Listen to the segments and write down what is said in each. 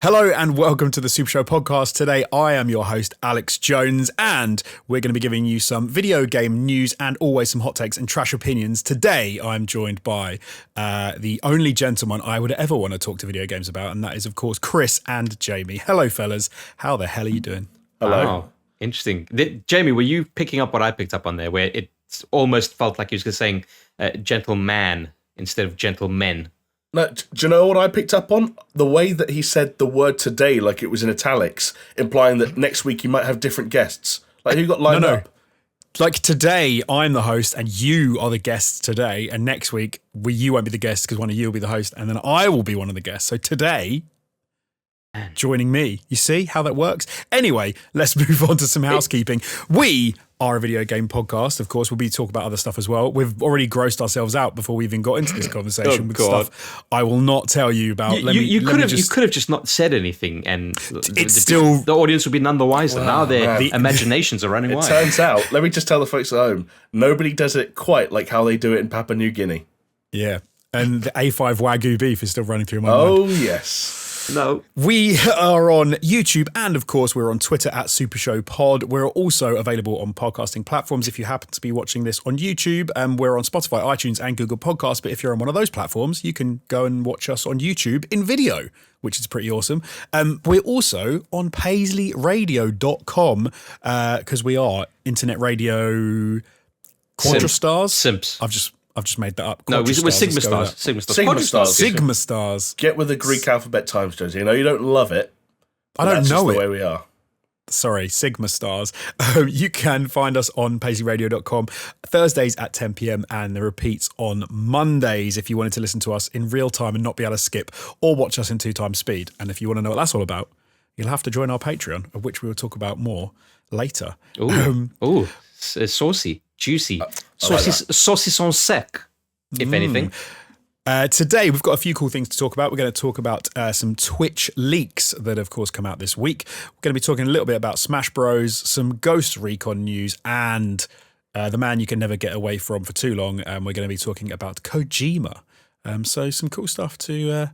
Hello and welcome to the SuperShow podcast. Today I am your host, Alex Jones, and we're going to be giving you some video game news and always some hot takes and trash opinions. Today I'm joined by the only gentleman I would ever want to talk to video games about, and that is, of course, Chris and Jamie. Hello, fellas. How the hell are you doing? Hello. Wow, interesting. Jamie, were you picking up what I picked up on there, where it almost felt like he was saying gentleman instead of gentlemen? No, do you know what I picked up on? The way that he said the word today like it was in italics, implying that next week he might have different guests. Like, who got lined up? Like, today I'm the host and you are the guests today, and next week you won't be the guest because one of you will be the host, and then I will be one of the guests. So today, joining me. You see how that works? Anyway, let's move on to some housekeeping. We are a video game podcast. Of course, we'll be talking about other stuff as well. We've already grossed ourselves out before we even got into this conversation with stuff I will not tell you about. You could have just not said anything, and the audience would be none the wiser. Now their imaginations are running wild. It turns out, let me just tell the folks at home, nobody does it quite like how they do it in Papua New Guinea. Yeah, and the A5 Wagyu beef is still running through my mind. Oh, yes. No. We are on YouTube, and of course we're on Twitter at SuperShow Pod. We're also available on podcasting platforms if you happen to be watching this on YouTube. We're on Spotify, iTunes and Google Podcasts, but if you're on one of those platforms, you can go and watch us on YouTube in video, which is pretty awesome. We're also on PaisleyRadio.com because we are internet radio quadrostars. Simps. I've just made that up. No, we're Sigma Stars. Sigma Stars. Get with the Greek alphabet times, Josie. I know you don't love it. I don't know just it. The way we are. Sorry, Sigma Stars. You can find us on PaisleyRadio.com Thursdays at 10 p.m. and the repeats on Mondays if you wanted to listen to us in real time and not be able to skip, or watch us in 2 times speed. And if you want to know what that's all about, you'll have to join our Patreon, of which we will talk about more later. Ooh, saucy, juicy, saucisson sec, if anything. Today, we've got a few cool things to talk about. We're going to talk about some Twitch leaks that, of course, come out this week. We're going to be talking a little bit about Smash Bros, some Ghost Recon news, and the man you can never get away from for too long. We're going to be talking about Kojima. So some cool stuff to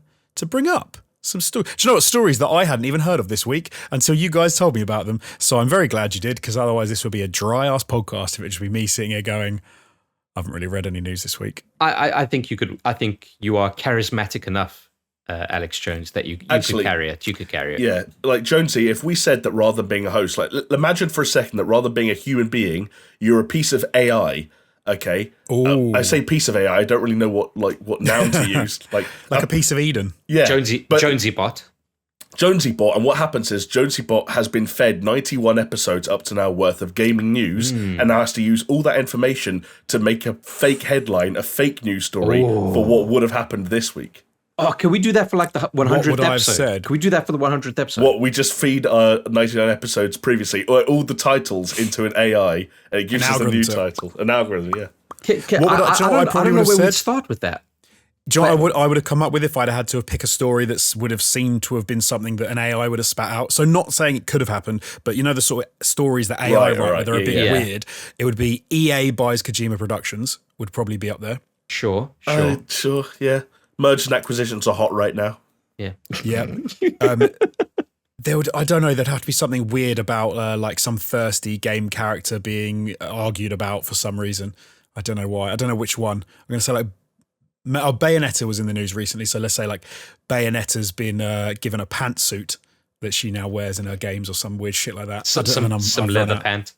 bring up. Some stories. Do you know what stories that I hadn't even heard of this week until you guys told me about them? So I'm very glad you did, because otherwise this would be a dry-ass podcast if it would just be me sitting here going, I haven't really read any news this week. I think you could. I think you are charismatic enough, Alex Jones, that you could carry it. You could carry it. Yeah, like Jonesy, if we said that rather than being a host, like imagine for a second that rather than being a human being, you're a piece of AI. Okay, I say piece of AI. I don't really know what noun to use. Like a piece of Eden. Yeah, Jonesy bot. Jonesy bot, and what happens is Jonesy bot has been fed 91 episodes up to now worth of gaming news, and now has to use all that information to make a fake headline, a fake news story for what would have happened this week. Oh, can we do that for like the 100th what would episode? I have said? Can we do that for the 100th episode? What, we just feed 99 episodes previously, all the titles into an AI, and it gives us a new title. An algorithm, yeah. I don't know where we'd start with that. Do you know what I would have come up with if I'd had to pick a story that would have seemed to have been something that an AI would have spat out? So not saying it could have happened, but you know the sort of stories that AI write where they're a bit weird? It would be EA buys Kojima Productions, would probably be up there. Sure, yeah. Mergers and acquisitions are hot right now. Yeah. I don't know, there'd have to be something weird about like some thirsty game character being argued about for some reason. I don't know why. I don't know which one. I'm going to say like Bayonetta was in the news recently, so let's say like Bayonetta's been given a pantsuit that she now wears in her games or some weird shit like that. Some leather pant.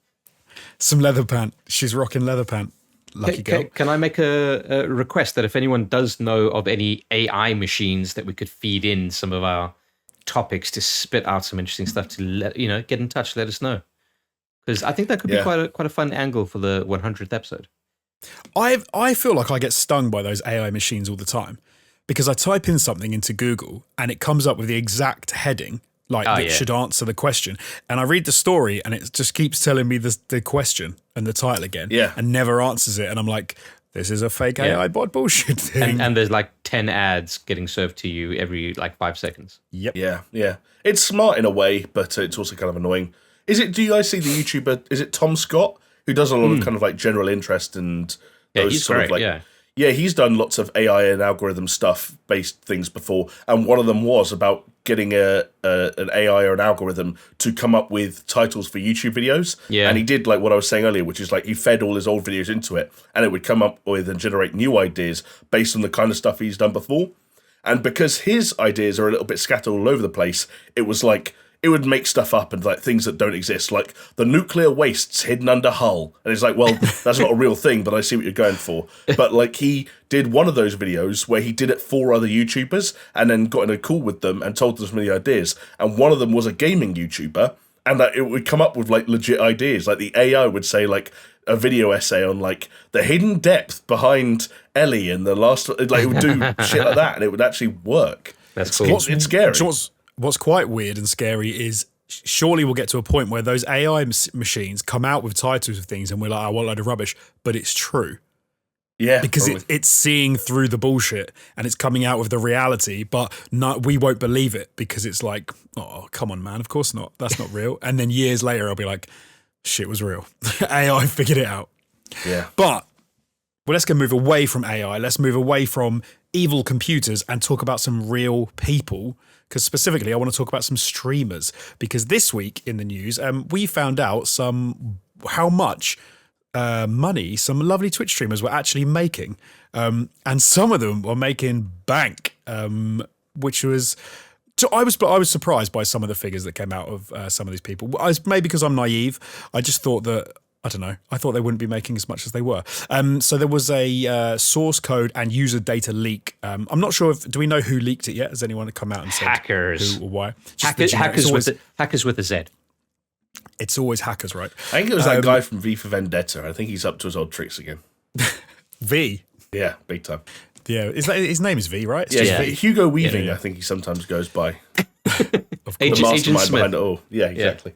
Some leather pant. She's rocking leather pant. Lucky girl. Can I make a request that if anyone does know of any AI machines that we could feed in some of our topics to spit out some interesting stuff, to get in touch, let us know, because I think that could be quite a fun angle for the 100th episode. I feel like I get stung by those AI machines all the time, because I type in something into Google and it comes up with the exact heading that should answer the question, and I read the story and it just keeps telling me the question and the title again, and never answers it, and I'm like, this is a fake AI bot bullshit thing. And there's like 10 ads getting served to you every like 5 seconds. Yep. Yeah. It's smart in a way, but it's also kind of annoying. Do you guys see the YouTuber, is it Tom Scott, who does a lot of kind of like general interest and those he's sort great, of like Yeah, he's done lots of AI and algorithm stuff based things before, and one of them was about getting an AI or an algorithm to come up with titles for YouTube videos. Yeah. And he did like what I was saying earlier, which is like he fed all his old videos into it, and it would come up with and generate new ideas based on the kind of stuff he's done before. And because his ideas are a little bit scattered all over the place, it was like it would make stuff up and like things that don't exist, like the nuclear wastes hidden under Hull. And it's like, well, that's not a real thing, but I see what you're going for. But like he did one of those videos where he did it for other YouTubers and then got in a call with them and told them some of the ideas. And one of them was a gaming YouTuber, and that it would come up with like legit ideas. Like the AI would say like a video essay on like the hidden depth behind Ellie in the last, like it would do shit like that, and it would actually work. That's cool. It's scary. What's quite weird and scary is surely we'll get to a point where those AI machines come out with titles of things and we're like, oh, what a load of rubbish, but it's true. Yeah, because it's seeing through the bullshit and it's coming out with the reality, but we won't believe it because it's like, oh, come on, man, of course not. That's not real. And then years later, I'll be like, shit was real. AI figured it out. Yeah. But well, let's go move away from AI. Let's move away from evil computers and talk about some real people. Because specifically, I want to talk about some streamers. Because this week in the news, we found out how much money some lovely Twitch streamers were actually making. And some of them were making bank, which was... So I was surprised by some of the figures that came out of some of these people. Maybe because I'm naive. I just thought that, I don't know, I thought they wouldn't be making as much as they were. So there was a source code and user data leak. I'm not sure do we know who leaked it yet? Has anyone come out and said hackers who or why? Hackers with a Z. It's always hackers, right? I think it was that guy from V for Vendetta. I think he's up to his old tricks again. V? Yeah, big time. Yeah, his name is V, right? It's yeah, V. Hugo Weaving, I think he sometimes goes by. Of course. The mastermind behind it all. Yeah, exactly.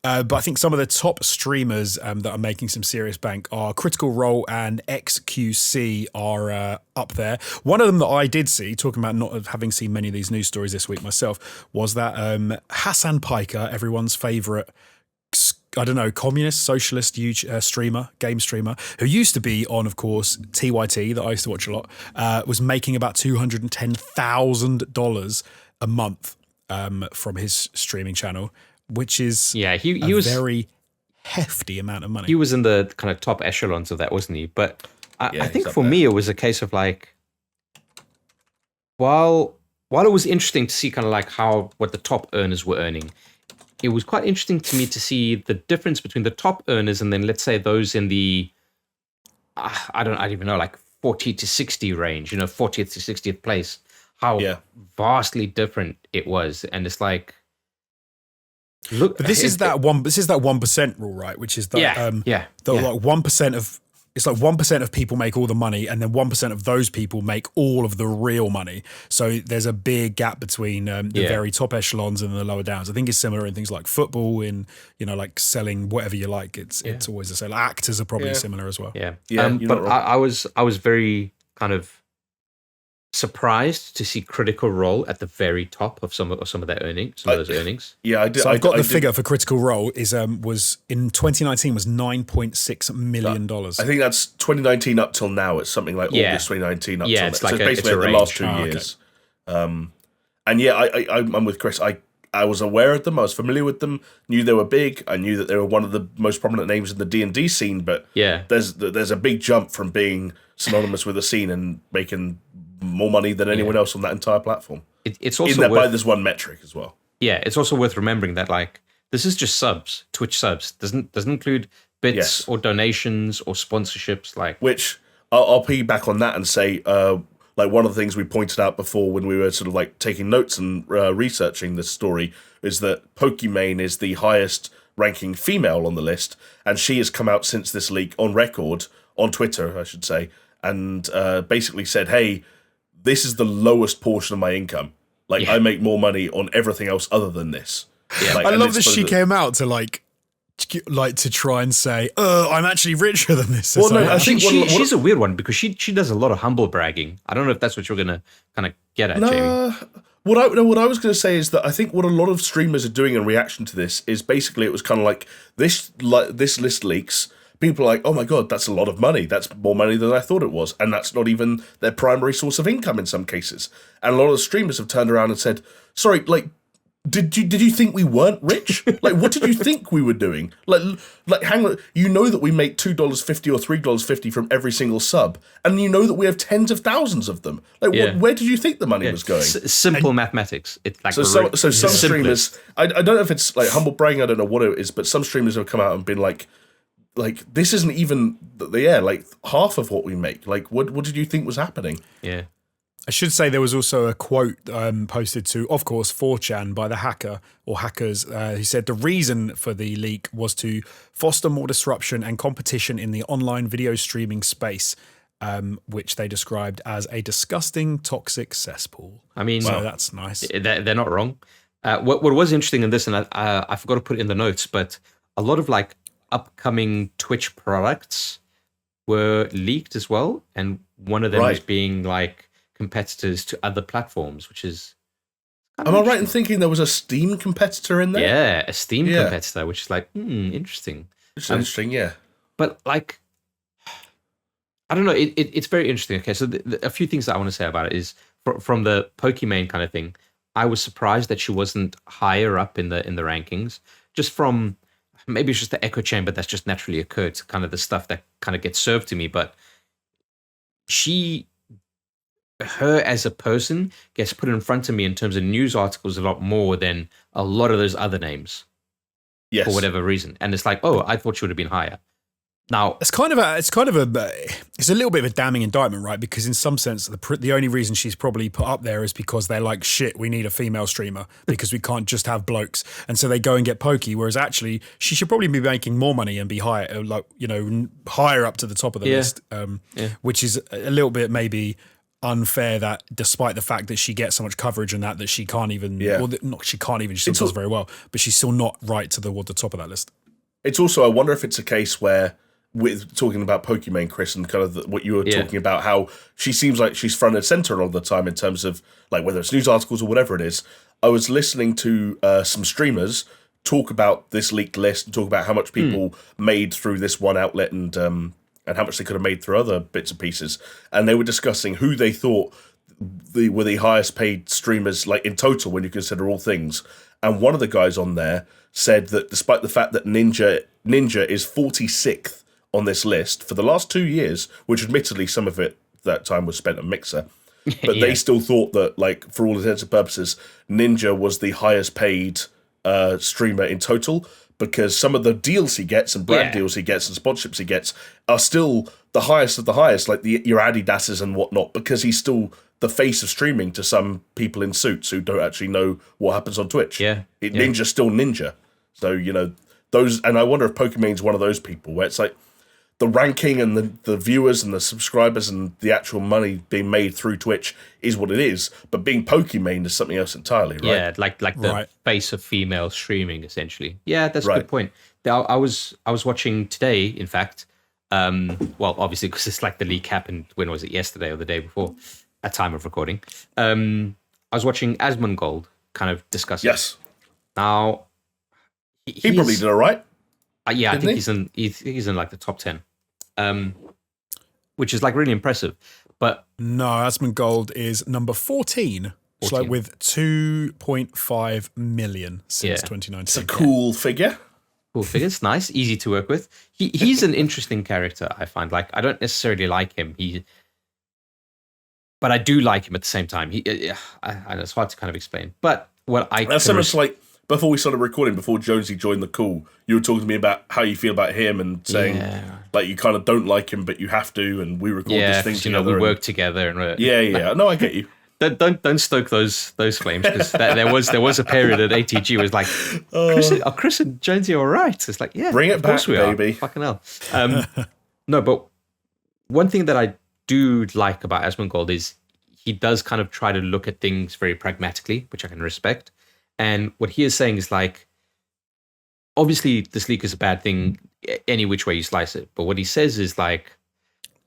But I think some of the top streamers that are making some serious bank are Critical Role and XQC are up there. One of them that I did see, talking about not having seen many of these news stories this week myself, was that Hassan Piker, everyone's favourite, I don't know, communist, socialist streamer, game streamer, who used to be on, of course, TYT, that I used to watch a lot, was making about $210,000 a month from his streaming channel, which is he was very hefty amount of money. He was in the kind of top echelons of that, wasn't he? But I think for there. me, it was a case of like, while it was interesting to see kind of like what the top earners were earning, it was quite interesting to me to see the difference between the top earners and then let's say those in the, I don't even know, like 40 to 60 range, 40th to 60th place, how vastly different it was. And it's like, look, but this is that 1% rule, right? Which is that like 1% of, it's like 1% of people make all the money and then 1% of those people make all of the real money. So there's a big gap between the very top echelons and the lower downs. I think it's similar in things like football, in like selling whatever you like. It's always the same. Actors are probably similar as well. But I was very kind of surprised to see Critical Role at the very top of some of their earnings, some of those earnings. Yeah, I did. So I've got the figure for Critical Role was in 2019 was $9.6 million. I think that's 2019 up till now. It's something like August 2019 up till now. It's so like it's basically the last 2 okay. years. And I'm with Chris. I was aware of them. I was familiar with them. Knew they were big. I knew that they were one of the most prominent names in the D&D scene. But there's a big jump from being synonymous with the scene and making more money than anyone else on that entire platform. It's also in that by this one metric as well. Yeah, it's also worth remembering that like this is just subs, Twitch subs. Doesn't include bits or donations or sponsorships. Like which I'll piggyback on that and say like one of the things we pointed out before when we were sort of like taking notes and researching this story is that Pokimane is the highest ranking female on the list, and she has come out since this leak on record on Twitter, I should say, and basically said, "Hey, this is the lowest portion of my income. Like I make more money on everything else other than this." Yeah. Like, I love that she came out to like to try and say, I'm actually richer than this. Well, no, I think she's a weird one because she does a lot of humble bragging. I don't know if that's what you're gonna kind of get at, Jamie. What I was going to say is that I think what a lot of streamers are doing in reaction to this is basically it was kind of like this list leaks, people are like, oh my God, that's a lot of money. That's more money than I thought it was. And that's not even their primary source of income in some cases. And a lot of the streamers have turned around and said, sorry, like, did you think we weren't rich? Like, what did you think we were doing? Like, hang on, you know that we make $2.50 or $3.50 from every single sub, and you know that we have tens of thousands of them. Like, where did you think the money was going? Simple mathematics. It's like so some streamers, I don't know if it's like humble bragging, I don't know what it is, but some streamers have come out and been like this isn't even like half of what we make. Like, what did you think was happening? Yeah. I should say there was also a quote posted to, of course, 4chan by the hacker or hackers who said the reason for the leak was to foster more disruption and competition in the online video streaming space, which they described as a disgusting, toxic cesspool. I mean, so that's nice. They're not wrong. What was interesting in this, and I forgot to put it in the notes, but a lot of like upcoming Twitch products were leaked as well, and one of them was being like competitors to other platforms, which is am I right in thinking there was a Steam competitor in there? Yeah, a Steam competitor, which is like interesting. It's interesting, yeah. But like, I don't know. It's very interesting. Okay, so a few things that I want to say about it is from the Pokimane kind of thing. I was surprised that she wasn't higher up in the rankings, just from maybe it's just the echo chamber that's just naturally occurred to kind of the stuff that kind of gets served to me. But her as a person gets put in front of me in terms of news articles a lot more than a lot of those other names. Yes. For whatever reason. And it's like, oh, I thought she would have been higher. Now, it's a little bit of a damning indictment, right? Because in some sense, the only reason she's probably put up there is because they're like, shit, we need a female streamer because we can't just have blokes, and so they go and get Pokey. Whereas actually, she should probably be making more money and be higher, like higher up to the top of the list, which is a little bit maybe unfair that despite the fact that she gets so much coverage and that she can't even, she still does very well, but she's still not right to the top of that list. It's also, I wonder if it's a case where, with talking about Pokimane, Chris, and kind of what you were talking about, how she seems like she's front and center a lot of the time in terms of like whether it's news articles or whatever it is. I was listening to some streamers talk about this leaked list and talk about how much people made through this one outlet and how much they could have made through other bits and pieces. And they were discussing who they thought were the highest paid streamers, like in total, when you consider all things. And one of the guys on there said that despite the fact that Ninja is 46th on this list for the last 2 years, which admittedly some of it that time was spent on Mixer, but they still thought that, like, for all intents and purposes, Ninja was the highest paid streamer in total, because some of the deals he gets and brand deals he gets and sponsorships he gets are still the highest of the highest, like your Adidas's and whatnot, because he's still the face of streaming to some people in suits who don't actually know what happens on Twitch. Ninja's still Ninja. So, those, and I wonder if Pokimane's one of those people where it's like the ranking and the viewers and the subscribers and the actual money being made through Twitch is what it is, but being Pokimane is something else entirely, right? Yeah, like the face of female streaming, essentially. Yeah, that's a good point. I was watching today, in fact, well, obviously, because it's like the leak happened, when was it, yesterday or the day before, at time of recording. I was watching Asmongold kind of discuss it. Yes. Now, he probably did all right. Yeah, I think he's in like the top 10, which is like really impressive. But no, Asmongold is number 14. It's like with 2.5 million since 2019. It's a cool figure. Cool figure. It's nice, easy to work with. He's an interesting character, I find. Like, I don't necessarily like him. But I do like him at the same time. It's hard to kind of explain. But that's so much like, before we started recording, before Jonesy joined the call, you were talking to me about how you feel about him and saying like you kind of don't like him, but you have to, and we record this thing together. We work together, and No, I get you. Don't stoke those flames, because there was a period at ATG where it was like, Chris and Jonesy are all right. It's like, bring it back, baby. Fucking hell. No, but one thing that I do like about Asmongold is he does kind of try to look at things very pragmatically, which I can respect. And what he is saying is like, obviously this leak is a bad thing any which way you slice it. But what he says is like,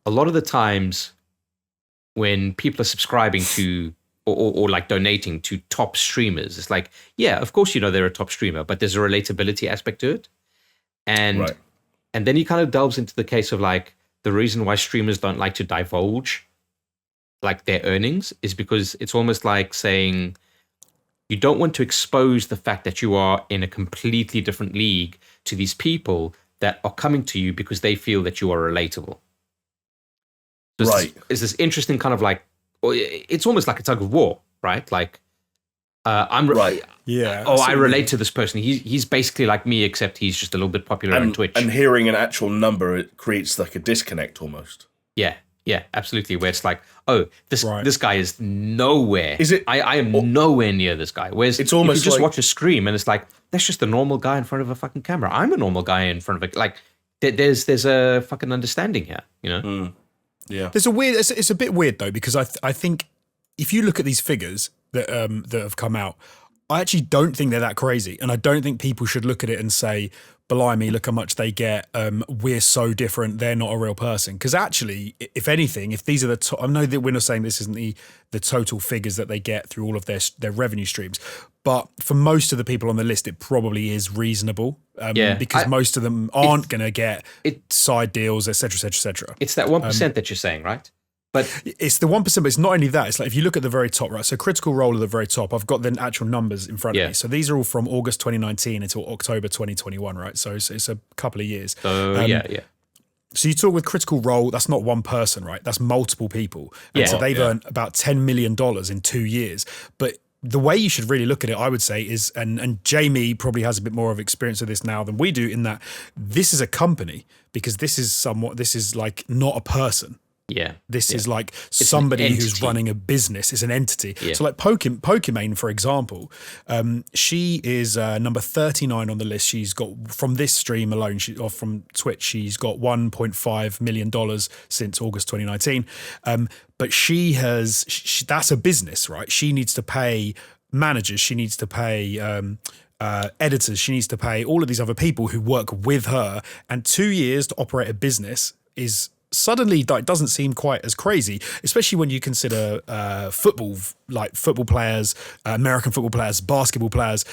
a lot of the times when people are subscribing to or like donating to top streamers, it's like, yeah, of course, they're a top streamer, but there's a relatability aspect to it. And And then he kind of delves into the case of like the reason why streamers don't like to divulge like their earnings is because it's almost like saying you don't want to expose the fact that you are in a completely different league to these people that are coming to you because they feel that you are relatable. So Right. It's this interesting kind of like, it's almost like a tug of war, right? Like, Right. Yeah. I relate to this person. He's basically like me, except he's just a little bit popular on Twitch. And hearing an actual number, it creates like a disconnect almost. Yeah, absolutely. Where it's like, oh, this guy is nowhere. Is it? I am nowhere near this guy. Whereas It's almost if you just like, watch a stream and it's like, that's just a normal guy in front of a fucking camera. I'm a normal guy in front of a like. There's a fucking understanding here, you know. Yeah. There's a weird. It's a bit weird though, because I think if you look at these figures that have come out, I actually don't think they're that crazy, and I don't think people should look at it and say, "Blimey, look how much they get. We're so different. They're not a real person." Because actually, if anything, if these are the I know that we're not saying this isn't the total figures that they get through all of their revenue streams, but for most of the people on the list, it probably is reasonable. Because most of them aren't going to get side deals, etc., etc., etc. It's that 1% that you're saying, right? But it's the 1%, but it's not only that. It's like if you look at the very top, right? So Critical Role at the very top, I've got the actual numbers in front of me. So these are all from August 2019 until October 2021, right? So it's a couple of years. Yeah. So you talk with Critical Role, that's not one person, right? That's multiple people. And so they've earned about $10 million in 2 years. But the way you should really look at it, I would say, is, and Jamie probably has a bit more of experience of this now than we do, in that this is a company, because this is like not a person. Yeah. This is like somebody who's running a business. It's an entity. Yeah. So like Pokimane, for example, she is number 39 on the list. She's got, from this stream alone, or from Twitch, she's got $1.5 million since August 2019. But that's a business, right? She needs to pay managers. She needs to pay editors. She needs to pay all of these other people who work with her. And 2 years to operate a business is suddenly doesn't seem quite as crazy, especially when you consider football players, American football players, basketball players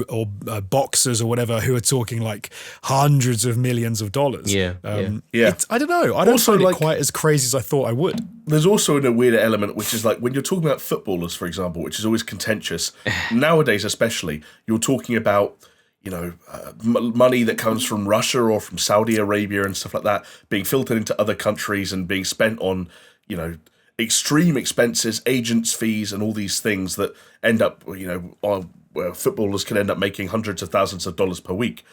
or boxers or whatever, who are talking like hundreds of millions of dollars. Yeah. I don't know. I don't Also, find like, it quite as crazy as I thought I would. There's also a weird element, which is like when you're talking about footballers, for example, which is always contentious, nowadays especially, you're talking about, you know, money that comes from Russia or from Saudi Arabia and stuff like that being filtered into other countries and being spent on, you know, extreme expenses, agents' fees, and all these things that end up, you know, where footballers can end up making hundreds of thousands of dollars per week.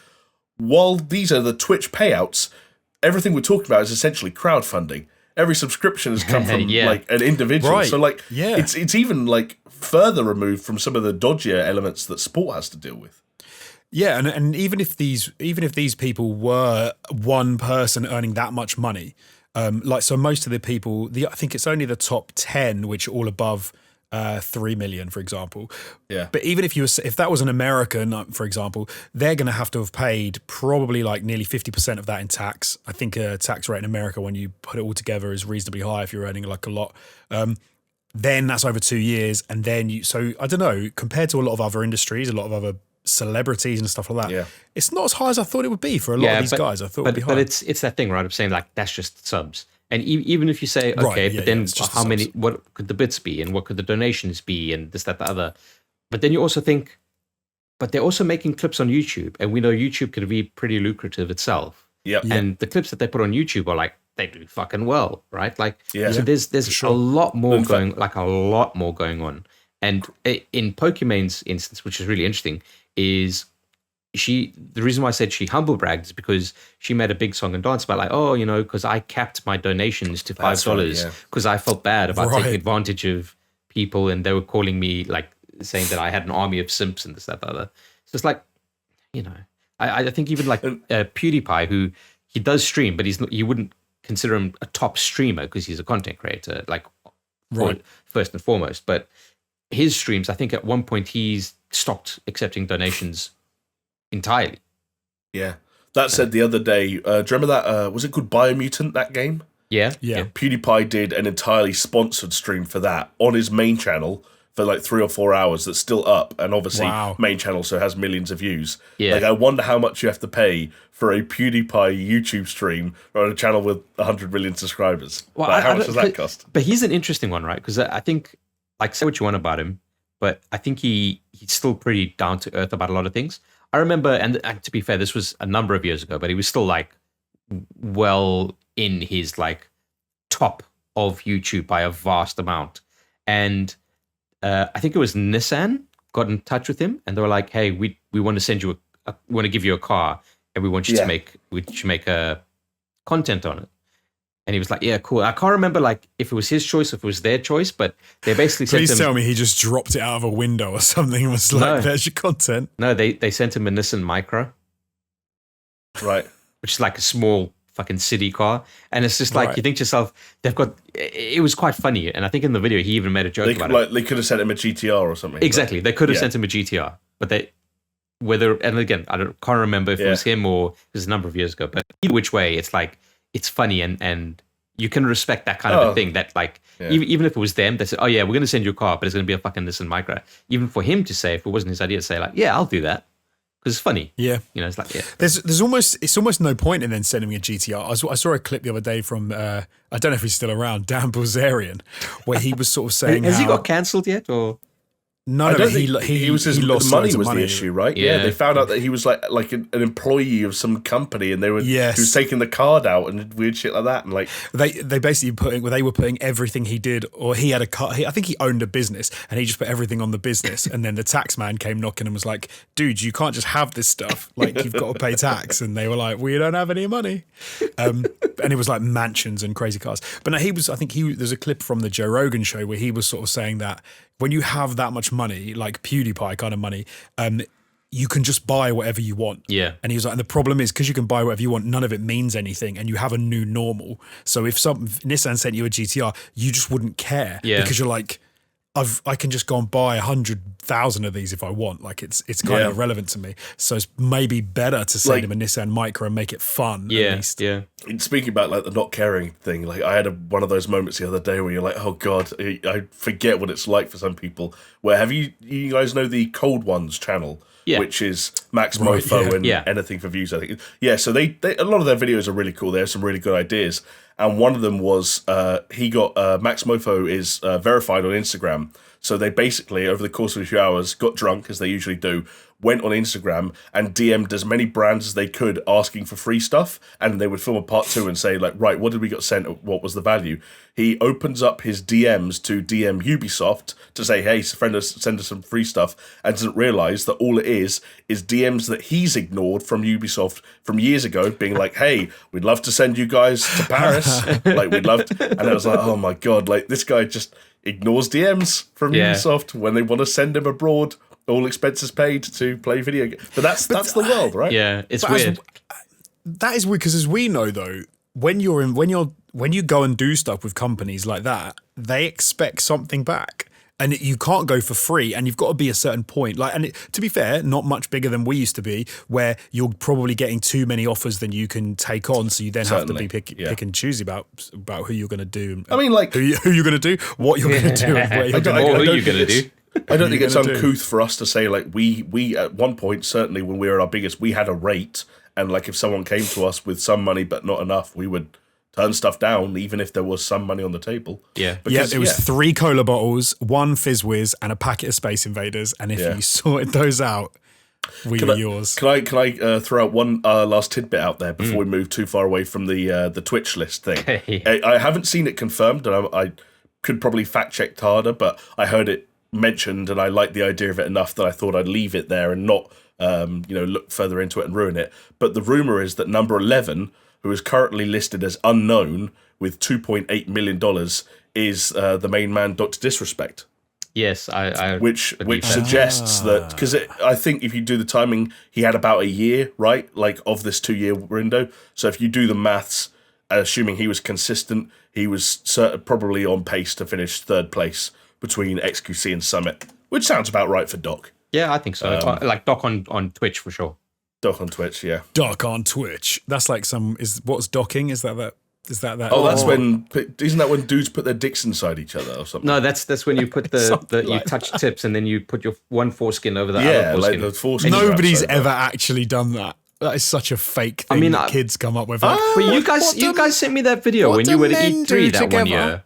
While these are the Twitch payouts, everything we're talking about is essentially crowdfunding. Every subscription has come from like an individual. Right. So like it's even like further removed from some of the dodgier elements that sport has to deal with. Yeah, and even if these people were one person earning that much money, so most of the people, I think it's only the top 10 which are all above 3 million, for example. Yeah. But even if that was an American, for example, they're going to have to have paid probably like nearly 50% of that in tax. I think a tax rate in America, when you put it all together, is reasonably high if you're earning like a lot. Then that's over 2 years, and then so I don't know, compared to a lot of other industries, a lot of other celebrities and stuff like that, it's not as high as I thought it would be for a lot of these guys. I thought it would be high. But it's that thing, right? I'm saying like that's just subs. And even if you say, okay, but then how many, what could the bits be, and what could the donations be, and this, that, the other. But then you also think, but they're also making clips on YouTube, and we know YouTube can be pretty lucrative itself. Yeah. And the clips that they put on YouTube are like, they do fucking well, right? Like, so there's sure. a lot more going on. And in Pokimane's instance, which is really interesting, is the reason why I said she humble bragged is because she made a big song and dance about like, oh, you know, because I capped my donations to $5 because I felt bad about taking advantage of people, and they were calling me like saying that I had an army of simps and this, that, the other. So it's like, you know, I think even like PewDiePie, who he does stream, but you wouldn't consider him a top streamer because he's a content creator, like first and foremost. But his streams, I think at one point he's stopped accepting donations entirely. Yeah. That said, the other day, do you remember that, was it called Biomutant, that game? Yeah. PewDiePie did an entirely sponsored stream for that on his main channel, for like 3 or 4 hours that's still up, and obviously Wow. main channel, so it has millions of views. Yeah. Like, I wonder how much you have to pay for a PewDiePie YouTube stream on a channel with 100 million subscribers. Well, Like, how I much don't- does that cost? But he's an interesting one, right? Because I think, like, say what you want about him, but I think he's still pretty down to earth about a lot of things. I remember, and to be fair, this was a number of years ago, but he was still like well in his like top of YouTube by a vast amount. And I think it was Nissan got in touch with him, and they were like, "Hey, we want to send you we want to give you a car, and we want you to make a content on it." And he was like, "Yeah, cool." I can't remember like if it was his choice or if it was their choice, but they basically sent Please him. tell me he just dropped it out of a window or something and was like, No. there's your content. No, they sent him a Nissan Micra, Right. which is like a small fucking city car, and it's just like Right. you think to yourself, they've got. It was quite funny, and I think in the video he even made a joke They about could, it. like, they could have sent him a GTR or something. Exactly, they could have Yeah. sent him a GTR, but and again, can't remember if it was him or it was a number of years ago. But either which way, it's like it's funny and you can respect that kind of a thing. That like even if it was them, they said, "Oh yeah, we're going to send you a car, but it's going to be a fucking Nissan Micra." Even for him to say, if it wasn't his idea, to say like, "Yeah, I'll do that," because it's funny. Yeah. You know, it's like There's almost no point in then sending me a GTR. I saw a clip the other day from I don't know if he's still around, Dan Bilzerian, where he was sort of saying Has he how- got cancelled yet? Or no, I no, don't but think he was his he lost money loads of was money. the issue, right? Yeah. They found out that he was like an employee of some company, and he Yes. was taking the card out and weird shit like that, and like They basically they were putting everything he did, or he had a car. I think he owned a business, and he just put everything on the business. And then the tax man came knocking and was like, "Dude, you can't just have this stuff. Like, you've got to pay tax." And they were like, "We don't have any money." And it was like mansions and crazy cars. But no, there's a clip from the Joe Rogan show where he was sort of saying that when you have that much money, like PewDiePie kind of money, you can just buy whatever you want. Yeah. And he was like, and the problem is because you can buy whatever you want, none of it means anything, and you have a new normal. So if Nissan sent you a GTR, you just wouldn't care. Yeah. Because you're like, I can just go and buy 100,000 of these if I want. Like it's kind of irrelevant to me. So it's maybe better to send Like- him a Nissan Micra and make it fun. At yeah, least. yeah. speaking about like the not caring thing, like I had one of those moments the other day where you're like, oh god, I forget what it's like for some people. Where have you guys know the Cold Ones channel? Yeah. Which is Max Right, Mofo yeah. and Yeah. anything for views, I think. Yeah, so they a lot of their videos are really cool. They have some really good ideas. And one of them was Max Mofo is verified on Instagram. So they basically, over the course of a few hours, got drunk, as they usually do, went on Instagram and DM'd as many brands as they could asking for free stuff. And they would film a part 2 and say, like, right, what did we get sent? What was the value? He opens up his DMs to DM Ubisoft to say, hey, send us some free stuff, and doesn't realise that all it is DMs that he's ignored from Ubisoft from years ago, being like, hey, we'd love to send you guys to Paris. Like, we'd love to. And I was like, oh my God, like, this guy just ignores DMs from Ubisoft when they want to send him abroad, all expenses paid to play video games. But that's the world, right? Yeah, it's But as- weird. That is weird because, as we know, though, when you go and do stuff with companies like that, they expect something back, and you can't go for free, and you've got to be a certain point. Like, and to be fair, not much bigger than we used to be, where you're probably getting too many offers than you can take on, so you then have to Certainly, be pick yeah. and choosy about who you're going to do. I mean, like, who you're going to do, what you're going to do, and where you're don't- going Or to who go. are you going to do? I don't think you it's gonna do? uncouth for us to say, like, we at one point, certainly when we were at our biggest, we had a rate, and like if someone came to us with some money but not enough, we would turn stuff down even if there was some money on the table. Yeah. Yeah, Because, it was 3 cola bottles, 1 Fizz Whiz, and a packet of Space Invaders. And if you sorted those out, we were yours. Can I throw out one last tidbit out there before we move too far away from the Twitch list thing? I haven't seen it confirmed, and I could probably fact check harder, but I heard it mentioned, and I liked the idea of it enough that I thought I'd leave it there and not look further into it and ruin it. But the rumor is that number 11, who is currently listed as unknown with $2.8 million, is the main man, Dr. Disrespect. Yes, I Which believe that. suggests that, because I think if you do the timing, he had about a year, right, like of this 2-year window. So if you do the maths, assuming he was consistent, he was probably on pace to finish 3rd place between XQC and Summit, which sounds about right for Doc. Yeah, I think so. Like Doc on Twitch for sure. Doc on Twitch, yeah. Doc on Twitch. That's like what's docking? Is that Is that? Oh, that's when. Isn't that when dudes put their dicks inside each other or something? No, that's when you put you touch tips and then you put your one foreskin over the other foreskin. Like the foreskin. Nobody's ever actually done that. That is such a fake thing that kids come up with. Like, but you guys sent me that video when you were at E3 that one year.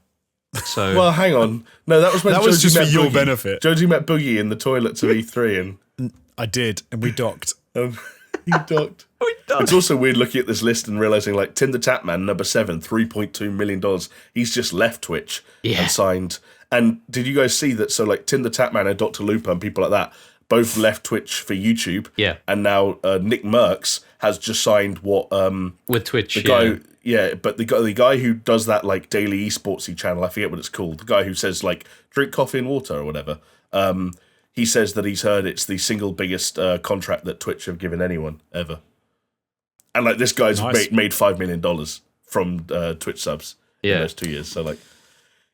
So well, hang on. No, that was when that was Josie just for met your Boogie. benefit. Josie met Boogie in the toilets of E3, and I did, and we docked. he docked. It's also weird looking at this list and realizing, like, Tim the Tatman, number 7, $3.2 million. He's just left Twitch and signed. And did you guys see that? So, like, Tim the Tatman and Dr. Lupa and people like that both left Twitch for YouTube. Yeah. And now Nick Merckx has just signed with Twitch. The guy, but the guy who does that, like, daily esportsy channel, I forget what it's called. The guy who says, like, drink coffee and water or whatever. He says that he's heard it's the single biggest contract that Twitch have given anyone ever. And, like, this guy's made $5 million from Twitch subs in those 2 years. So, like,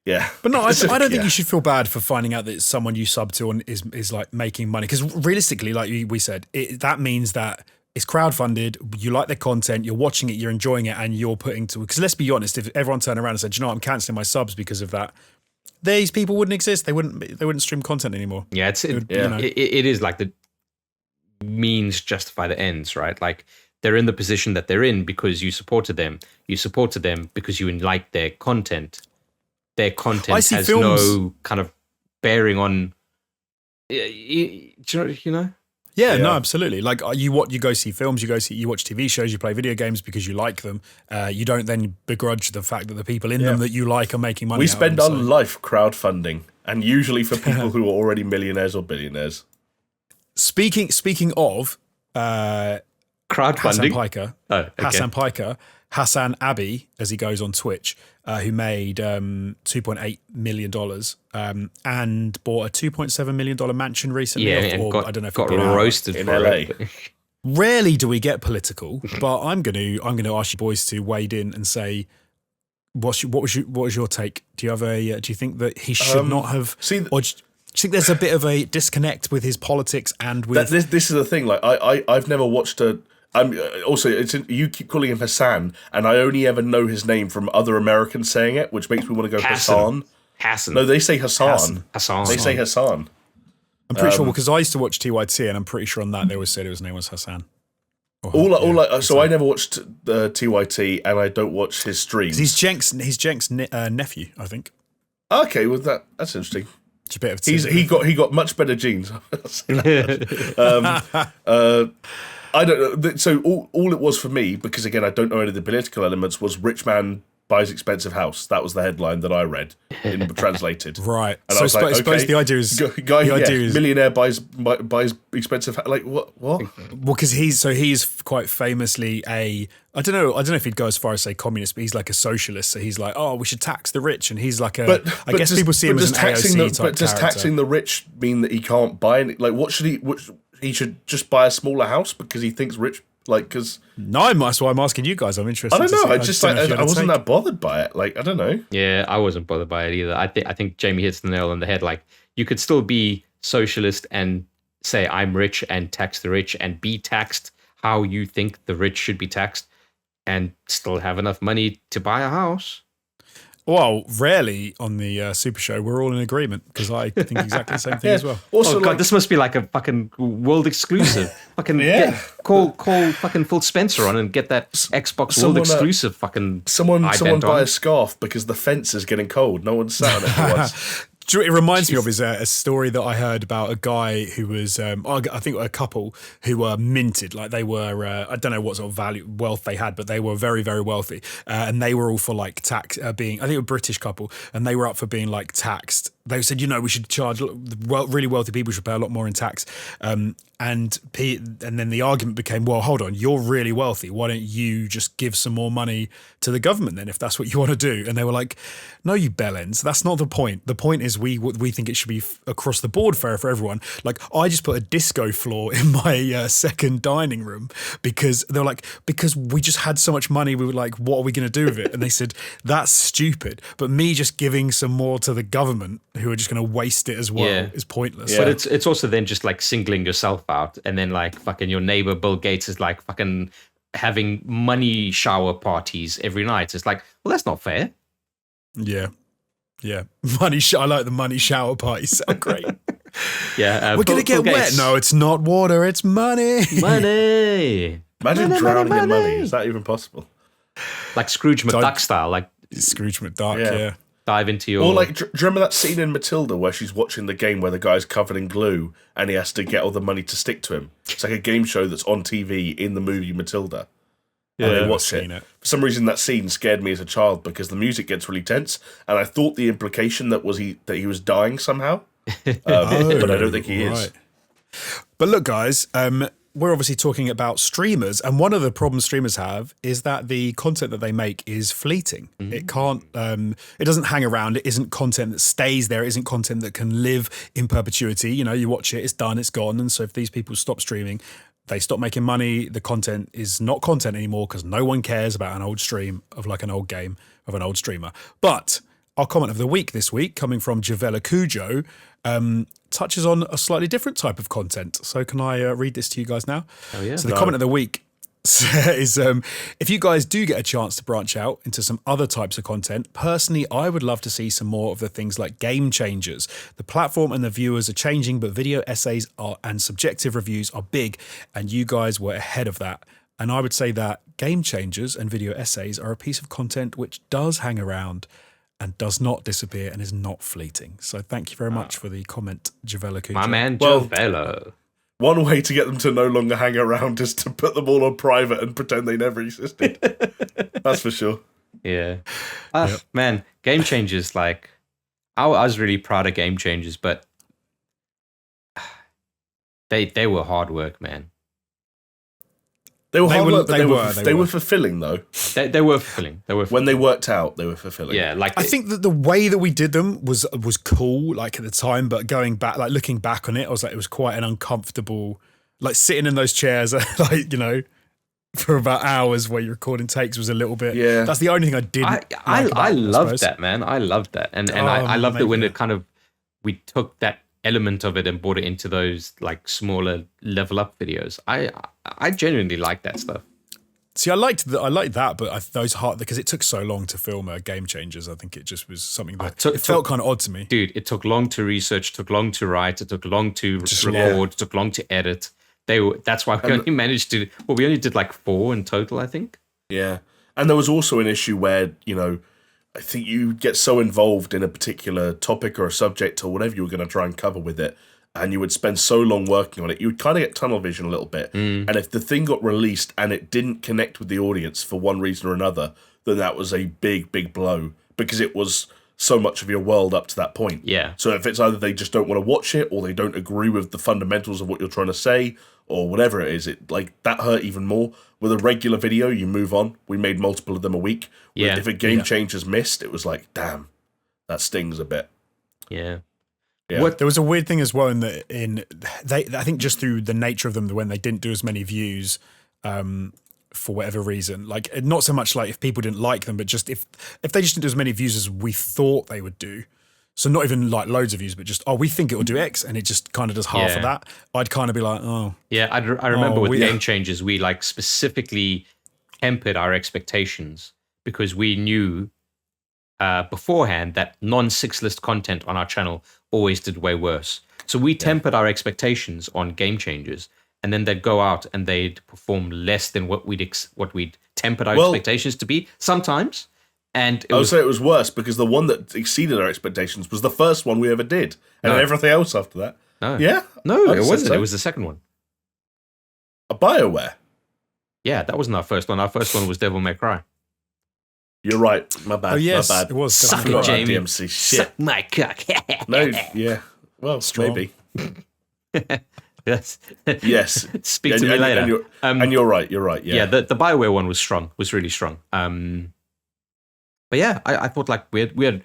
yeah. But no, I don't think you should feel bad for finding out that someone you sub to is like making money. Because realistically, like we said, that means that it's crowdfunded, you like their content, you're watching it, you're enjoying it, and you're putting to... Because let's be honest, if everyone turned around and said, you know what, I'm cancelling my subs because of that, these people wouldn't exist. They wouldn't stream content anymore. Yeah, it is like the means justify the ends, right? Like, they're in the position that they're in because you supported them. You supported them because you like their content. Their content has no kind of bearing on, you know? Yeah, no, absolutely. Like you go see films, you watch TV shows, you play video games because you like them. You don't then begrudge the fact that the people in them that you like are making money. We spend our life crowdfunding, and usually for people who are already millionaires or billionaires. Speaking of crowdfunding, Hassan Piker, Hassan Abbey, as he goes on Twitch, who made $2.8 million and bought a $2.7 million mansion recently. I don't know if got roasted in for LA. It. Rarely do we get political, but I'm going to ask you boys to wade in and say, what was your take? Do you have do you think that he should not have? Or do you think there's a bit of a disconnect with his politics and with this is the thing? Like I've never watched a. You keep calling him Hassan, and I only ever know his name from other Americans saying it, which makes me want to go Hassan. No, they say Hassan. Hassan. They say Hassan. I'm pretty sure because I used to watch TYT, and I'm pretty sure on that they always said his name was Hassan. So I never watched TYT, and I don't watch his streams. He's Jenk's nephew, I think. Okay, well that's interesting. It's a bit of he got much better genes. I don't know. So all it was for me, because again I don't know any of the political elements, was rich man buys expensive house. That was the headline that I read in translated. Right. And so I was like, suppose the idea is millionaire buys expensive like what? Well, because he's quite famously I don't know if he'd go as far as say communist, but he's like a socialist. So he's like, oh, we should tax the rich, and he's like I guess people see him as an AOC type. But does taxing the rich mean that he can't buy any? Like, what should he? He should just buy a smaller house because he thinks rich. Like, because that's why I'm asking you guys. I'm interested. I don't know. I wasn't that bothered by it. Like, I don't know. Yeah, I wasn't bothered by it either. I think Jamie hits the nail on the head. Like, you could still be socialist and say I'm rich and tax the rich and be taxed how you think the rich should be taxed, and still have enough money to buy a house. Well, rarely on the SuperShow we're all in agreement, because I think exactly the same thing as well. Also, God, this must be like a fucking world exclusive. Call fucking Phil Spencer on and get that Xbox world exclusive fucking. Someone buy a scarf because the fence is getting cold. No one's sat on it for once. It reminds me of a story that I heard about a guy who was, I think a couple who were minted. Like they were, I don't know what sort of wealth they had, but they were very, very wealthy. And they were all for like tax, I think a British couple, and they were up for being like taxed. They said, we should charge, really wealthy people should pay a lot more in tax. And then the argument became, well, hold on, you're really wealthy. Why don't you just give some more money to the government then, if that's what you want to do? And they were like, no, you bellends. That's not the point. The point is we think it should be across the board fair for everyone. Like, I just put a disco floor in my second dining room because they were like, because we just had so much money. We were like, what are we going to do with it? And they said, that's stupid. But me just giving some more to the government, who are just going to waste it as well, is pointless. Yeah. But it's also then just like singling yourself out, and then like fucking your neighbor Bill Gates is like fucking having money shower parties every night. It's like, well, that's not fair. Yeah. I like the money shower parties. Sound great. Yeah, We're gonna get wet. No, it's not water. It's money. Money. Imagine drowning in money. Is that even possible? Like Scrooge McDuck style. Like Scrooge McDuck. Yeah. Dive into your. Or like, do you remember that scene in Matilda where she's watching the game where the guy's covered in glue and he has to get all the money to stick to him? It's like a game show that's on TV in the movie Matilda. And they watch it. For some reason, that scene scared me as a child because the music gets really tense, and I thought the implication that he was dying somehow, but I don't think he is. But look, guys, we're obviously talking about streamers, and one of the problems streamers have is that the content that they make is fleeting. It can't, it doesn't hang around. It isn't content that stays there. It isn't content that can live in perpetuity. You know, you watch it, it's done, it's gone. And so if these people stop streaming, they stop making money. The content is not content anymore because no one cares about an old stream of like an old game of an old streamer. But our comment of the week this week, coming from Javela Cujo, touches on a slightly different type of content. So can I read this to you guys now? Oh, yeah. So the comment of the week is, if you guys do get a chance to branch out into some other types of content, personally, I would love to see some more of the things like game changers. The platform and the viewers are changing, but video essays and subjective reviews are big, and you guys were ahead of that. And I would say that game changers and video essays are a piece of content which does hang around and does not disappear and is not fleeting. So thank you very much for the comment, Javela Cujo. My man, Javela. One way to get them to no longer hang around is to put them all on private and pretend they never existed. That's for sure. Yeah. Man, Game Changers, like, I was really proud of Game Changers, but they were hard work, man. They were hard work, but they were fulfilling, though. They were fulfilling. When they worked out, they were fulfilling. Yeah, like I think that the way that we did them was cool, like at the time. But going back, like looking back on it, I was like, it was quite an uncomfortable, like sitting in those chairs, like, you know, for about hours where you're recording takes was a little bit. Yeah, that's the only thing I didn't. I loved that, man. I loved that, and I loved it when it kind of we took that element of it and brought it into those like smaller level up videos. I genuinely like that stuff. See, I liked that, but those hard because it took so long to film Game Changers. I think it just was something that it felt kind of odd to me. Dude, it took long to research, took long to write, it took long to record, took long to edit. That's why we only managed to. Well, we only did like 4 in total, I think. Yeah, and there was also an issue where I think you get so involved in a particular topic or a subject or whatever you were going to try and cover with it, and you would spend so long working on it, you would kind of get tunnel vision a little bit. And if the thing got released and it didn't connect with the audience for one reason or another, then that was a big, big blow because it was so much of your world up to that point. Yeah. So if it's either they just don't want to watch it or they don't agree with the fundamentals of what you're trying to say or whatever it is, that hurt even more. With a regular video, you move on. We made multiple of them a week. Yeah. If a game changer's missed, it was like, damn, that stings a bit. Yeah. Yeah. There was a weird thing as well I think just through the nature of them, when they didn't do as many views, for whatever reason, like not so much like if people didn't like them, but just if they just didn't do as many views as we thought they would do. So not even like loads of views, but just, we think it will do X, and it just kind of does half of that. I'd kind of be like, oh. Yeah, I remember with Game Changers, we like specifically tempered our expectations because we knew beforehand that non-6 list content on our channel always did way worse. So we tempered our expectations on Game Changers, and then they'd go out and they'd perform less than what we'd tempered our expectations to be sometimes. And I would say it was worse because the one that exceeded our expectations was the first one we ever did, and everything else after that. No. Yeah? No, it wasn't. So. It was the second one. A BioWare? Yeah, that wasn't our first one. Our first one was Devil May Cry. You're right. My bad. Oh, yes, my bad. It was. Suck it, Jamie. DMC. Shit. Suck my cock. No, yeah. Well, Strong. maybe. Yes. Yes. Speak to me later. And you're right. You're right. Yeah. Yeah. The BioWare one was strong. Was really strong. But yeah, I thought like we had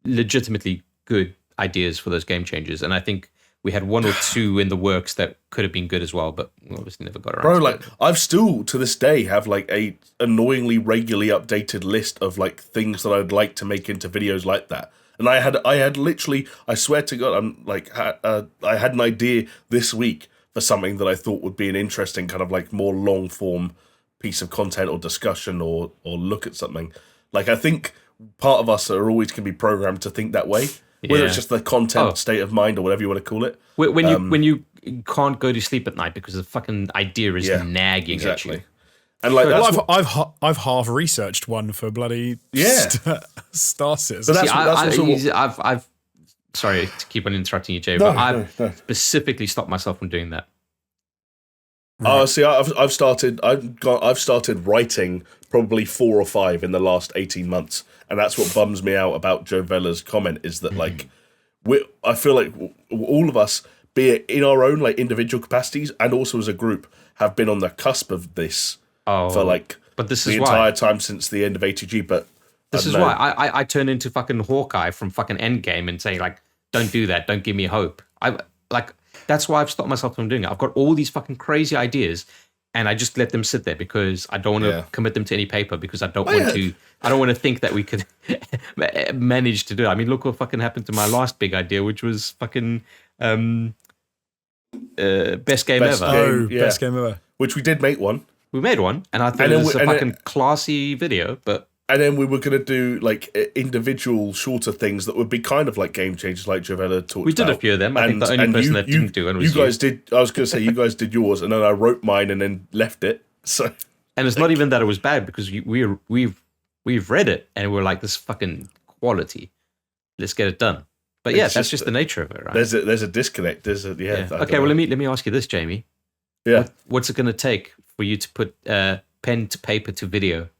legitimately good ideas for those game changers, and I think we had 1 or 2 in the works that could have been good as well, but we obviously never got around. Bro, like I've still to this day have like a annoyingly regularly updated list of like things that I'd like to make into videos like that. And I had literally, I swear to God, I'm like I had an idea this week for something that I thought would be an interesting kind of like more long form piece of content or discussion or look at something. Like, I think part of us are always going to be programmed to think that way, whether it's just the content state of mind or whatever you want to call it. When you can't go to sleep at night because the fucking idea is nagging at you. And like, I've half researched one for bloody Star Citizen. So I've sorry to keep on interrupting you, Jay, but I've specifically stopped myself from doing that. Oh, see, I've started writing probably 4 or 5 in the last 18 months, and that's what bums me out about Joe Vella's comment is that like I feel like all of us, be it in our own like individual capacities and also as a group, have been on the cusp of this for like the entire time since the end of ATG. But this is why I turn into fucking Hawkeye from fucking Endgame and say like, don't do that, don't give me hope. That's why I've stopped myself from doing it. I've got all these fucking crazy ideas, and I just let them sit there because I don't want to commit them to any paper because I don't want to. I don't want to think that we could manage to do it. I mean, look what fucking happened to my last big idea, which was fucking best game ever. Best game ever. Which we did make one. We made one, and I thought it was a fucking classy video, but. And then we were going to do like individual shorter things that would be kind of like game changers, like Javella talked about. We did a few of them. I think the only person that didn't do it was you. You guys did. I was going to say you guys did yours, and then I wrote mine and then left it. So, and it's not even that it was bad because we've read it and we're like, this fucking quality. Let's get it done. But yeah, that's just the nature of it, right? There's a disconnect. Okay, well let me ask you this, Jamie. Yeah. What's it going to take for you to put pen to paper to video?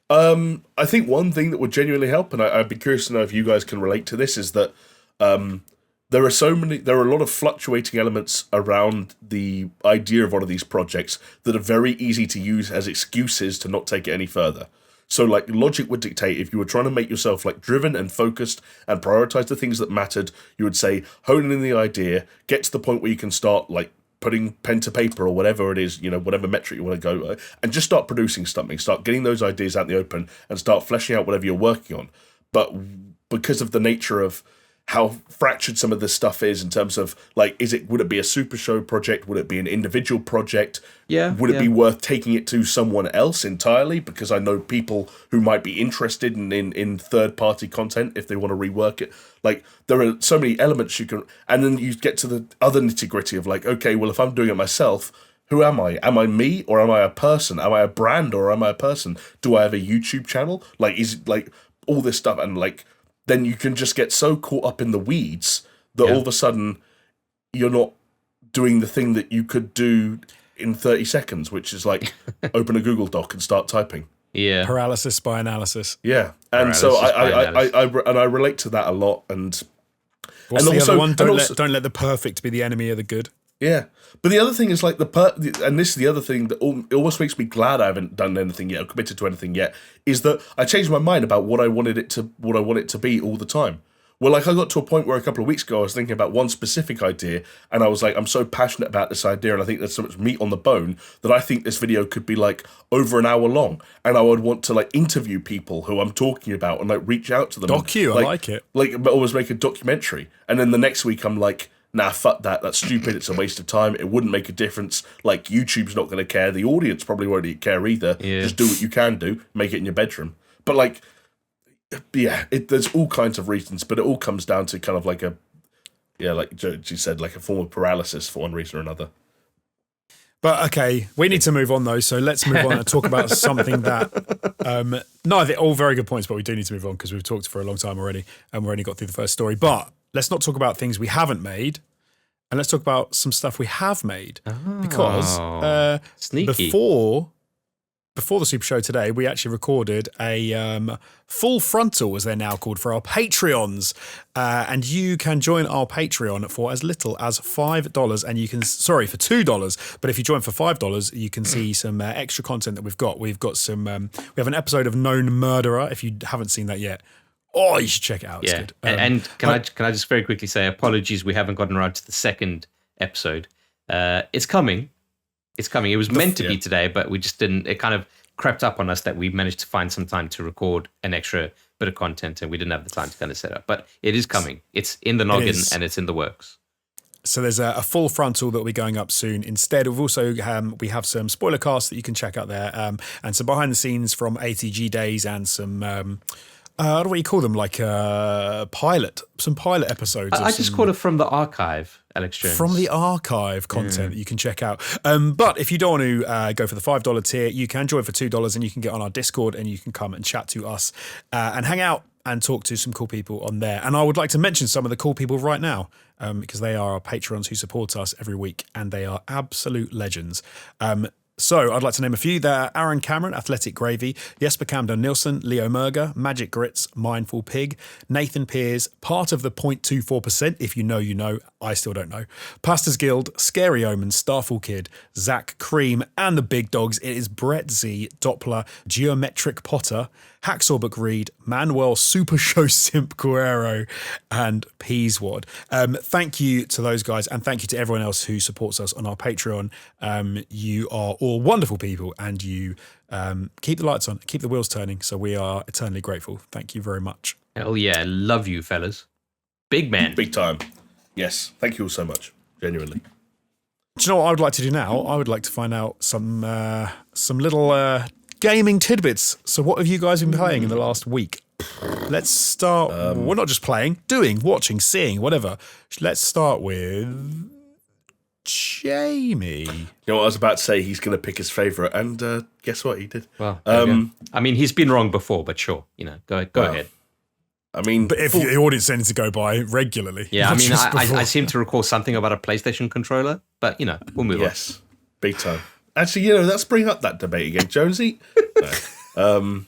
I think one thing that would genuinely help, and I'd be curious to know if you guys can relate to this, is that there are a lot of fluctuating elements around the idea of one of these projects that are very easy to use as excuses to not take it any further. So like logic would dictate if you were trying to make yourself like driven and focused and prioritize the things that mattered, you would say hone in the idea, get to the point where you can start like putting pen to paper or whatever it is, whatever metric you want to go, and just start producing something, start getting those ideas out in the open and start fleshing out whatever you're working on. But because of the nature of how fractured some of this stuff is in terms of like, would it be a SuperShow project? Would it be an individual project? Would it be worth taking it to someone else entirely? Because I know people who might be interested in third-party content if they want to rework it. Like, there are so many elements you can... And then you get to the other nitty-gritty of like, okay, well, if I'm doing it myself, who am I? Am I me or am I a person? Am I a brand or am I a person? Do I have a YouTube channel? Like, is it like all this stuff? And like... then you can just get so caught up in the weeds that all of a sudden you're not doing the thing that you could do in 30 seconds, which is like open a Google Doc and start typing. Yeah. Paralysis by analysis. Yeah. And so I relate to that a lot. And what's the other one? Don't let the perfect be the enemy of the good. Yeah. But the other thing is like and this is the other thing that it almost makes me glad I haven't done anything yet or committed to anything yet, is that I changed my mind about what I want it to be all the time. Well, like I got to a point where a couple of weeks ago I was thinking about one specific idea and I was like, I'm so passionate about this idea and I think there's so much meat on the bone that I think this video could be like over an hour long and I would want to like interview people who I'm talking about and like reach out to them. I like it. Like almost make a documentary. And then the next week I'm like, nah, fuck that. That's stupid. It's a waste of time. It wouldn't make a difference. Like, YouTube's not going to care. The audience probably won't care either. Yeah. Just do what you can do. Make it in your bedroom. But, like, there's all kinds of reasons, but it all comes down to kind of like like Joji said, like a form of paralysis for one reason or another. But, okay, we need to move on, though, so let's move on and talk about something that... they're all very good points, but we do need to move on because we've talked for a long time already and we've only got through the first story. But... let's not talk about things we haven't made, and let's talk about some stuff we have made. Because sneaky. Before the Super Show today, we actually recorded a full frontal, as they're now called, for our Patreons. And you can join our Patreon for as little as $5, and you can, for $2. But if you join for $5, you can see some extra content that we've got. We've got some, we have an episode of Known Murderer, if you haven't seen that yet. Oh, you should check it out. It's good. And can I just very quickly say apologies, we haven't gotten around to the second episode. It's coming. It's coming. It was meant to be today, but we just didn't. It kind of crept up on us that we managed to find some time to record an extra bit of content, and we didn't have the time to kind of set up. But it is coming. It's in the noggin and it's in the works. So there's a full frontal that will be going up soon. Instead, we've also we have some spoiler casts that you can check out there, and some behind the scenes from ATG days and some what do you call them? Like some pilot episodes. I just call it from the archive, Alex Jones. From the archive content that you can check out. But if you don't want to go for the $5 tier, you can join for $2 and you can get on our Discord and you can come and chat to us and hang out and talk to some cool people on there. And I would like to mention some of the cool people right now because they are our patrons who support us every week and they are absolute legends. So I'd like to name a few. They're Aaron Cameron, Athletic Gravy, Jesper Camden Nilsson, Leo Merger, Magic Grits, Mindful Pig, Nathan Pears, part of the 0.24%, if you know, you know, I still don't know, Pastors Guild, Scary Omens, Starfall Kid, Zach Cream, and the big dogs. It is Brett Z, Doppler, Geometric Potter, Hacksaw Book Reed, Manuel SuperShow Simp Guerrero, and Peaswad. Thank you to those guys, and thank you to everyone else who supports us on our Patreon. You are all wonderful people, and you keep the lights on, keep the wheels turning, so we are eternally grateful. Thank you very much. Hell yeah, love you, fellas. Big man. Big time. Yes, thank you all so much, genuinely. Do you know what I would like to do now? I would like to find out some little gaming tidbits. So what have you guys been playing in the last week? Let's start. We're not just playing, doing, watching, seeing, whatever. Let's start with Jamie. You know what I was about to say? He's going to pick his favourite, and guess what? He did. Well, I mean, he's been wrong before, but sure, go ahead. I mean, but if the audience tends to go by regularly. Yeah, I mean, I seem to recall something about a PlayStation controller, but, we'll move on. Yes, big time. Actually, let's bring up that debate again, Jonesy. No.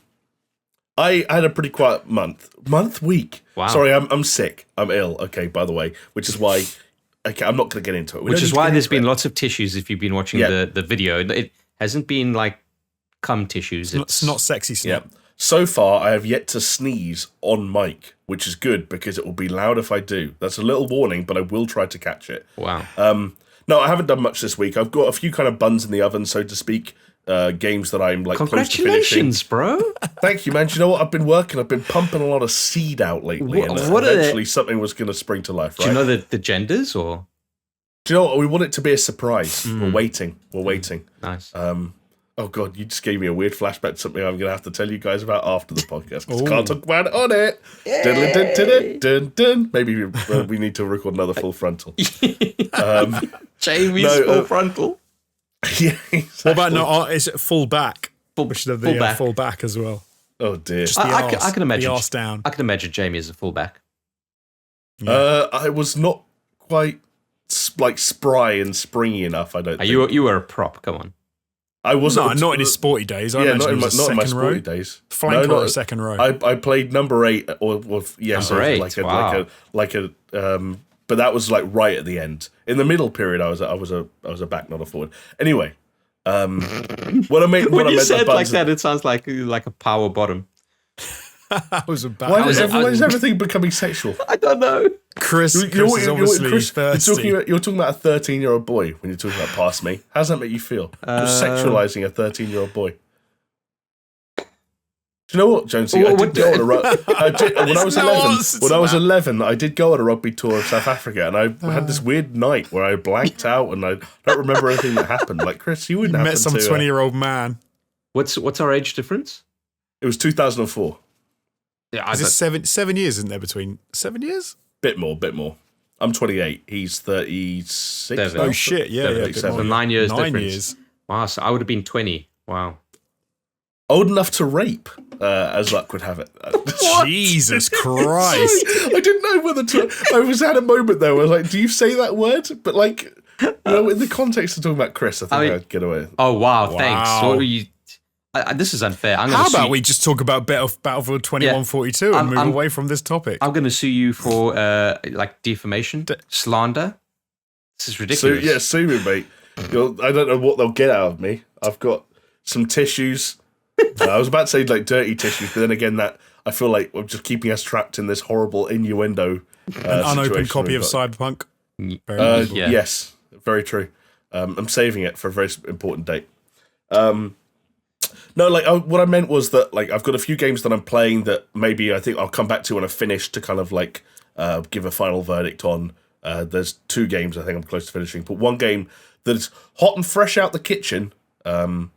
I had a pretty quiet week. Wow. Sorry, I'm sick. I'm ill, okay, by the way, which is why, okay, I'm not going to get into it. Which is why there's been lots of tissues if you've been watching the video. It hasn't been like cum tissues. It's not sexy stuff. Yeah. So far, I have yet to sneeze on mic, which is good because it will be loud if I do. That's a little warning, but I will try to catch it. Wow. No, I haven't done much this week. I've got a few kind of buns in the oven, so to speak. Games that I'm like close to finishing. Congratulations, bro. Thank you, man. Do you know what? I've been pumping a lot of seed out lately, and eventually something was going to spring to life, right? Do you know the genders, or? Do you know what? We want it to be a surprise. We're waiting. Nice. Oh, God, you just gave me a weird flashback to something I'm going to have to tell you guys about after the podcast, because I can't talk about it on it. Dun, dun, dun. Maybe we need to record another full frontal. Jamie's full frontal. Yeah, exactly. What about is it full back? Full back. Full back as well. Oh, dear. I can imagine. The arse down. I can imagine Jamie as a fullback. Yeah. I was not quite spry and springy enough, I don't think. You were a prop, come on. I wasn't. No, not in his sporty days. Not in my sporty days. Flanker second row. I played number 8, number 8. But that was like right at the end. In the middle period, I was a back, not a forward. Anyway, when you said it like that, it sounds like a power bottom. That was a bad. Why is everything becoming sexual? I don't know. Chris is obviously thirsty. You're talking about a 13-year-old boy when you're talking about past me. How does that make you feel? You're sexualizing a 13-year-old boy. Do you know what, Jonesy? When I was 11, I did go on a rugby tour of South Africa, and I had this weird night where I blanked out, and I don't remember anything that happened. Like, Chris, you wouldn't met some 20-year-old man. What's our age difference? It was 2004. Yeah, is it 7 years, isn't there, between 7 years? Bit more. I'm 28. He's 36. Oh, shit. Yeah. So 9 years 9 difference. Years. Wow, so I would have been 20. Wow. Old enough to rape, as luck would have it. Jesus Christ. I didn't know whether to... I had a moment there where I was like, do you say that word? But like, in the context of talking about Chris, I think I'd get away. Oh, wow. Thanks. What were you... this is unfair. How about we just talk about Battlefield 2142 and move away from this topic? I'm going to sue you for defamation, slander. This is ridiculous. Sue me, mate. I don't know what they'll get out of me. I've got some tissues. I was about to say like dirty tissues, but then again, that I feel like I'm just keeping us trapped in this horrible innuendo. An unopened copy of Cyberpunk. Yes, very true. I'm saving it for a very important date. No, what I meant was that I've got a few games that I'm playing that maybe I think I'll come back to when I finish to kind of give a final verdict on. There's 2 games I think I'm close to finishing, but one game that's hot and fresh out the kitchen that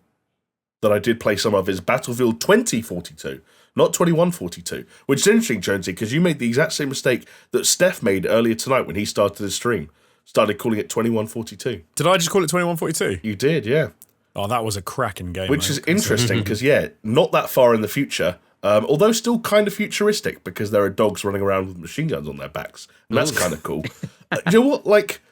I did play some of is Battlefield 2042, not 2142, which is interesting, Jonesy, because you made the exact same mistake that Steph made earlier tonight when he started his stream. Started calling it 2142. Did I just call it 2142? You did, yeah. Oh, that was a cracking game. Which is interesting because, not that far in the future, although still kind of futuristic because there are dogs running around with machine guns on their backs. And that's kind of cool. You know what? Like,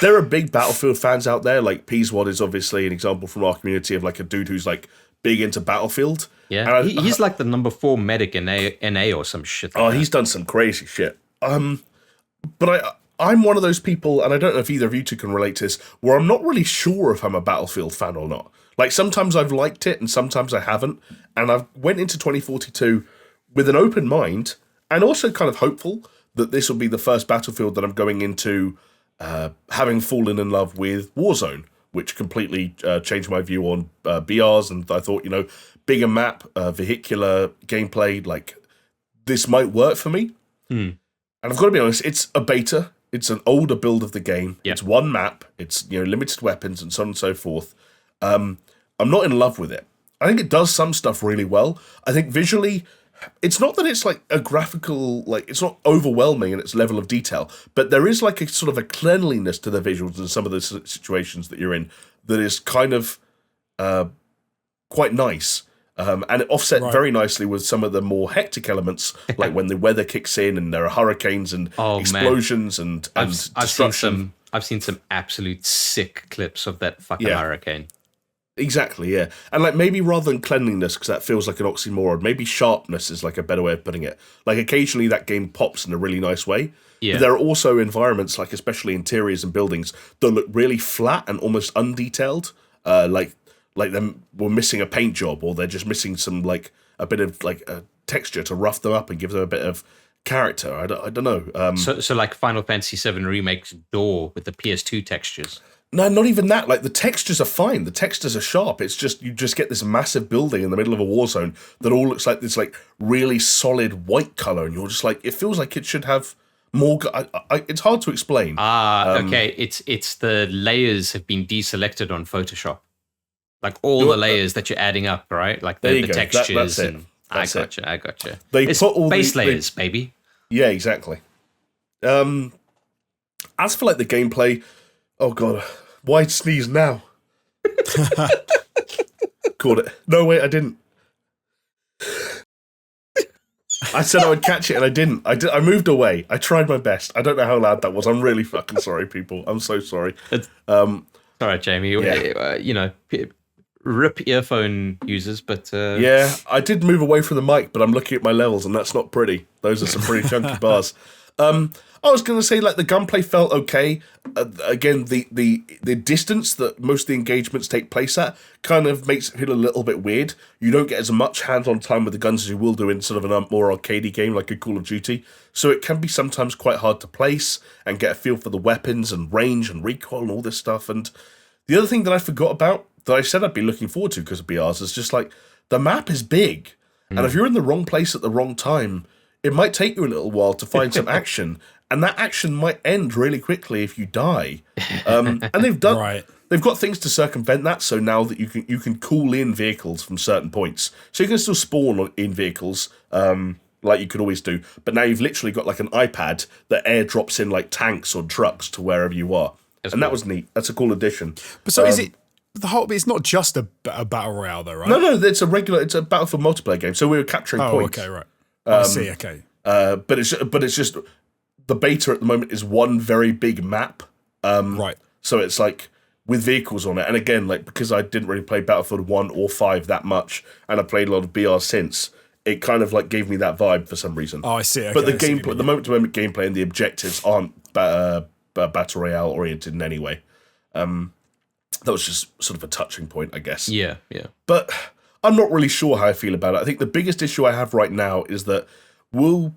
there are big Battlefield fans out there. Like, Peaswad is obviously an example from our community of like a dude who's like big into Battlefield. Yeah, he's like the number 4 medic in NA or some shit. Like he's done some crazy shit. But I'm one of those people, and I don't know if either of you two can relate to this, where I'm not really sure if I'm a Battlefield fan or not. Like, sometimes I've liked it, and sometimes I haven't. And I've went into 2042 with an open mind, and also kind of hopeful that this will be the first Battlefield that I'm going into having fallen in love with Warzone, which completely changed my view on BRs, and I thought, bigger map, vehicular gameplay, like, this might work for me. And I've got to be honest, it's a beta. It's an older build of the game. Yep. It's one map. It's limited weapons and so on and so forth. I'm not in love with it. I think it does some stuff really well. I think visually, it's not that it's like a graphical, like it's not overwhelming in its level of detail, but there is like a sort of a cleanliness to the visuals in some of the situations that you're in that is kind of quite nice. And it offset very nicely with some of the more hectic elements, like when the weather kicks in and there are hurricanes and explosions and destruction. I've seen some absolute sick clips of that fucking hurricane. Exactly, yeah. And like maybe rather than cleanliness, because that feels like an oxymoron, maybe sharpness is like a better way of putting it. Like occasionally that game pops in a really nice way. Yeah. But there are also environments, like especially interiors and buildings, that look really flat and almost undetailed. Like them were missing a paint job, or they're just missing some like a bit of like a texture to rough them up and give them a bit of character. I don't know. So like Final Fantasy VII Remake's door with the PS2 textures. No, not even that. Like the textures are fine. The textures are sharp. It's just you just get this massive building in the middle of a war zone that all looks like this like really solid white color, and you're just like it feels like it should have more. It's hard to explain. Okay. It's the layers have been deselected on Photoshop. Like all the layers that you're adding up, right? Like the textures. I gotcha. It's put all base layers, baby. Yeah, exactly. As for like the gameplay, oh god, why sneeze now? Caught it. No, wait, I didn't. I said I would catch it and I didn't. I moved away. I tried my best. I don't know how loud that was. I'm really fucking sorry, people. I'm so sorry. Sorry, Jamie. Yeah. Rip earphone users, but yeah, I did move away from the mic, but I'm looking at my levels, and that's not pretty. Those are some pretty chunky bars. I was going to say, like, the gunplay felt okay. Again, the distance that most of the engagements take place at kind of makes it feel a little bit weird. You don't get as much hands-on time with the guns as you will do in sort of a more arcadey game like a Call of Duty. So it can be sometimes quite hard to place and get a feel for the weapons and range and recoil and all this stuff. And the other thing that I forgot about, that I said I'd be looking forward to because of BRs, is just like, the map is big. And if you're in the wrong place at the wrong time, it might take you a little while to find some action. And that action might end really quickly if you die. And they've got things to circumvent that, so now that you can call in vehicles from certain points. So you can still spawn in vehicles, like you could always do. But now you've literally got like an iPad that airdrops in like tanks or trucks to wherever you are. That was neat. That's a cool addition. But so is it it's not just a battle royale though, right? No, it's a Battlefield multiplayer game. So we were capturing points. Okay, right. I see. Okay. But it's just the beta at the moment is one very big map. Right. So it's like with vehicles on it, and again, like because I didn't really play Battlefield 1 or 5 that much, and I played a lot of BR since, it kind of like gave me that vibe for some reason. Oh, I see. Okay, but the gameplay, the moment-to-moment gameplay, and the objectives aren't battle royale oriented in any way. That was just sort of a touching point, I guess. Yeah. But I'm not really sure how I feel about it. I think the biggest issue I have right now is that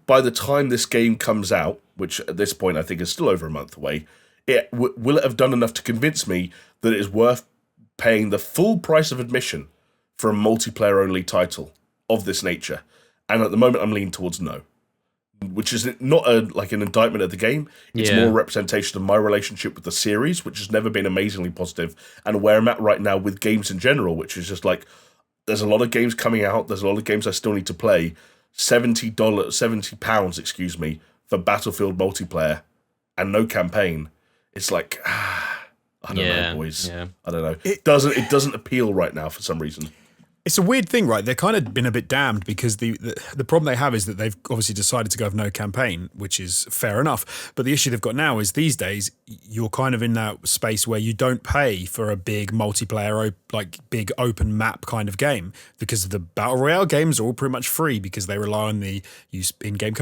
by the time this game comes out, which at this point I think is still over a month away, will it have done enough to convince me that it is worth paying the full price of admission for a multiplayer-only title of this nature? And at the moment, I'm leaning towards no. which is not like an indictment of the game. It's more a representation of my relationship with the series, which has never been amazingly positive, and where I'm at right now with games in general, which is just like, there's a lot of games coming out. There's a lot of games I still need to play. £70, excuse me, for Battlefield multiplayer and no campaign. It's like, I don't know, boys. Yeah. I don't know. It doesn't appeal right now for some reason. It's a weird thing, right? They've kind of been a bit damned because the problem they have is that they've obviously decided to go with no campaign, which is fair enough. But the issue they've got now is these days you're kind of in that space where you don't pay for a big multiplayer, like big open map kind of game, because the battle royale games are all pretty much free because they rely on the use in-game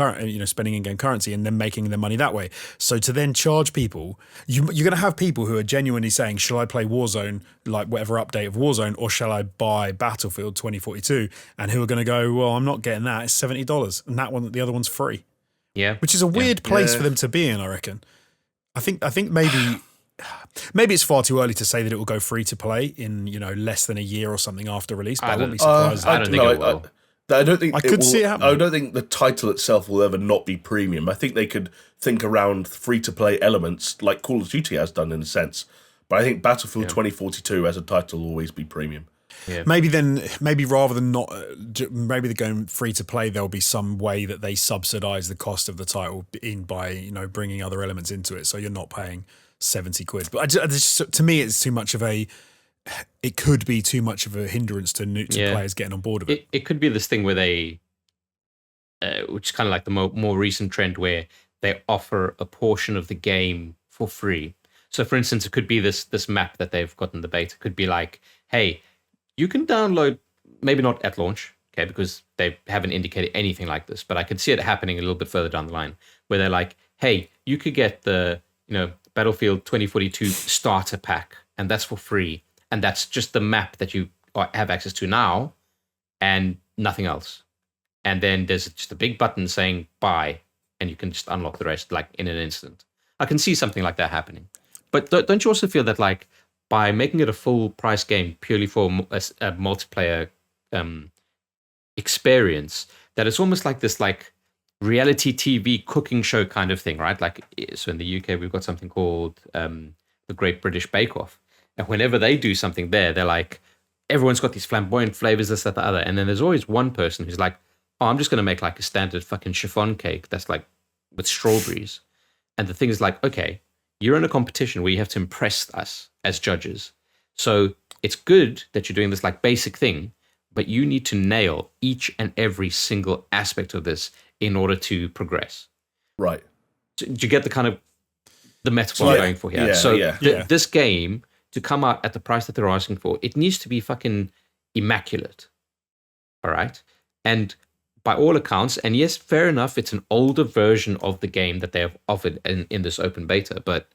spending in-game currency and then making their money that way. So to then charge people, you're going to have people who are genuinely saying, "Shall I play Warzone, like whatever update of Warzone, or shall I buy Battlefield 2042?" and who are going to go, "Well, I'm not getting that. It's $70, and the other one's free." Yeah, which is a weird place for them to be in, I reckon. I think maybe it's far too early to say that it will go free to play in less than a year or something after release. But I wouldn't be surprised. I don't think it will. I don't think I could see it happening. I don't think the title itself will ever not be premium. I think they could think around free-to-play elements like Call of Duty has done in a sense. But I think Battlefield 2042 as a title will always be premium. Yeah. Maybe rather than not, maybe they're going free to play. There'll be some way that they subsidize the cost of the title by bringing other elements into it, so you're not paying £70. But to me, it's too much of a. It could be too much of a hindrance to players getting on board with it. It could be this thing where they, which is kind of like the more recent trend where they offer a portion of the game for free. So, for instance, it could be this map that they've got in the beta. It could be like, hey, you can download, maybe not at launch, okay, because they haven't indicated anything like this, but I could see it happening a little bit further down the line, where they're like, hey, you could get the Battlefield 2042 starter pack, and that's for free, and that's just the map that you have access to now, and nothing else. And then there's just a big button saying buy, and you can just unlock the rest like in an instant. I can see something like that happening. But don't you also feel that like by making it a full price game purely for a multiplayer experience, that it's almost like this like reality TV cooking show kind of thing, right? Like, so in the UK, we've got something called the Great British Bake Off. And whenever they do something there, they're like, everyone's got these flamboyant flavors, this, that, the other. And then there's always one person who's like, oh, I'm just going to make like a standard fucking chiffon cake that's like with strawberries. And the thing is like, okay, you're in a competition where you have to impress us as judges. So it's good that you're doing this like basic thing, but you need to nail each and every single aspect of this in order to progress. Right. So do you get the kind of the metaphor I'm going for here? This game, to come out at the price that they're asking for, it needs to be fucking immaculate. All right? And by all accounts, and yes, fair enough, it's an older version of the game that they have offered in this open beta, but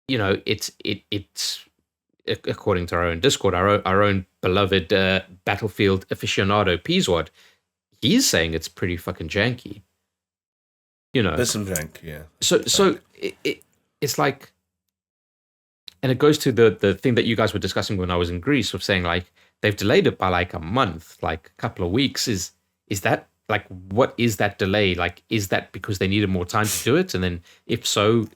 it's according to our own Discord, our own beloved Battlefield aficionado Peaswad, he's saying it's pretty fucking janky. There's some jank, yeah. So it's like, and it goes to the thing that you guys were discussing when I was in Greece, of saying like they've delayed it by like a month, like a couple of weeks. Is that like, what is that delay? Like, is that because they needed more time to do it? And then if so,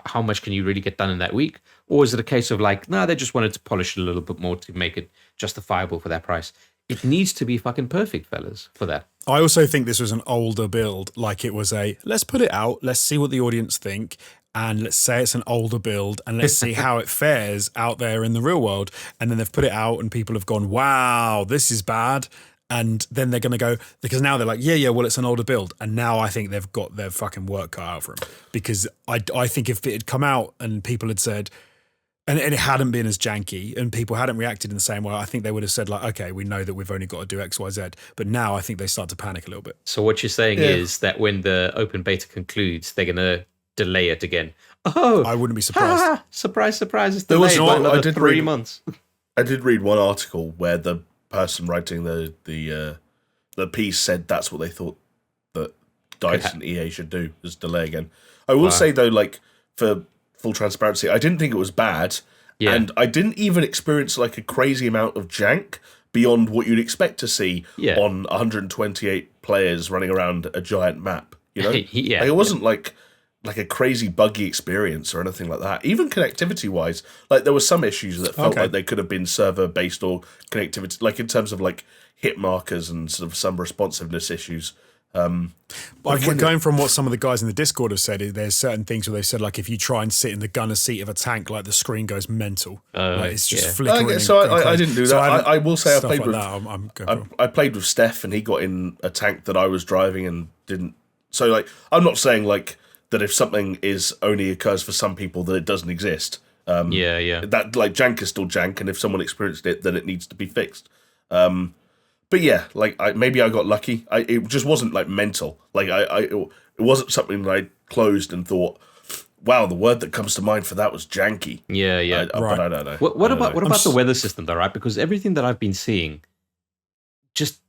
how much can you really get done in that week? Or is it a case of like, no, they just wanted to polish it a little bit more to make it justifiable for that price? It needs to be fucking perfect, fellas, for that. I also think this was an older build. Like it was let's put it out, let's see what the audience think, and let's say it's an older build, and let's see how it fares out there in the real world. And then they've put it out, and people have gone, wow, this is bad. And then they're going to go, because now they're like, yeah, well, it's an older build. And now I think they've got their fucking work cut out for them. Because I think if it had come out and people had said, and it hadn't been as janky and people hadn't reacted in the same way, I think they would have said like, okay, we know that we've only got to do X, Y, Z. But now I think they start to panic a little bit. So what you're saying is that when the open beta concludes, they're going to delay it again. Oh, I wouldn't be surprised. Surprise, it's delayed by another 3 months. I did read one article where the person writing the piece said that's what they thought that DICE and EA should do, is delay again. I will say though, like, for full transparency, I didn't think it was bad, and I didn't even experience like a crazy amount of jank, beyond what you'd expect to see Yeah. on 128 players running around a giant map. You know, Yeah. Like, it wasn't like a crazy buggy experience or anything like that. Even connectivity wise, like there were some issues that felt like they could have been server based or connectivity, like in terms of like hit markers and sort of some responsiveness issues. Going from what some of the guys in the Discord have said, there's certain things where they said, like, if you try and sit in the gunner seat of a tank, like the screen goes mental. Like, it's just flickering. Okay, so I didn't do that. I will say I played with I played with Steph, and he got in a tank that I was driving and didn't. So like, I'm not saying like that if something only occurs for some people that it doesn't exist. That like jank is still jank, and if someone experienced it, then it needs to be fixed. But yeah, like maybe I got lucky. It just wasn't like mental. Like it wasn't something that I closed and thought, wow, the word that comes to mind for that was janky. Yeah. But I don't know. What about the weather system though, right? Because everything that I've been seeing just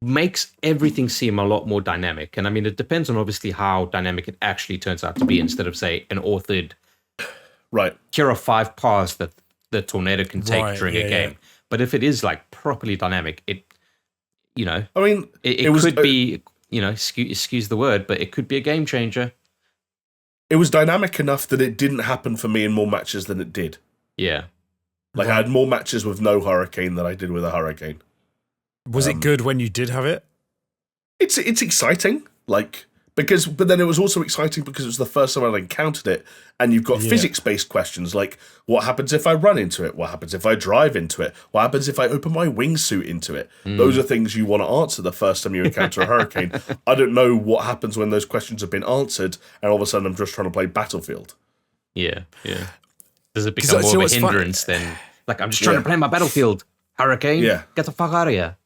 makes everything seem a lot more dynamic. And I mean, it depends on obviously how dynamic it actually turns out to be instead of, say, an authored here are 5 paths that the tornado can take during a game. But if it is like properly dynamic, it I mean, it could be, excuse the word, but it could be a game changer. It was dynamic enough that it didn't happen for me in more matches than it did. Yeah. Like I had more matches with no hurricane than I did with a hurricane. Was it good when you did have it? It's exciting, like but then it was also exciting because it was the first time I'd encountered it, and you've got physics-based questions like what happens if I run into it, what happens if I drive into it, what happens if I open my wingsuit into it. Those are things you want to answer the first time you encounter a hurricane. I don't know what happens when those questions have been answered, and all of a sudden I'm just trying to play Battlefield. Yeah. Does it become more of a hindrance then? Like, I'm just trying to play my Battlefield. Hurricane? Yeah. Get the fuck out of here.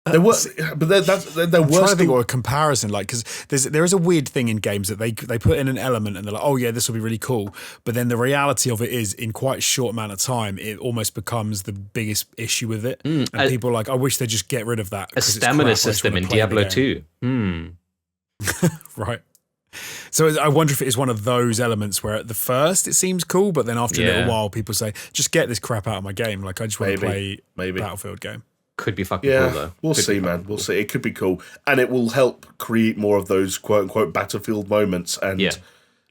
There were, but there I'm were trying to think of a comparison, like, because there is a weird thing in games that they put in an element and they're like, oh yeah, this will be really cool, but then the reality of it is, in quite a short amount of time, it almost becomes the biggest issue with it, and people are like, I wish they'd just get rid of that. A stamina system in Diablo 2. Right. So I wonder if it is one of those elements where at the first it seems cool, but then after a little while, people say, just get this crap out of my game. Like, I just want to play a Battlefield game. Could be fucking cool though. We'll see, man. We'll see. It could be cool, and it will help create more of those quote unquote Battlefield moments. And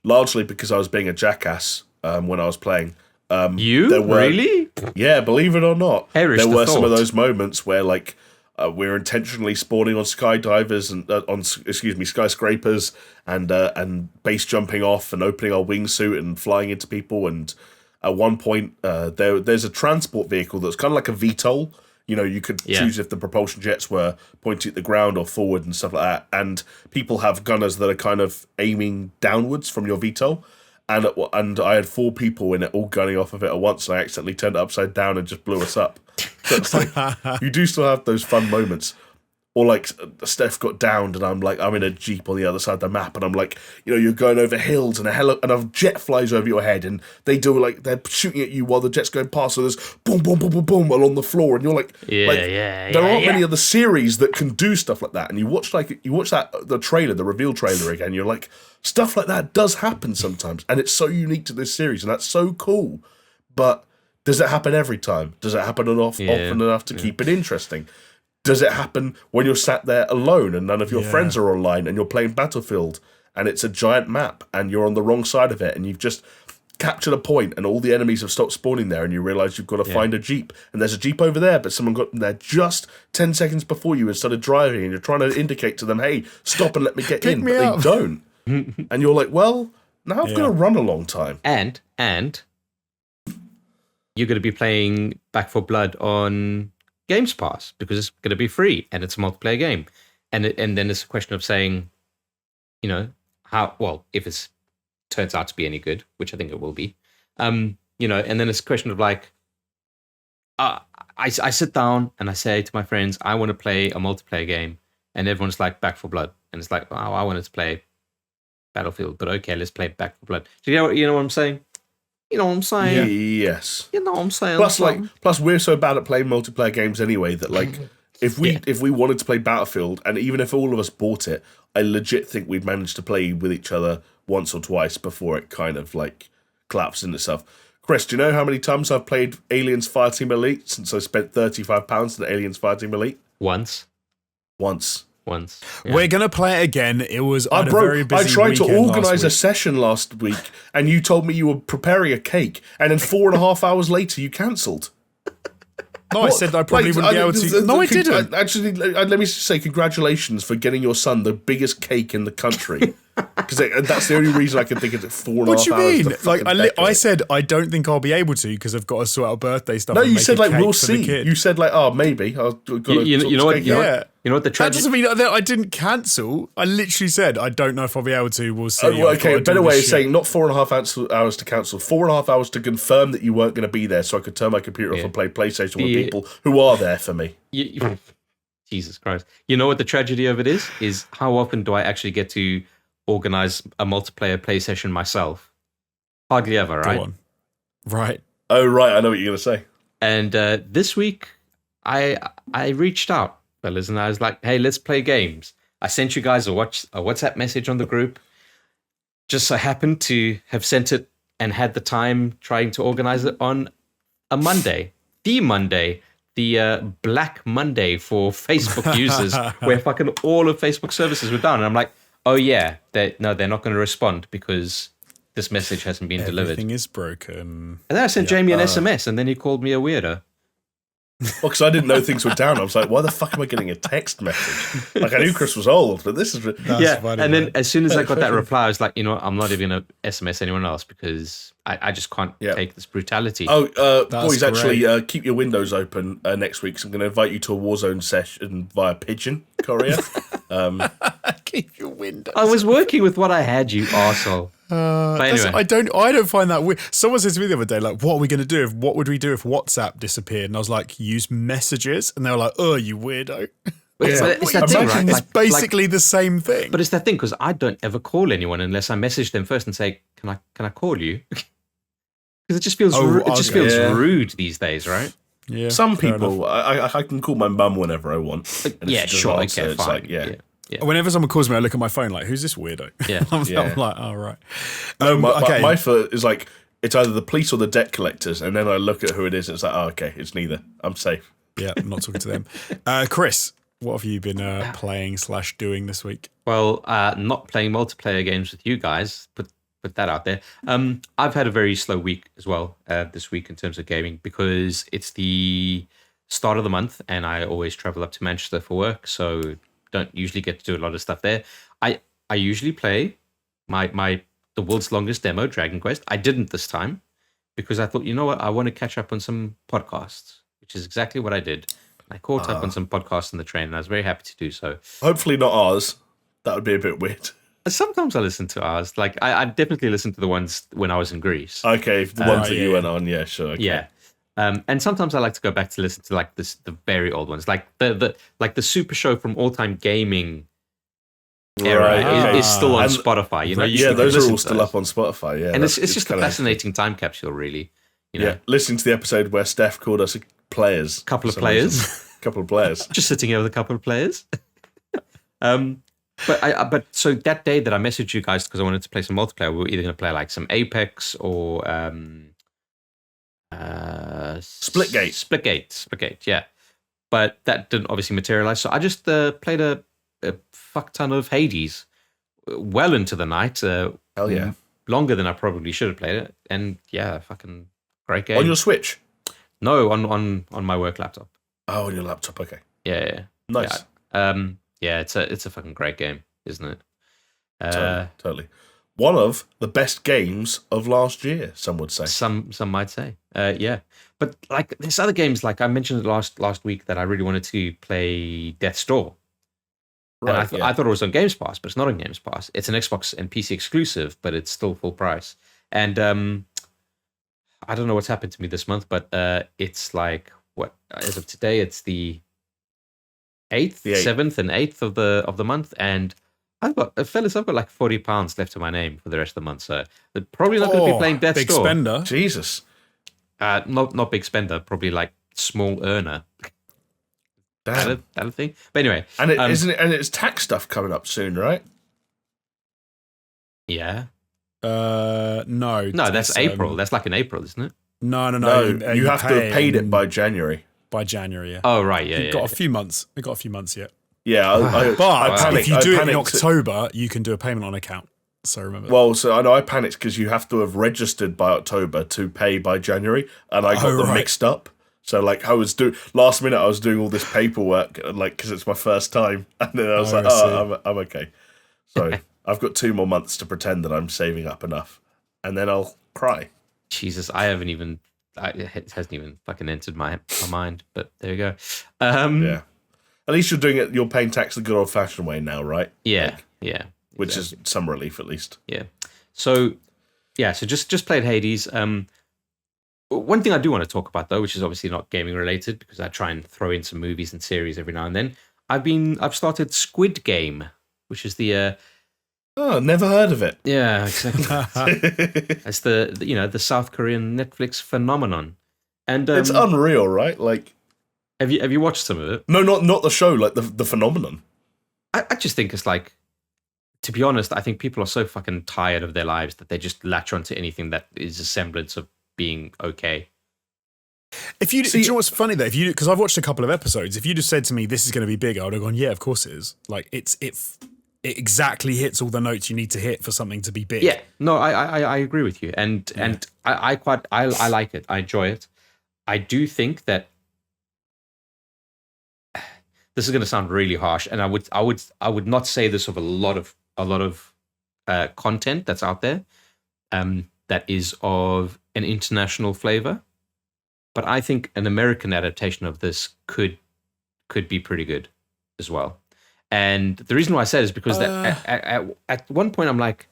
largely because I was being a jackass when I was playing. Really? Yeah, believe it or not, Perish there the were some of thought. those moments where like we're intentionally spawning on skydivers and skyscrapers and base jumping off and opening our wingsuit and flying into people. And at one point, there's a transport vehicle that's kind of like a VTOL. You know, you could choose if the propulsion jets were pointing at the ground or forward and stuff like that. And people have gunners that are kind of aiming downwards from your VTOL. And I had 4 people in it all gunning off of it at once. And I accidentally turned it upside down and just blew us up. So it's like, you do still have those fun moments. Or like Steph got downed and I'm in a Jeep on the other side of the map and I'm like, you're going over hills and a jet flies over your head and they're shooting at you while the jet's going past. So there's boom, boom, boom, boom, boom along the floor and you're like, there aren't many other series that can do stuff like that. And you watch the trailer, the reveal trailer again, you're like, stuff like that does happen sometimes. And it's so unique to this series and that's so cool. But does it happen every time? Does it happen often enough to keep it interesting? Does it happen when you're sat there alone and none of your friends are online and you're playing Battlefield and it's a giant map and you're on the wrong side of it and you've just captured a point and all the enemies have stopped spawning there and you realise you've got to find a Jeep and there's a Jeep over there but someone got there just 10 seconds before you and started driving and you're trying to indicate to them, hey, stop and let me get in, but they don't. And you're like, well, now I've got to run a long time. And you're going to be playing Back 4 Blood on Games Pass because it's going to be free and it's a multiplayer game, and then it's a question of saying, if it turns out to be any good, which I think it will be, and then it's a question of like, I sit down and I say to my friends, I want to play a multiplayer game, and everyone's like Back 4 Blood, and it's like, oh, I wanted to play Battlefield, but okay, let's play Back 4 Blood. Do you know what I'm saying? You know what I'm saying? Yes. You know what I'm saying? Plus we're so bad at playing multiplayer games anyway that like if we wanted to play Battlefield and even if all of us bought it, I legit think we'd manage to play with each other once or twice before it kind of like collapsed into itself. Chris, do you know how many times I've played Aliens Fireteam Elite since I spent £35 on Aliens Fireteam Elite? Once. Yeah. We're gonna play it again. It was on a very busy I tried to weekend organise a last session last week, and you told me you were preparing a cake, and then 4.5 hours later you cancelled. week. No, I said I probably wouldn't be able to. No, I didn't. Actually, let me just say congratulations for getting your son the biggest cake in the country. Because that's the only reason I can think of it. 4.5 What do you hours. mean? Like I said, I don't think I'll be able to because I've got to sort out birthday stuff. No, and you make said a like cake we'll for the see. kid. You said like maybe. I've got to You know what? Yeah. You know what the That tragedy? doesn't mean that I didn't cancel. I literally said I don't know if I'll be able to. We'll see. Well, I've okay, got a to better do way this of shit. saying not 4.5 hours to cancel, 4.5 hours to confirm that you weren't going to be there, so I could turn my computer off and play PlayStation with people who are there for me. Jesus Christ! You know what the tragedy of it is? Is how often do I actually get to organize a multiplayer play session myself? Hardly ever, right? Go on. Right. Oh right, I know what you're going to say. And this week, I reached out, fellas, and I was like, "Hey, let's play games." I sent you guys a WhatsApp message on the group. Just so happened to have sent it and had the time trying to organize it on a Monday, the Black Monday for Facebook users, where fucking all of Facebook services were down. And I'm like, oh yeah, they're not going to respond because this message hasn't been delivered. Everything is broken. And then I sent Jamie an SMS, and then he called me a weirdo. Well, because I didn't know things were down. I was like, why the fuck am I getting a text message? Like, I knew Chris was old, but this is... Yeah, funny, and then man. as soon as I got that reply, I was like, you know what, I'm not even going to SMS anyone else because I just can't take this brutality. Oh, That's boys, actually, great. keep your windows open next week, so I'm going to invite you to a Warzone session via Pigeon Courier. Keep your windows. I was working with what I had, you arsehole. But anyway. I don't find that weird. Someone said to me the other day, like, what are we going to do? What would we do if WhatsApp disappeared? And I was like, use messages. And they were like, oh, you weirdo. But it's that thing, right? It's basically the same thing. But it's that thing because I don't ever call anyone unless I message them first and say, "Can I call you?" Because it just feels rude these days, right? Yeah, Some fair people, I can call my mum whenever I want. And if Yeah, she doesn't sure, answer, okay, it's fine. like, yeah. Whenever someone calls me, I look at my phone like, who's this weirdo? Yeah. I'm like, oh, right. No, okay. my foot is like, it's either the police or the debt collectors, and then I look at who it is, and it's like, oh, okay, it's neither. I'm safe. Yeah, I'm not talking to them. Chris, what have you been playing/doing this week? Well, not playing multiplayer games with you guys. Put that out there. I've had a very slow week as well this week in terms of gaming because it's the start of the month, and I always travel up to Manchester for work, so don't usually get to do a lot of stuff there. I usually play the world's longest demo, Dragon Quest. I didn't this time because I thought, you know what, I want to catch up on some podcasts, which is exactly what I did. I caught up on some podcasts on the train, and I was very happy to do so. Hopefully not ours. That would be a bit weird. Sometimes I listen to ours. Like I definitely listened to the ones when I was in Greece. Okay, the ones that you went on, yeah, sure. Okay. Yeah. And sometimes I like to go back to listen to like the very old ones, like the SuperShow from All Time Gaming era is still on Spotify. You know, those are all still up on Spotify. Yeah, and it's just a fascinating time capsule, really. You know? Yeah, listening to the episode where Steph called us players, couple of players, just sitting here with a couple of players. But so that day that I messaged you guys because I wanted to play some multiplayer, we were either going to play like some Apex or Splitgate, yeah. But that didn't obviously materialize. So I just played a fuck ton of Hades well into the night. Hell yeah. Longer than I probably should have played it. And yeah, fucking great game. On your Switch? No, on my work laptop. Oh, on your laptop, okay. Yeah. Nice. Yeah, it's a fucking great game, isn't it? Totally. One of the best games of last year, some would say. Some might say. Yeah. But like there's other games, like I mentioned last week that I really wanted to play Death's Door. Right, and I thought it was on Games Pass, but it's not on Games Pass. It's an Xbox and PC exclusive, but it's still full price. And I don't know what's happened to me this month, but it's like what as of today, it's the 8th, 7th, and 8th of the month, and I've got like £40 left to my name for the rest of the month, so they're probably not going to be playing Death's Door. Big spender. Jesus. Not big spender, probably like small earner. Damn. That thing. But anyway, and it's tax stuff coming up soon, right? Yeah. No. No, that's April. That's like in April, isn't it? No. No, you have to have paid it by January. By January, yeah. Oh, right, yeah. We've got a few months. We've got a few months yet. Yeah, But panicked. if you do it in panicked. October, you can do a payment on account. So remember. Well, so I know I panicked because you have to have registered by October to pay by January, and I got them mixed up. So like I was last minute, I was doing all this paperwork, like because it's my first time, and then I was I'm okay. So I've got 2 more months to pretend that I'm saving up enough, and then I'll cry. Jesus, it hasn't even fucking entered my mind. But there you go. Yeah, at least you're paying tax the good old fashioned way now, right? Yeah, yeah. Which is some relief at least. Yeah. So just played Hades. One thing I do want to talk about though, which is obviously not gaming related, because I try and throw in some movies and series every now and then. I've started Squid Game, which is the never heard of it. Yeah, exactly. It's the South Korean Netflix phenomenon. And it's unreal, right? Like have you watched some of it? No, not the show, like the phenomenon. I just think it's like, to be honest, I think people are so fucking tired of their lives that they just latch onto anything that is a semblance of being okay. Do you know what's funny though? Because I've watched a couple of episodes. If you just said to me, "This is going to be big," I would have gone, "Yeah, of course it is." Like it exactly hits all the notes you need to hit for something to be big. Yeah, no, I agree with you, and I like it. I enjoy it. I do think that this is going to sound really harsh, and I would not say this of a lot of content that's out there that is of an international flavor, but I think an American adaptation of this could be pretty good as well. And the reason why I said is because at one point I'm like,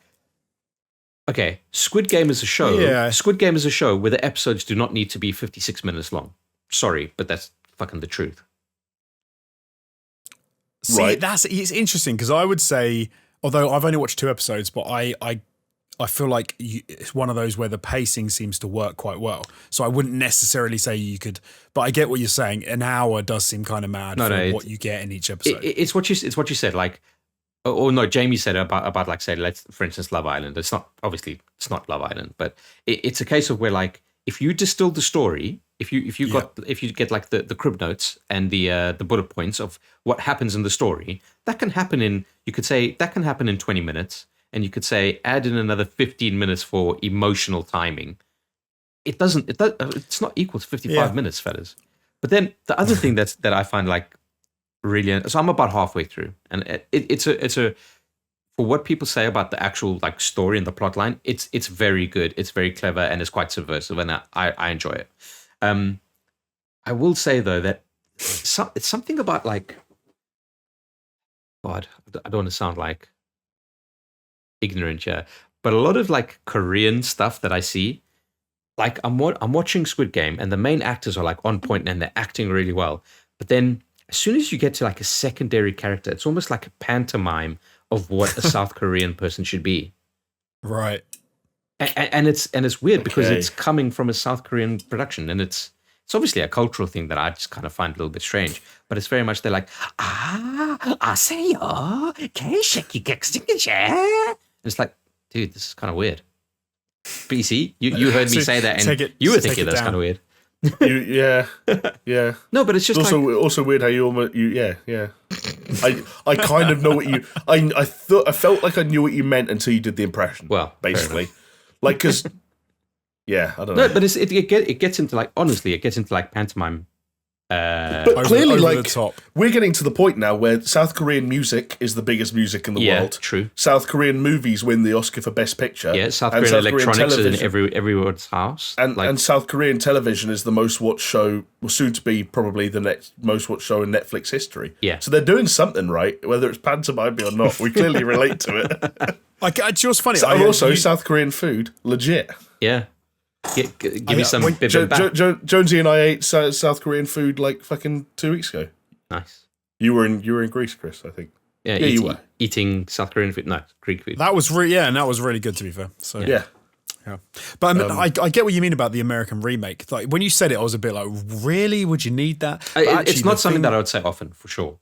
okay, Squid Game is a show. Yeah. Squid Game is a show where the episodes do not need to be 56 minutes long. Sorry, but that's fucking the truth. See, right. It's interesting because I would say, although I've only watched 2 episodes, but I feel like it's one of those where the pacing seems to work quite well. So I wouldn't necessarily say you could, but I get what you're saying. An hour does seem kind of mad for what you get in each episode. It's what you said. Like, or no, Jamie said about like say, let's for instance, Love Island. It's not Love Island, but it's a case of where like if you distill the story, if you get like the crib notes and the bullet points of what happens in the story, that can happen in 20 minutes. And you could say, add in another 15 minutes for emotional timing. It's not equal to 55 minutes, fellas. But then the other thing that I find like really, so I'm about halfway through, and it's a for what people say about the actual like story and the plot line, it's very good, it's very clever, and it's quite subversive, and I enjoy it. I will say though that it's something about like, God, I don't want to sound like ignorant here, but a lot of like Korean stuff that I see, like I'm watching Squid Game and the main actors are like on point and they're acting really well, but then as soon as you get to like a secondary character, it's almost like a pantomime of what a South Korean person should be, right? And it's weird because it's coming from a South Korean production, and it's obviously a cultural thing that I just kind of find a little bit strange, but it's very much they're like, 아세요? It's like, dude, this is kind of weird. But you see, you heard me say that, and you were thinking that's kind of weird. Yeah. No, but it's just also weird how I kind of know what you. I felt like I knew what you meant until you did the impression. Well, basically, like because. Yeah, I don't know. No, but it gets into like, honestly, it gets into like pantomime. But clearly, over like, the top. We're getting to the point now where South Korean music is the biggest music in the world. True. South Korean movies win the Oscar for Best Picture. Yeah, South Korean electronics is in everyone's house. And South Korean television is the most watched show, well, soon to be probably the next most watched show in Netflix history. Yeah. So they're doing something right, whether it's pantomime or not. We clearly relate to it. Do you know what's funny? Also, South Korean food, legit. Yeah. Give me some bibimbap. Jonesy and I ate South Korean food like fucking 2 weeks ago. Nice. You were in Greece, Chris, I think. Yeah, you were eating South Korean food. No, Greek food. That was and that was really good, to be fair. So yeah. But I get what you mean about the American remake. Like when you said it, I was a bit like, really? Would you need that? It's not something that I would say often, for sure.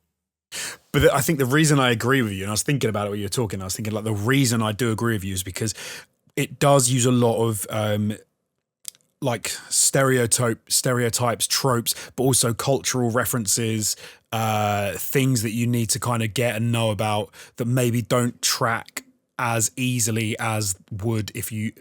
But I think the reason I agree with you, and I was thinking about it when you were talking, I was thinking like the reason I do agree with you is because it does use a lot of like stereotypes, tropes, but also cultural references, things that you need to kind of get and know about that maybe don't track as easily as would if you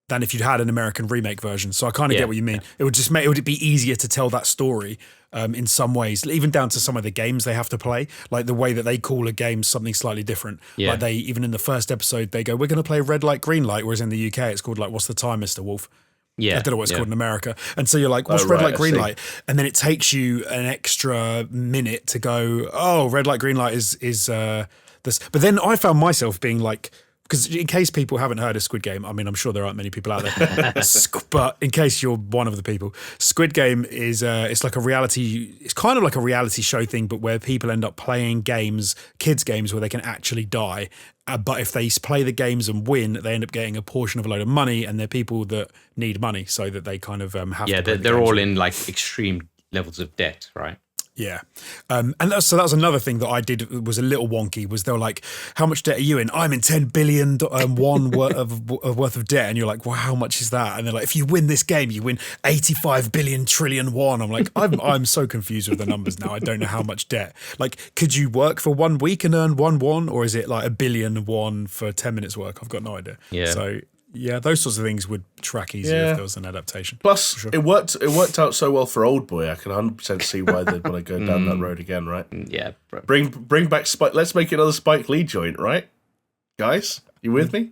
than if you'd had an American remake version. So I kind of get what you mean. It would just make it would be easier to tell that story in some ways, even down to some of the games they have to play, like the way that they call a game something slightly different. Yeah. Like they, even in the first episode, they go, we're going to play red light, green light, whereas in the UK it's called like, what's the time, Mr. Wolf? Yeah. I don't know what it's called in America. And so you're like, what's red light, green light? And then it takes you an extra minute to go, oh, red light, green light is this. But then I found myself being like, because in case people haven't heard of Squid Game, I mean, I'm sure there aren't many people out there, but in case you're one of the people, Squid Game is it's like it's kind of like a reality show thing, but where people end up playing games, kids games where they can actually die. But if they play the games and win, they end up getting a portion of a load of money, and they're people that need money, so that they kind of have. Yeah, to they're all in like extreme levels of debt, right? Yeah. And so that was another thing that I did was a little wonky, was they were like, how much debt are you in? I'm in 10 billion won worth of debt. And you're like, well, how much is that? And they're like, if you win this game, you win 85 billion trillion won. I'm like, I'm so confused with the numbers now. I don't know how much debt. Like, could you work for 1 week and earn 1 won? Or is it like 1 billion won for 10 minutes work? I've got no idea. Yeah. So yeah, those sorts of things would track easier if there was an adaptation. Plus, it worked out so well for Old Boy. I can 100% see why they'd want to go down that road again, right? Yeah. Bring back Spike. Let's make another Spike Lee joint, right? Guys, you with me?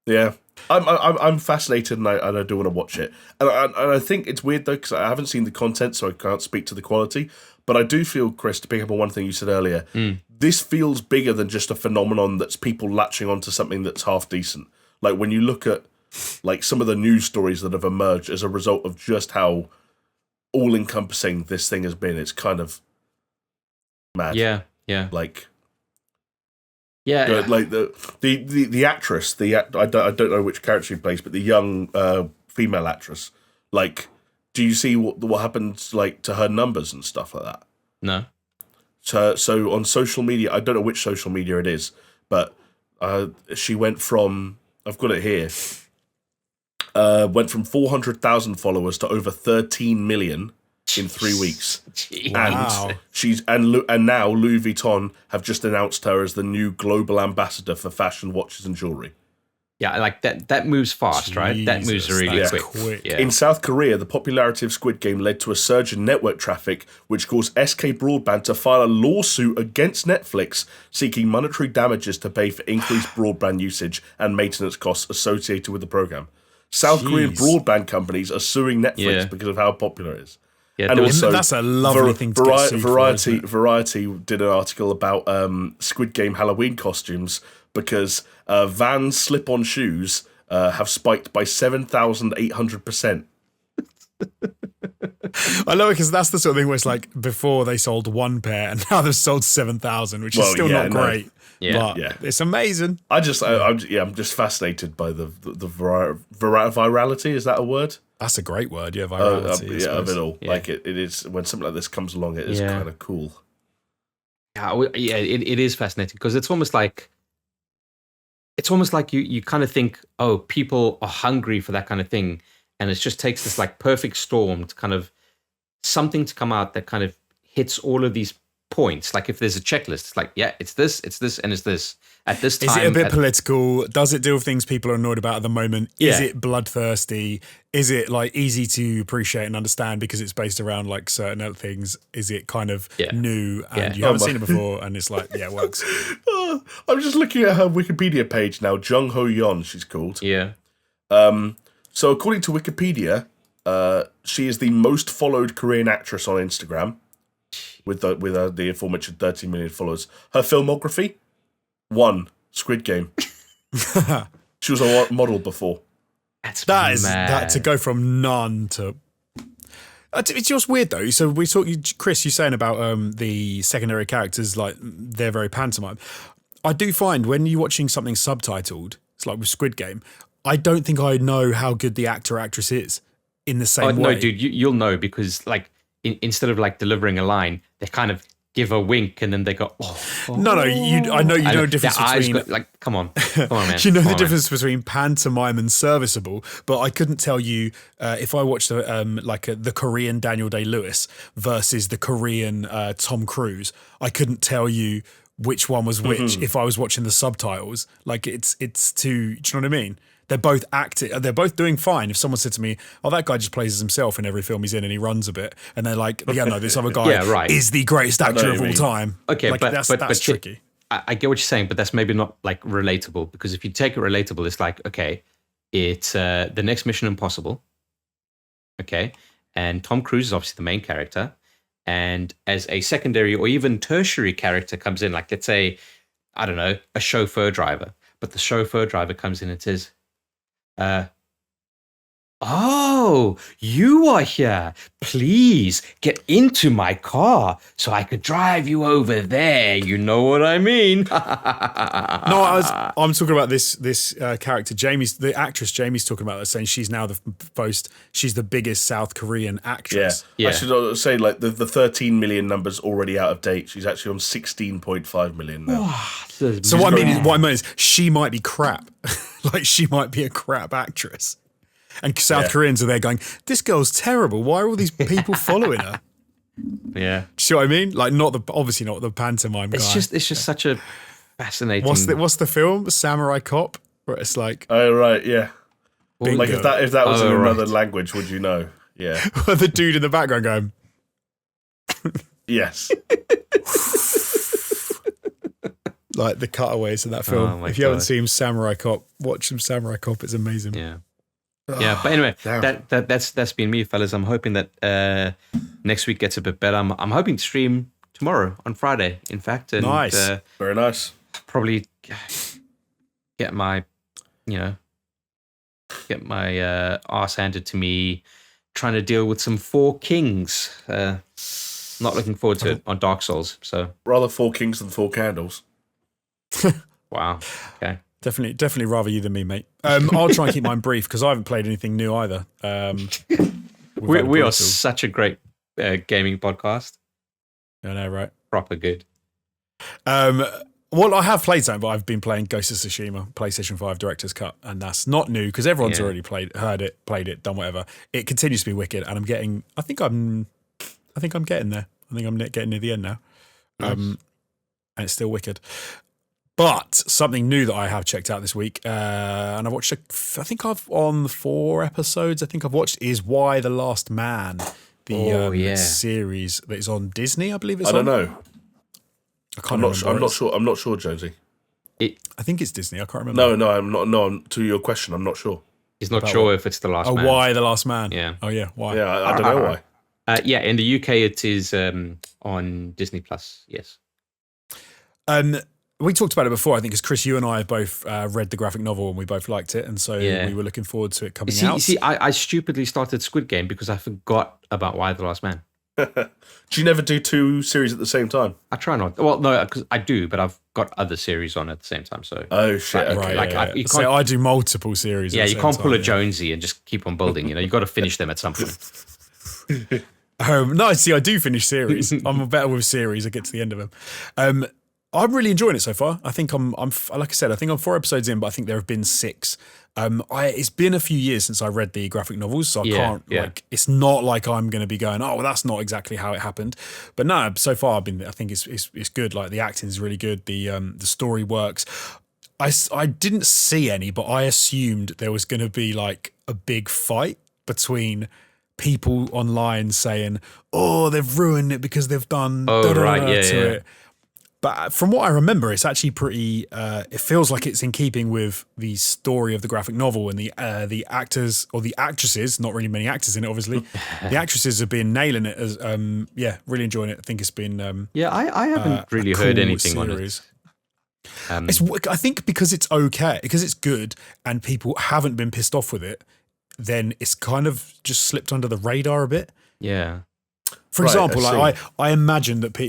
Yeah. I'm fascinated, and I do want to watch it. And I think it's weird though, because I haven't seen the content, so I can't speak to the quality. But I do feel, Chris, to pick up on one thing you said earlier, this feels bigger than just a phenomenon that's people latching onto something that's half decent. Like when you look at like some of the news stories that have emerged as a result of just how all-encompassing this thing has been, it's kind of mad. Yeah. Like, yeah. like the actress, I don't know which character she plays, but the young female actress. Like, do you see what happened like to her numbers and stuff like that? No. So on social media, I don't know which social media it is, but she went from, I've got it here. Went from 400,000 followers to over 13 million in 3 weeks. Wow. And now Louis Vuitton have just announced her as the new global ambassador for fashion, watches, and jewelry. Yeah, like that moves fast, right? That moves really quick. Yeah. In South Korea, the popularity of Squid Game led to a surge in network traffic, which caused SK Broadband to file a lawsuit against Netflix, seeking monetary damages to pay for increased broadband usage and maintenance costs associated with the program. South Korean broadband companies are suing Netflix because of how popular it is. Yeah, and also, that's a lovely thing to get sued for, Variety did an article about Squid Game Halloween costumes because Vans slip-on shoes have spiked by 7,800%. I love it because that's the sort of thing where it's like before they sold 1 pair and now they've sold 7,000, which is still not great. But it's amazing. I'm just fascinated by the virality. Is that a word? That's a great word. Yeah, virality. Of it all. Yeah. Like it is when something like this comes along, it is kind of cool. Yeah, it is fascinating because it's almost like you kind of think, oh, people are hungry for that kind of thing, and it just takes this like perfect storm to kind of something to come out that kind of hits all of these points. Like if there's a checklist, it's like, yeah, it's this, and it's this. At this time, is it a bit political? Does it deal with things people are annoyed about at the moment? Is it bloodthirsty? Is it like easy to appreciate and understand because it's based around like certain other things? Is it kind of new and you haven't seen it before and it's like, yeah, it works? I'm just looking at her Wikipedia page now. Jung Ho Yeon, she's called. Yeah. So according to Wikipedia, she is the most followed Korean actress on Instagram, with the aforementioned 13 million followers. Her filmography: 1, Squid Game. She was a model before. That is that to go from none to. It's just weird though. So we saw you, Chris. You're saying about the secondary characters, like they're very pantomime. I do find when you're watching something subtitled, it's like with Squid Game. I don't think I know how good the actor or actress is in the same way. No, dude, you'll know because like instead of like delivering a line, they kind of give a wink and then they go, oh. No, I know you know the difference their eyes between... like, come on, man. You know the difference between pantomime and serviceable, but I couldn't tell you if I watched the Korean Daniel Day-Lewis versus the Korean Tom Cruise. I couldn't tell you which one was which if I was watching the subtitles. Like it's too. Do you know what I mean? They're both acting. They're both doing fine. If someone said to me, "Oh, that guy just plays as himself in every film he's in, and he runs a bit," and they're like, "Yeah, no, this other guy is the greatest actor of all time." Okay, like, but that's tricky. I get what you're saying, but that's maybe not like relatable, because if you take it relatable, it's like, okay, it's the next Mission Impossible, okay, and Tom Cruise is obviously the main character, and as a secondary or even tertiary character comes in, like let's say, I don't know, a chauffeur driver, but the chauffeur driver comes in and says, "Oh, you are here. Please get into my car so I could drive you over there. You know what I mean?" No, I'm talking about this character, the actress Jamie's talking about that, saying she's now she's the biggest South Korean actress. Yeah. I should say, like, the 13 million number's already out of date. She's actually on 16.5 million now. So what I mean is she might be crap. Like, she might be a crap actress. And South Koreans are there going, "This girl's terrible. Why are all these people following her?" Yeah. Do you see what I mean? Like, obviously not the pantomime guy. It's just such a fascinating. What's the film? Samurai Cop, where it's like, oh right, yeah. Bingo. Like if that was in another language, would you know? Yeah. The dude in the background going, yes. Like the cutaways in that film. If you haven't seen Samurai Cop, watch some Samurai Cop. It's amazing. Yeah. Yeah, but anyway, that's been me, fellas. I'm hoping that next week gets a bit better. I'm hoping to stream tomorrow on Friday, in fact. And, nice. Very nice. Probably get my arse handed to me trying to deal with some Four Kings. Not looking forward to it on Dark Souls. So rather Four Kings than Four Candles. Wow. Okay. Definitely rather you than me, mate. I'll try and keep mine brief because I haven't played anything new either. We are such a great gaming podcast. I know, right? Proper good. Well, I have played something, but I've been playing Ghost of Tsushima, PlayStation 5 Director's Cut, and that's not new because everyone's already played it, done whatever. It continues to be wicked, and I think I'm getting there. I think I'm getting near the end now. Nice. And it's still wicked. But something new that I have checked out this week, and I've watched, on 4 episodes, I've watched, is Y: The Last Man, the series that is on Disney, I believe it's on. I don't know. I can't remember. I'm not sure, Jonesy. I think it's Disney. I can't remember. No, I'm not. No, to your question, I'm not sure. He's not sure if it's The Last Man. Y: The Last Man. Yeah. Oh, yeah. Why? Yeah, I don't know why. In the UK, it is on Disney Plus. Yes. We talked about it before, I think, because Chris, you and I have both read the graphic novel and we both liked it, and so we were looking forward to it coming out. See, I stupidly started Squid Game because I forgot about Y: The Last Man. Do you never do 2 series at the same time? I try not. Well, no, because I do, but I've got other series on at the same time. So oh shit, okay. I do multiple series. Yeah, you can't pull a Jonesy and just keep on building. You got to finish them at some point. No, see, I do finish series. I'm better with series. I get to the end of them. I'm really enjoying it so far. I think I'm like I said, I think I'm 4 episodes in, but I think there have been 6. It's been a few years since I read the graphic novels, so I can't it's not like I'm going to be going, oh, well, that's not exactly how it happened. But no, so far I think it's good. Like the acting is really good. The story works. I didn't see any, but I assumed there was going to be like a big fight between people online saying, oh, they've ruined it because they've done it. But from what I remember, it's actually pretty. It feels like it's in keeping with the story of the graphic novel, and the actors or the actresses. Not really many actors in it, obviously. The actresses have been nailing it. As really enjoying it. I think it's been. I haven't really heard anything series. on it. I think because it's okay, because it's good, and people haven't been pissed off with it. Then it's kind of just slipped under the radar a bit. Yeah. For Right, example, I like see. I imagine that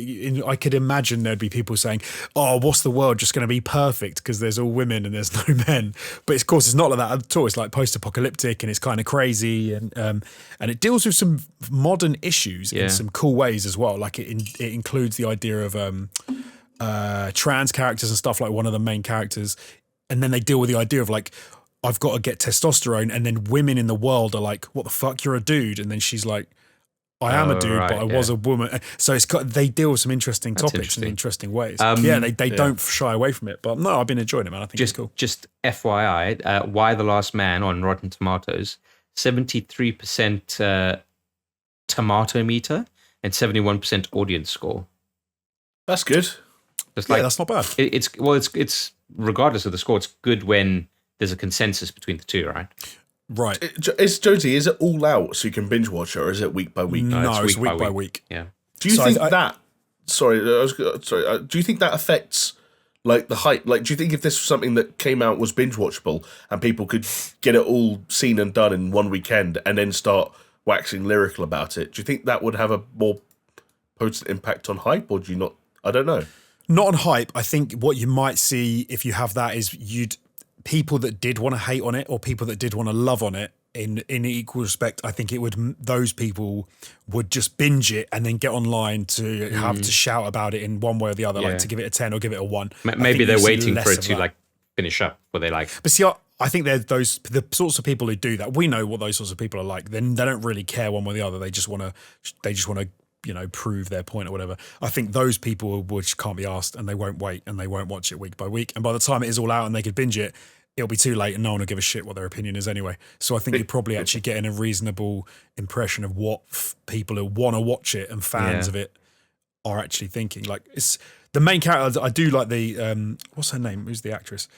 I could imagine there'd be people saying, "Oh, what's the world just going to be perfect because there's all women and there's no men?" But of course, it's not like that at all. It's like post-apocalyptic and it's kind of crazy, and it deals with some modern issues in some cool ways as well. Like it includes the idea of trans characters and stuff. Like one of the main characters, and then they deal with the idea of like, I've got to get testosterone, and then women in the world are like, "What the fuck? You're a dude," and then she's like, I am a dude, but I was a woman. So they deal with some interesting topics in interesting ways. They don't shy away from it. But no, I've been enjoying it, man. I think it's cool. Just FYI, Why the Last Man on Rotten Tomatoes, 73% tomato meter and 71% audience score. That's good. It's that's not bad. It's regardless of the score, it's good when there's a consensus between the two, right? Right. Jonesy, is it all out so you can binge watch it, or is it week by week? No, it's week by week. Yeah. Do you think that? Sorry, do you think that affects like the hype? Like, do you think if this was something that came out was binge watchable and people could get it all seen and done in one weekend and then start waxing lyrical about it, do you think that would have a more potent impact on hype, or do you not? I don't know. Not on hype. I think what you might see if you have that is people that did want to hate on it or people that did want to love on it in equal respect. I think those people would just binge it and then get online to have to shout about it in one way or the other, like to give it a 10 or give it a 1. Maybe they're waiting for it to like finish up what they like. But see, I think they're the sorts of people who do that. We know what those sorts of people are like. Then they don't really care one way or the other. They just want to prove their point or whatever. I think those people which can't be asked and they won't wait and they won't watch it week by week. And by the time it is all out and they could binge it, it'll be too late and no one will give a shit what their opinion is anyway. So I think you're probably actually getting a reasonable impression of what people who want to watch it and fans of it are actually thinking. Like, it's the main character. I do like the what's her name? Who's the actress?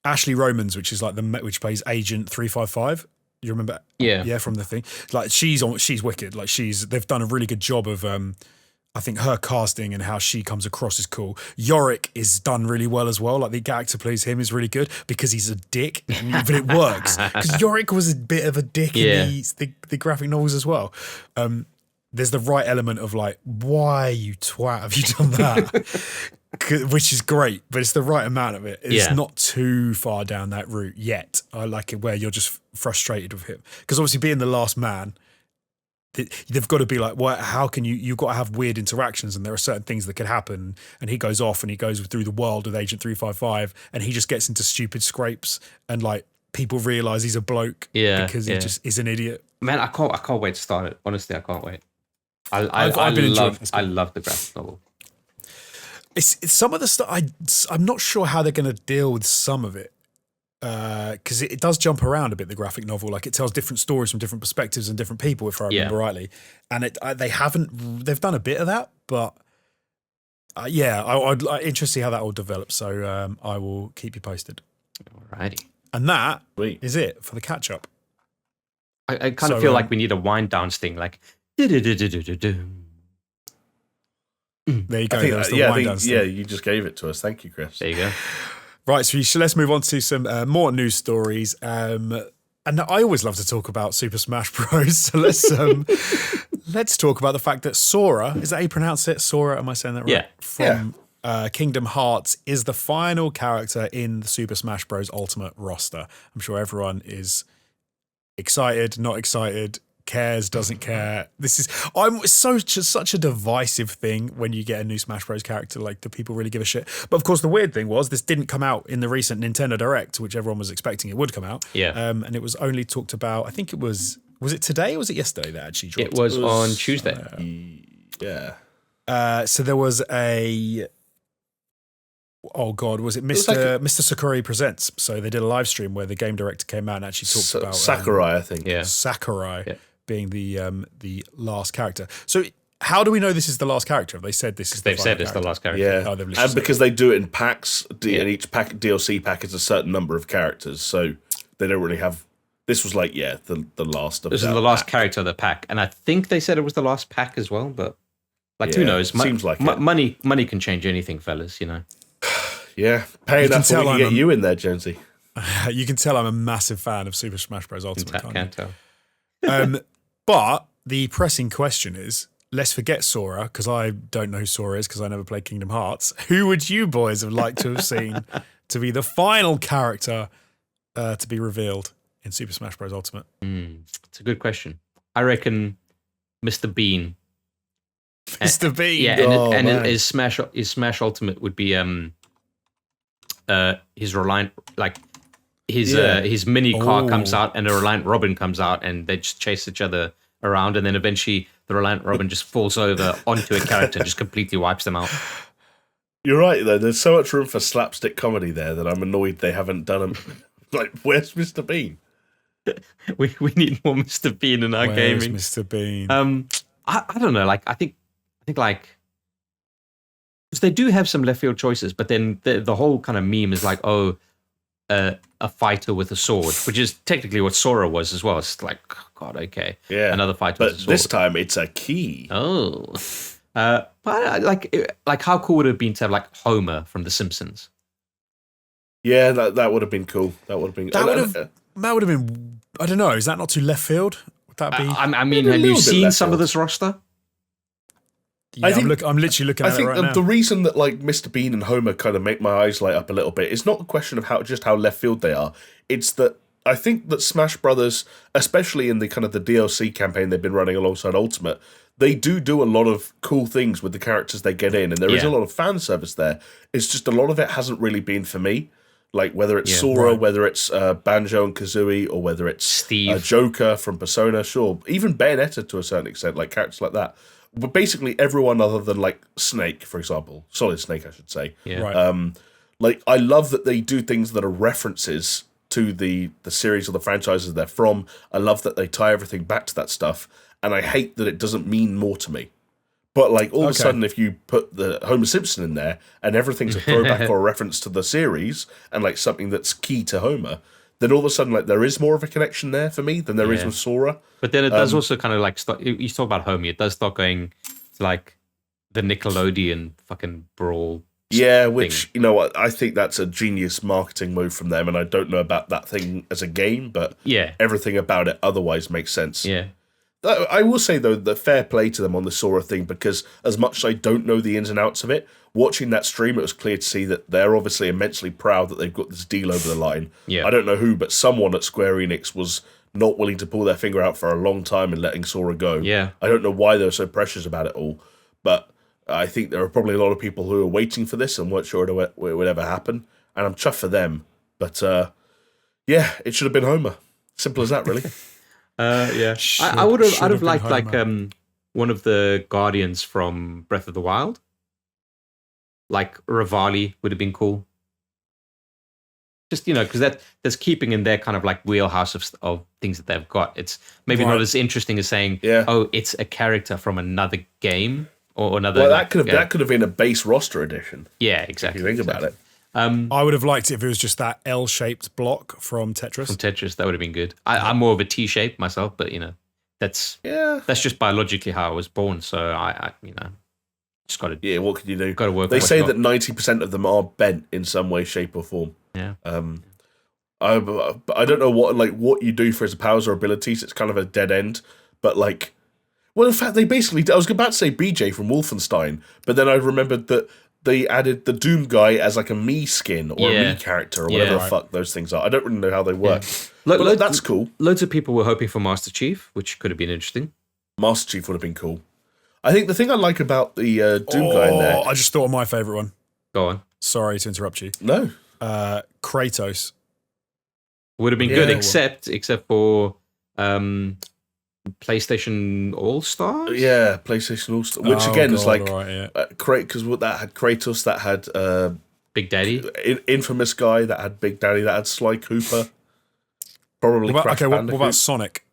Ashley Romans, which is like which plays Agent 355. You remember? Yeah, from the thing. Like she's wicked. Like they've done a really good job of I think her casting and how she comes across is cool. Yorick is done really well as well. Like the actor who plays him is really good because he's a dick, but it works. Because Yorick was a bit of a dick in the graphic novels as well. There's the right element of like, why, you twat, have you done that? Which is great, but it's the right amount of it. It's not too far down that route yet. I like it where you're just frustrated with him. Because obviously being the last man, they've got to be like, well, how can you've got to have weird interactions and there are certain things that could happen, and he goes off and he goes through the world with Agent 355 and he just gets into stupid scrapes and like people realise he's a bloke because he just is an idiot. Man, I can't wait to start it. Honestly, I can't wait. I love the graphic novel. It's some of the stuff I'm not sure how they're going to deal with some of it. Because it does jump around a bit, the graphic novel. Like it tells different stories from different perspectives and different people, if I remember rightly. And they've done a bit of that, but I'd interested to see how that all develops. So I will keep you posted. Alrighty. And that is it for the catch up. I kind of feel like we need a wind down sting, like. There you go. You just gave it to us. Thank you, Chris. There you go. Right, so let's move on to some more news stories. And I always love to talk about Super Smash Bros. So let's talk about the fact that Sora, is that how you pronounce it? Sora, am I saying that right? Yeah. From Kingdom Hearts is the final character in the Super Smash Bros. Ultimate roster. I'm sure everyone is excited, not excited, cares, doesn't care. Such a divisive thing when you get a new Smash Bros character. Like, do people really give a shit? But of course, the weird thing was this didn't come out in the recent Nintendo Direct, which everyone was expecting it would come out. Yeah. And it was only talked about. I think it was it today or was it yesterday that actually dropped? It was on Tuesday. So there was a. Oh God, was it Mr. Sakurai Presents? So they did a live stream where the game director came out and actually talked about Sakurai, I think. Yeah. Sakurai being the last character. So how do we know this is the last character? Have they said this is the They've said it's the last character. Yeah. And because they do it in packs, and each DLC pack is a certain number of characters, so they don't really have. This was like the last of. This is the last character of the pack, and I think they said it was the last pack as well. But who knows? Seems like money can change anything, fellas. You know. Yeah, pay enough to get you in there, Jonesy. You can tell I'm a massive fan of Super Smash Bros. Ultimate. Can't tell. But the pressing question is, let's forget Sora, because I don't know who Sora is because I never played Kingdom Hearts. Who would you boys have liked to have seen to be the final character to be revealed in Super Smash Bros. Ultimate? It's a good question. I reckon Mr. Bean. Mr. Bean. Yeah, and his Smash Ultimate would be his Reliant, like his mini car comes out and a Reliant Robin comes out and they just chase each other around, and then eventually the Reliant Robin just falls over onto a character and just completely wipes them out. You're right, though. There's so much room for slapstick comedy there that I'm annoyed they haven't done them. Like, where's Mr. Bean? We need more Mr. Bean in our gaming. Mr. Bean? I don't know. Like I think like, because they do have some left field choices, but then the whole kind of meme is like, a fighter with a sword, which is technically what Sora was as well. It's like, God, okay, yeah, another fighter but with a sword. This time it's a key. Oh, but like how cool would it have been to have like Homer from The Simpsons? Yeah, that would have been cool. That would have been. I don't know. Is that not too left field? Would that be? I mean, have you seen some of this roster? Yeah, I'm literally looking at it right now. I think the reason that like Mr. Bean and Homer kind of make my eyes light up a little bit is not a question of how left field they are. It's that I think that Smash Brothers, especially in the kind of the DLC campaign they've been running alongside Ultimate, they do a lot of cool things with the characters they get in, and there is a lot of fan service there. It's just a lot of it hasn't really been for me. Like whether it's Sora, whether it's Banjo and Kazooie, or whether it's Steve, Joker from Persona, sure, even Bayonetta to a certain extent, like characters like that. But basically everyone other than like Snake, for example, Solid Snake, I should say. Yeah. Right. Like I love that they do things that are references to the series or the franchises they're from. I love that they tie everything back to that stuff, and I hate that it doesn't mean more to me. But like all of a sudden, if you put the Homer Simpson in there and everything's a throwback or a reference to the series and like something that's key to Homer, then all of a sudden like there is more of a connection there for me than there is with Sora. But then it does also kind of like start. You talk about Homer, it does start going to like the Nickelodeon fucking brawl. Yeah, which you know what, I think that's a genius marketing move from them, and I don't know about that thing as a game, but everything about it otherwise makes sense. Yeah. I will say, though, that fair play to them on the Sora thing, because as much as I don't know the ins and outs of it, watching that stream, it was clear to see that they're obviously immensely proud that they've got this deal over the line. Yeah. I don't know who, but someone at Square Enix was not willing to pull their finger out for a long time in letting Sora go. Yeah. I don't know why they were so precious about it all, but I think there are probably a lot of people who are waiting for this and weren't sure it would ever happen, and I'm chuffed for them. But, yeah, it should have been Homer. Simple as that, really. Yeah, I'd have liked Homer. Like one of the Guardians from Breath of the Wild, like Rivali would have been cool. Just because that's keeping in their kind of like wheelhouse of things that they've got. It's maybe not as interesting as saying, oh, it's a character from another game or another. Well, that could have been a base roster edition. Yeah, exactly. If you think about it. I would have liked it if it was just that L-shaped block from Tetris. From Tetris, that would have been good. I'm more of a T-shape myself, but that's just biologically how I was born. So I just got to. Yeah, what can you do? Got to work. They say that 90% of them are bent in some way, shape, or form. Yeah. I don't know what you do for his powers or abilities. It's kind of a dead end. But like, well, in fact, they basically. I was about to say BJ from Wolfenstein, but then I remembered that they added the Doom guy as like a Mii skin or a Mii character or whatever the fuck those things are. I don't really know how they work. Yeah. But that's cool. Loads of people were hoping for Master Chief, which could have been interesting. Master Chief would have been cool. I think the thing I like about the Doom guy in there... I just thought of my favourite one. Go on. Sorry to interrupt you. No. Kratos. Would have been good, except for... PlayStation All-Stars? Yeah, PlayStation All-Stars. Which again is like because that had Kratos, that had Big Daddy, infamous guy, that had Big Daddy, that had Sly Cooper. Probably Crash Bandicoot. What about Sonic?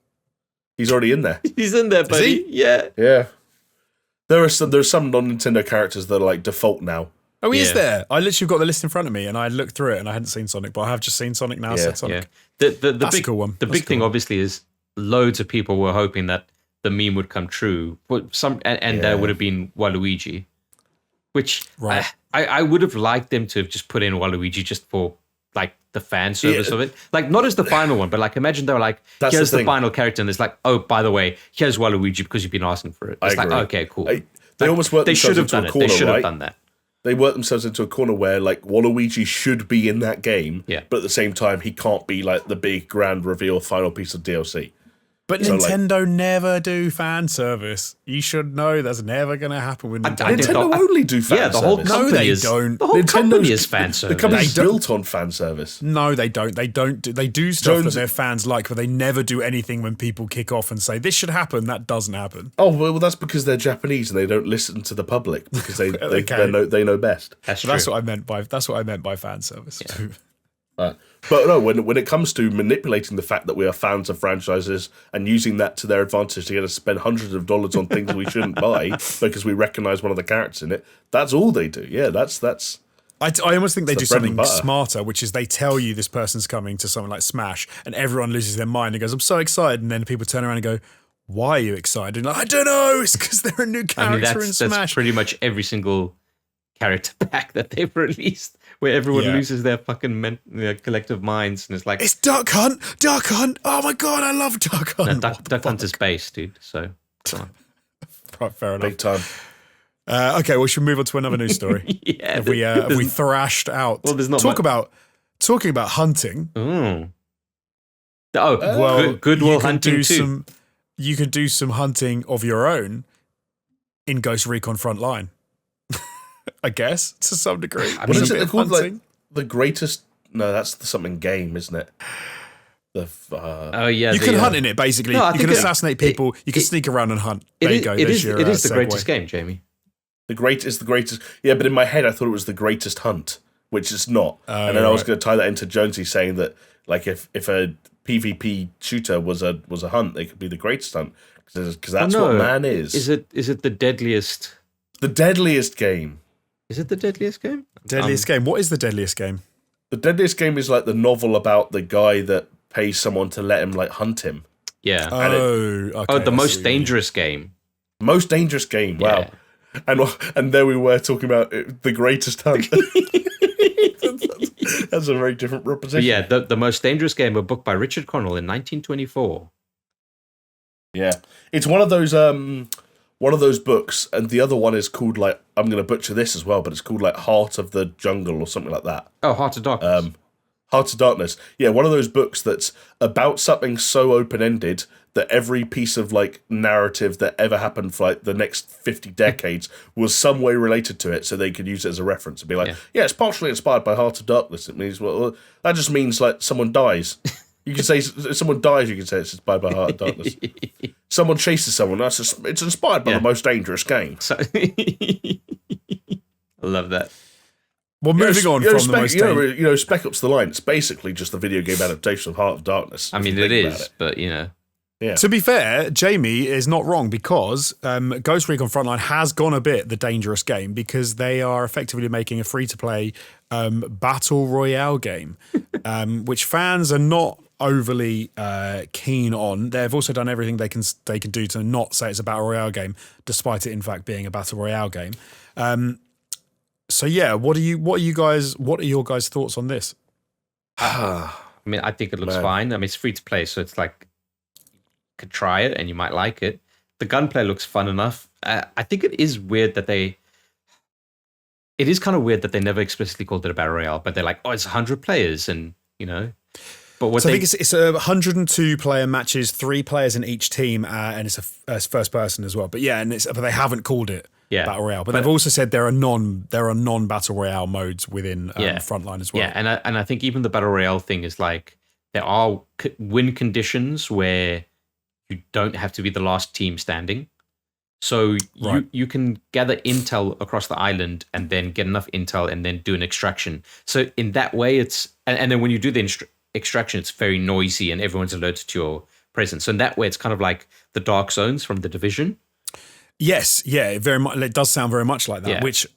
He's already in there. He's in there, buddy. Yeah. There's some non-Nintendo characters that are like default now. Oh, he is there. I literally got the list in front of me, and I looked through it, and I hadn't seen Sonic, but I have just seen Sonic now. Said Sonic. Yeah. That's a cool one. The big thing, obviously, is loads of people were hoping that the meme would come true, but there would have been Waluigi, which I would have liked them to have just put in Waluigi just for like the fan service of it. Like not as the final one, but like imagine they were like, here's the final character, and it's like, oh, by the way, here's Waluigi because you've been asking for it. It's like, okay, cool. They almost worked themselves into a corner, They should have right? done that. They worked themselves into a corner where like Waluigi should be in that game, but at the same time he can't be like the big grand reveal final piece of DLC. But Nintendo never do fan service. You should know that's never going to happen with Nintendo. Nintendo only do fan service. The whole company don't. The whole company is fan service. The company's built on fan service. No, they don't. They do stuff that their fans like, but they never do anything when people kick off and say, this should happen. That doesn't happen. Oh, well, that's because they're Japanese and they don't listen to the public because they know best. That's what I meant by fan service. Yeah. But no, when it comes to manipulating the fact that we are fans of franchises and using that to their advantage to get us to spend hundreds of dollars on things we shouldn't buy because we recognise one of the characters in it, that's all they do. Yeah, that's. I almost think they do something smarter, which is they tell you this person's coming to something like Smash, and everyone loses their mind and goes, "I'm so excited," and then people turn around and go, "Why are you excited?" And like, I don't know. It's because they're a new character in Smash. That's pretty much every single character pack that they've released, where everyone loses their fucking collective minds, and it's like, it's Duck Hunt. Oh my god, I love Duck Hunt. No, Duck Hunt is base, dude. So right, fair enough. Big time. Okay, well, should we move on to another news story? Have we thrashed out? Well, there's not talking about hunting. Good Will Hunting too. You can do some hunting of your own in Ghost Recon Frontline. I guess to some degree. What is it called? Like the greatest? No, that's something game, isn't it? You can hunt in it basically. No, you can assassinate people. You can sneak around and hunt. There you go. It is the greatest game, Jamie. The greatest. Yeah, but in my head I thought it was the greatest hunt, which it's not. And then I was going to tie that into Jonesy saying that like if a PvP shooter was a hunt, they could be the greatest hunt because that's what man is. Is it the deadliest? The deadliest game. Is it the deadliest game? Deadliest game. What is the deadliest game? The deadliest game is like the novel about the guy that pays someone to let him like hunt him. Yeah. The most dangerous game. Most dangerous game. Wow. Yeah. And there we were talking about the greatest hunt. That's a very different proposition. But yeah, the most dangerous game, a book by Richard Connell in 1924. Yeah, it's one of those books, and the other one is called like, I'm going to butcher this as well, but it's called like Heart of the Jungle or something like that. Oh, Heart of Darkness. Heart of Darkness. Yeah, one of those books that's about something so open-ended that every piece of like narrative that ever happened for like the next 50 decades was some way related to it, so they could use it as a reference and be like, yeah it's partially inspired by Heart of Darkness. It means, well, that just means like someone dies. You can say if someone dies, you can say it's inspired by Heart of Darkness. Someone chases someone, it's inspired by the most dangerous game. So I love that. Well, moving on from the most dangerous... Spec Ops: The Line, it's basically just a video game adaptation of Heart of Darkness. I mean, it is, but you know. Yeah. To be fair, Jamie is not wrong because Ghost Recon Frontline has gone a bit the dangerous game because they are effectively making a free-to-play battle royale game, which fans are not overly keen on. They've also done everything they can do to not say it's a battle royale game, despite it in fact being a battle royale game. So yeah, what are your guys' thoughts on this? I mean, I think it looks fine. I mean, it's free to play, so it's like you could try it and you might like it. The gunplay looks fun enough. I think it is weird that it is kind of weird that they never explicitly called it a battle royale, but they're like, oh, it's 100 players, and you know. But I think it's 102 player matches, 3 players in each team, and it's a first person as well. But yeah, but they haven't called it battle royale. But they've also said there are non battle royale modes within Frontline as well. Yeah, and I think even the battle royale thing is like there are win conditions where you don't have to be the last team standing. So you can gather intel across the island and then get enough intel and then do an extraction. So in that way, it's and then when you do the extraction, it's very noisy and everyone's alerted to your presence. So in that way, it's kind of like the dark zones from The Division. Yes, yeah, very much. It does sound very much like that. Which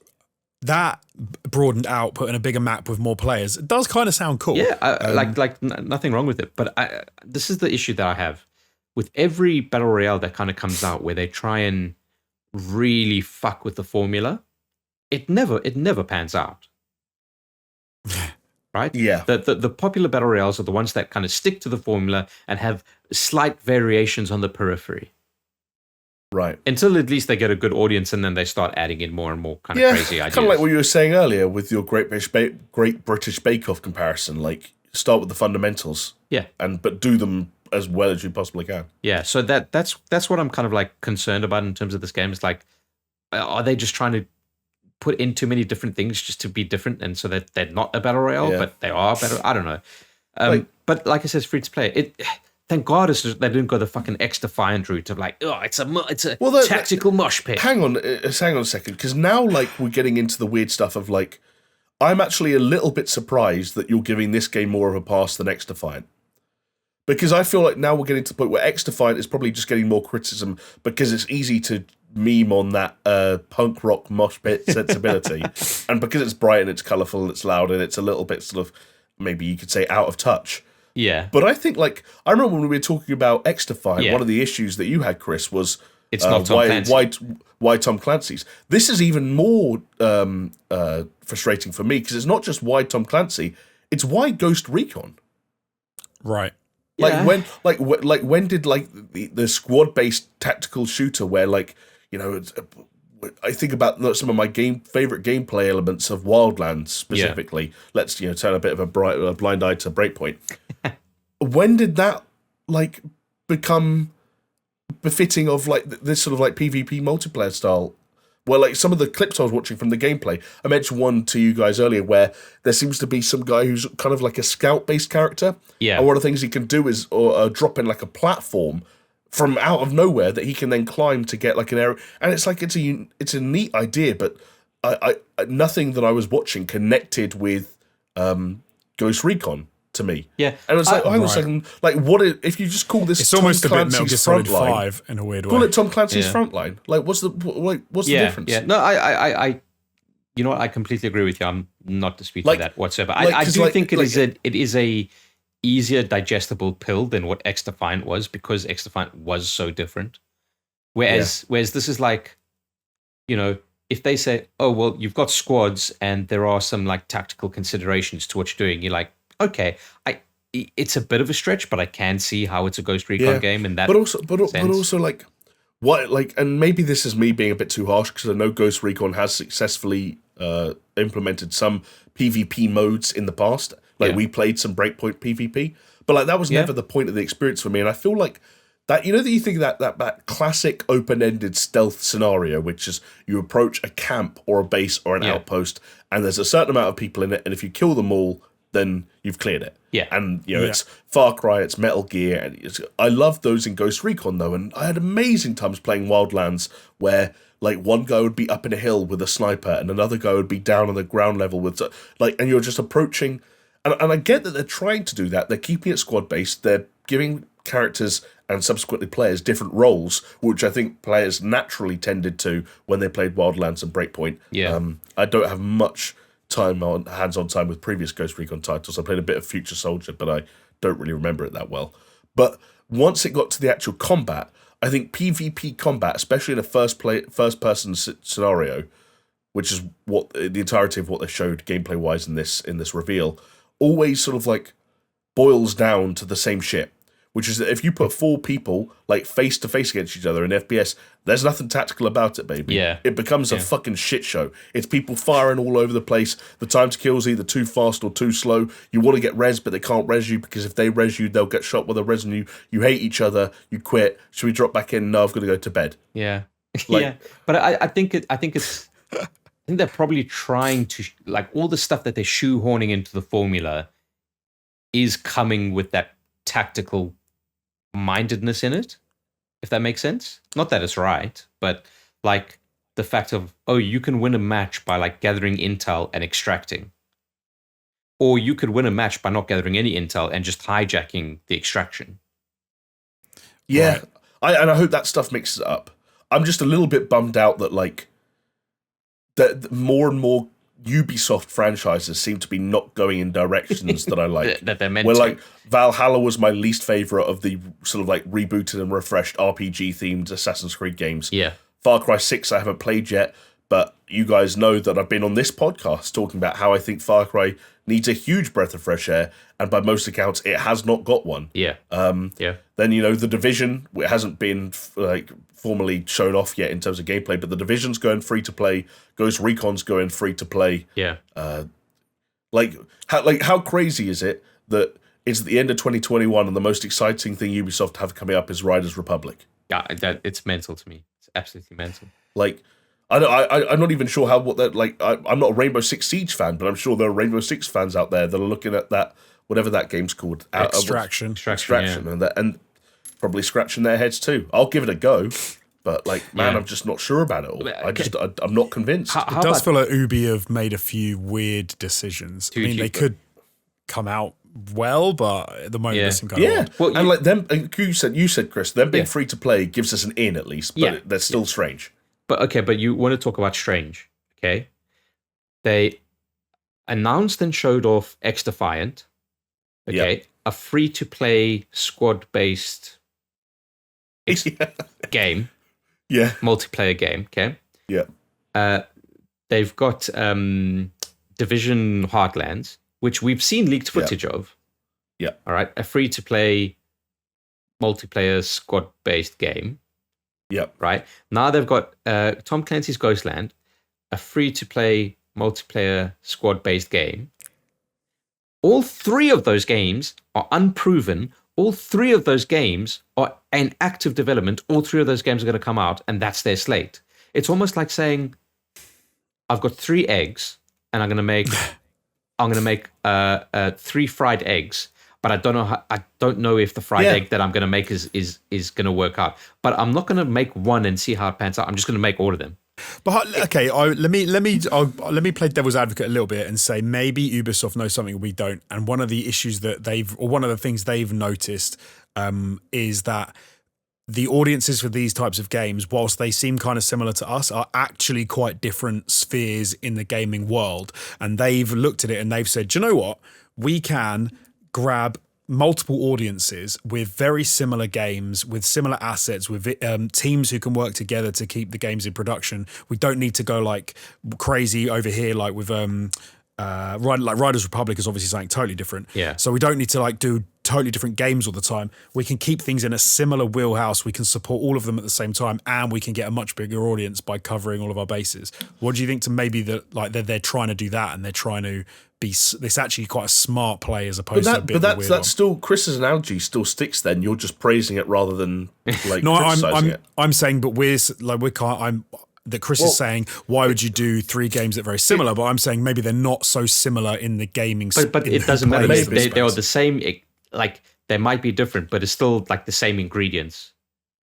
that broadened out, put in a bigger map with more players. It does kind of sound cool. Yeah, like nothing wrong with it. But this is the issue that I have with every battle royale that kind of comes out, where they try and really fuck with the formula. It never pans out. right? Yeah. The popular battle royales are the ones that kind of stick to the formula and have slight variations on the periphery. Right. Until at least they get a good audience, and then they start adding in more and more kind of crazy ideas. Kind of like what you were saying earlier with your Great British Bake Off comparison. Like, start with the fundamentals, but do them as well as you possibly can. Yeah, so that's what I'm kind of like concerned about in terms of this game. It's like, are they just trying to put in too many different things just to be different, and so that they're not a battle royale, but they are better? I don't know. But like I said, it's free to play. Thank God they didn't go the fucking X-Defiant route of like, oh, it's a tactical mosh pit. Hang on a second, because now like we're getting into the weird stuff of like, I'm actually a little bit surprised that you're giving this game more of a pass than X-Defiant. Because I feel like now we're getting to the point where X-Defiant is probably just getting more criticism because it's easy to meme on that punk rock mosh pit sensibility. And because it's bright and it's colourful and it's loud and it's a little bit sort of, maybe you could say, out of touch. Yeah. But I think, like, I remember when we were talking about X-Defiant, one of the issues that you had, Chris, was it's not Tom Clancy. Why Tom Clancy's. This is even more frustrating for me because it's not just why Tom Clancy, it's why Ghost Recon. Right. Like when did like the squad-based tactical shooter where like, you know, I think about some of my favorite gameplay elements of Wildlands specifically. Yeah. Let's turn a bit of a blind eye to Breakpoint. When did that like become befitting of like this sort of like PvP multiplayer style? Well, like some of the clips I was watching from the gameplay, I mentioned one to you guys earlier where there seems to be some guy who's kind of like a scout-based character. Yeah. And one of the things he can do is drop in like a platform from out of nowhere that he can then climb to get like an area. And it's like it's a neat idea, but I nothing that I was watching connected with Ghost Recon to me. Yeah. And it's like, hang on a second, like if you just call this it's Tom almost Clancy's a bit Metal Gear Solid Frontline, 5 in a weird way. Call it Tom Clancy's Frontline. Like what's the difference? Yeah. No, I you know what, I completely agree with you. I'm not disputing that whatsoever. I do think it is a easier digestible pill than what X-Defiant was, because X-Defiant was so different. Whereas this is like, if they say, oh, well, you've got squads and there are some like tactical considerations to what you're doing, you're like, okay, it's a bit of a stretch, but I can see how it's a Ghost Recon game in that but also like, what, like, and maybe this is me being a bit too harsh because I know Ghost Recon has successfully implemented some PvP modes in the past. Like we played some Breakpoint PvP, but like that was never the point of the experience for me. And I feel like that, that you think that classic open-ended stealth scenario, which is you approach a camp or a base or an outpost, and there's a certain amount of people in it, and if you kill them all, then you've cleared it. Yeah. And, it's Far Cry, it's Metal Gear. And I love those in Ghost Recon, though. And I had amazing times playing Wildlands where, like, one guy would be up in a hill with a sniper and another guy would be down on the ground level with, like, and you're just approaching. And I get that they're trying to do that. They're keeping it squad-based. They're giving characters and subsequently players different roles, which I think players naturally tended to when they played Wildlands and Breakpoint. Yeah. I don't have much hands-on time with previous Ghost Recon titles. I played a bit of Future Soldier, but I don't really remember it that well. But once it got to the actual combat, I think PvP combat, especially in a first-person scenario, which is what the entirety of what they showed gameplay-wise in this reveal, always sort of like boils down to the same shit. Which is that if you put 4 people like face to face against each other in FPS, there's nothing tactical about it, baby. Yeah. It becomes a fucking shit show. It's people firing all over the place. The time to kill is either too fast or too slow. You want to get res, but they can't res you because if they res you, they'll get shot while they're resing you. You hate each other. You quit. Should we drop back in? No, I've got to go to bed. Yeah. But I think they're probably trying to, like, all the stuff that they're shoehorning into the formula is coming with that tactical mindedness in it, if that makes sense. Not that it's right, but like the fact of, oh, you can win a match by like gathering intel and extracting, or you could win a match by not gathering any intel and just hijacking the extraction. Yeah, right. I hope that stuff mixes it up. I'm just a little bit bummed out that like that more and more Ubisoft franchises seem to be not going in directions that I like. that they're meant to. Like Valhalla was my least favorite of the sort of like rebooted and refreshed RPG themed Assassin's Creed games. Yeah. Far Cry 6 I haven't played yet, But you guys know that I've been on this podcast talking about how I think Far Cry needs a huge breath of fresh air, and by most accounts, it has not got one. Yeah. Then, The Division, it hasn't been formally shown off yet in terms of gameplay, but The Division's going free to play. Ghost Recon's going free to play. Yeah. How crazy is it that it's at the end of 2021 and the most exciting thing Ubisoft have coming up is Riders Republic? Yeah, it's mental to me. It's absolutely mental. I'm not even sure I'm not a Rainbow Six Siege fan, but I'm sure there are Rainbow Six fans out there that are looking at that, whatever that game's called. Extraction. Yeah. and probably scratching their heads too. I'll give it a go, but I'm just not sure about it all. I'm not convinced. It does feel like Ubi have made a few weird decisions. I mean, they could come out well, but at the moment, they seem kind of odd. Well, and you said, Chris, them being free to play gives us an in at least, but they're still strange. But you want to talk about strange, okay? They announced and showed off X Defiant, okay? A free-to-play squad-based game. Yeah. Multiplayer game, okay? Yeah. They've got Division Heartlands, which we've seen leaked footage of. Yeah. All right. A free-to-play multiplayer squad-based game. Yep. Right. Now they've got Tom Clancy's Ghostland, a free-to-play multiplayer squad-based game. All three of those games are unproven. All three of those games are in active development. All three of those games are going to come out, and that's their slate. It's almost like saying, I've got 3 eggs, and I'm going to make 3 fried eggs. But I don't know if the fried egg that I'm going to make is going to work out. But I'm not going to make one and see how it pans out. I'm just going to make all of them. But okay, let me play devil's advocate a little bit and say maybe Ubisoft knows something we don't. And one of the issues that one of the things they've noticed is that the audiences for these types of games, whilst they seem kind of similar to us, are actually quite different spheres in the gaming world. And they've looked at it and they've said, do you know what? We can grab multiple audiences with very similar games, with similar assets, with teams who can work together to keep the games in production. We don't need to go like crazy over here, like with Riders Republic is obviously something totally different. Yeah. So we don't need to like do totally different games all the time. We can keep things in a similar wheelhouse. We can support all of them at the same time, and we can get a much bigger audience by covering all of our bases. What do you think to maybe that like they're trying to do that and they're trying to be this actually quite a smart play as opposed to a bit of a weird one? Still Chris's analogy still sticks. Then you're just praising it rather than like criticizing it. I'm saying, but that Chris is saying, why would you do 3 games that are very similar? But I'm saying maybe they're not so similar in the gaming. But it doesn't matter. They are the same. Like they might be different, but it's still like the same ingredients.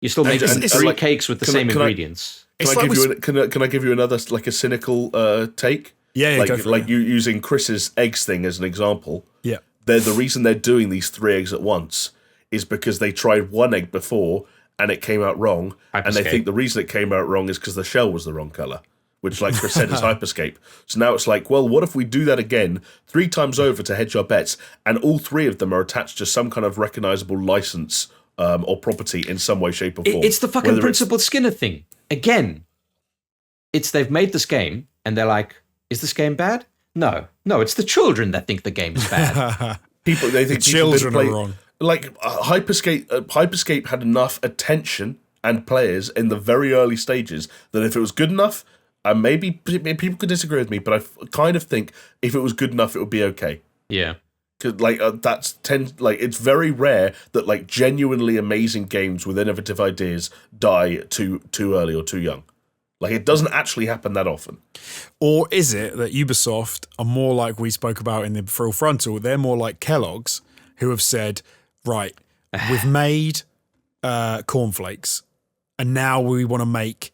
You're still making 3 cakes with the same ingredients. Can I give you another like a cynical take? Yeah, like you using Chris's eggs thing as an example. Yeah, The reason they're doing these 3 eggs at once is because they tried 1 egg before and it came out wrong, and they think the reason it came out wrong is because the shell was the wrong color, which, like Chris said, is Hyperscape. So now it's like, well, what if we do that again 3 times over to hedge our bets, and all 3 of them are attached to some kind of recognizable license or property in some way, shape, or form? It's the fucking Principal Skinner thing. Again, they've made this game, and they're like, is this game bad? No, it's the children that think the game is bad. They think the children are wrong. Like Hyperscape had enough attention and players in the very early stages that if it was good enough, and maybe people could disagree with me, but I kind of think if it was good enough, it would be okay. Yeah, because it's very rare that like genuinely amazing games with innovative ideas die too early or too young. Like it doesn't actually happen that often. Or is it that Ubisoft are more like we spoke about in the Full Frontal? They're more like Kellogg's, who have said, right, we've made cornflakes, and now we want to make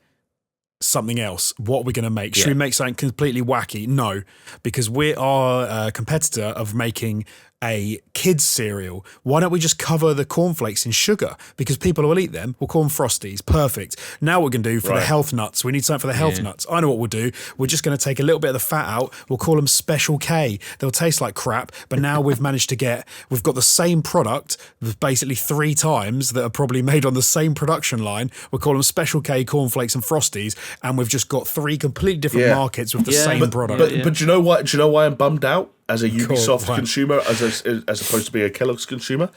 something else. What are we going to make? Should we make something completely wacky? No, because we are a competitor of making a kids cereal. Why don't we just cover the cornflakes in sugar? Because people will eat them. We'll call them Frosties. Perfect. Now what we're going to do for the health nuts, we need something for the health nuts. I know what we'll do. We're just going to take a little bit of the fat out. We'll call them Special K. They'll taste like crap, but now we've managed to we've got the same product basically 3 times that are probably made on the same production line. We'll call them Special K, cornflakes and Frosties, and we've just got 3 completely different markets with the same product. But do you know what? Do you know why I'm bummed out as a Ubisoft consumer, as opposed to being a Kellogg's consumer?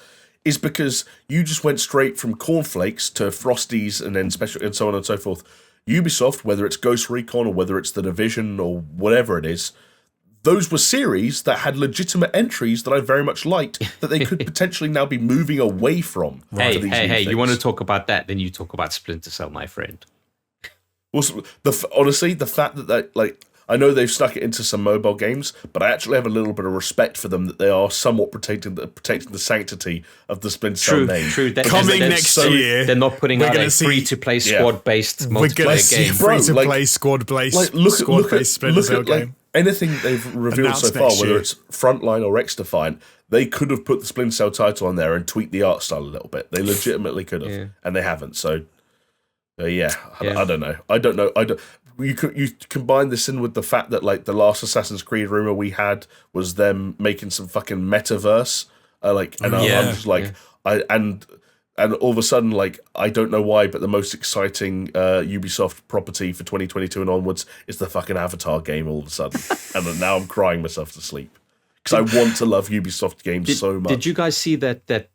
Is because you just went straight from cornflakes to Frosties and then special and so on and so forth. Ubisoft, whether it's Ghost Recon or whether it's The Division or whatever it is, those were series that had legitimate entries that I very much liked that they could potentially now be moving away from. Hey, you want to talk about that? Then you talk about Splinter Cell, my friend. Also, honestly, the fact that I know they've stuck it into some mobile games, but I actually have a little bit of respect for them that they are somewhat protecting the sanctity of the Splinter Cell name. True. Coming next year, they're not putting out a free-to-play squad-based multiplayer game. Free-to-play squad-based Splinter Cell game. Anything they've revealed so far, whether it's Frontline or X-Defiant, they could have put the Splinter Cell title on there and tweaked the art style a little bit. They legitimately could have, and they haven't. So, I don't know. You combine this in with the fact that the last Assassin's Creed rumor we had was them making some fucking metaverse, I'm just and all of a sudden, I don't know why, but the most exciting Ubisoft property for 2022 and onwards is the fucking Avatar game all of a sudden. And now I'm crying myself to sleep. Because I want to love Ubisoft games so much. Did you guys see that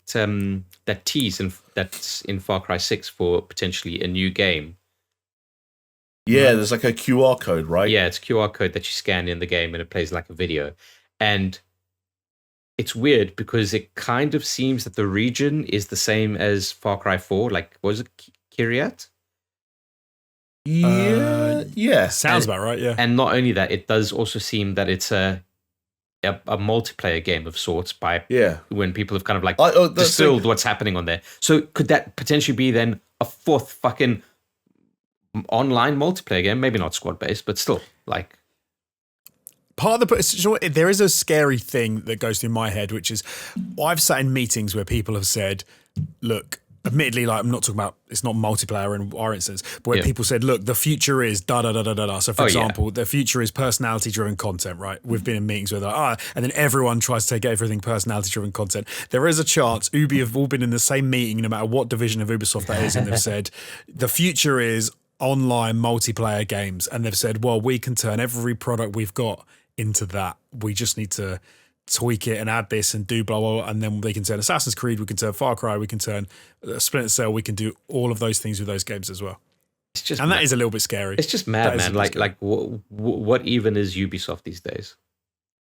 tease that's in Far Cry 6 for potentially a new game? Yeah, there's a QR code, right? Yeah, it's a QR code that you scan in the game and it plays like a video. And it's weird because it kind of seems that the region is the same as Far Cry 4. Was it Kiryat? Yeah. Sounds about right, yeah. And not only that, it does also seem that it's a multiplayer game of sorts when people have kind of distilled what's happening on there. So could that potentially be then a 4th fucking online multiplayer game? Maybe not squad-based, but still, Part of there is a scary thing that goes through my head, which is I've sat in meetings where people have said, look, admittedly, I'm not talking about, it's not multiplayer in our instance, but where people said, look, the future is da-da-da-da-da-da. So, for example, the future is personality-driven content, right? We've been in meetings where and then everyone tries to take everything personality-driven content. There is a chance Ubi have all been in the same meeting, no matter what division of Ubisoft that is, and they've said, the future is online multiplayer games. And they've said, well, we can turn every product we've got into that. We just need to tweak it and add this and do blah, blah, blah. And then they can turn Assassin's Creed, we can turn Far Cry, we can turn Splinter Cell, we can do all of those things with those games as well. It's just that is a little bit scary. It's just mad, man. What even is Ubisoft these days?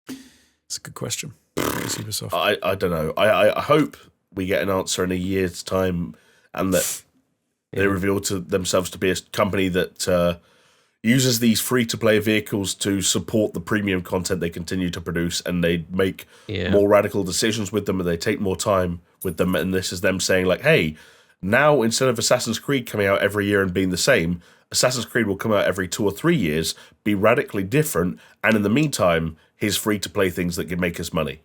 It's a good question. What is Ubisoft? I don't know. I hope we get an answer in a year's time and that they reveal to themselves to be a company that uses these free-to-play vehicles to support the premium content they continue to produce, and they make more radical decisions with them, and they take more time with them. And this is them saying, hey, now instead of Assassin's Creed coming out every year and being the same, Assassin's Creed will come out every 2 or 3 years, be radically different, and in the meantime, here's free-to-play things that can make us money.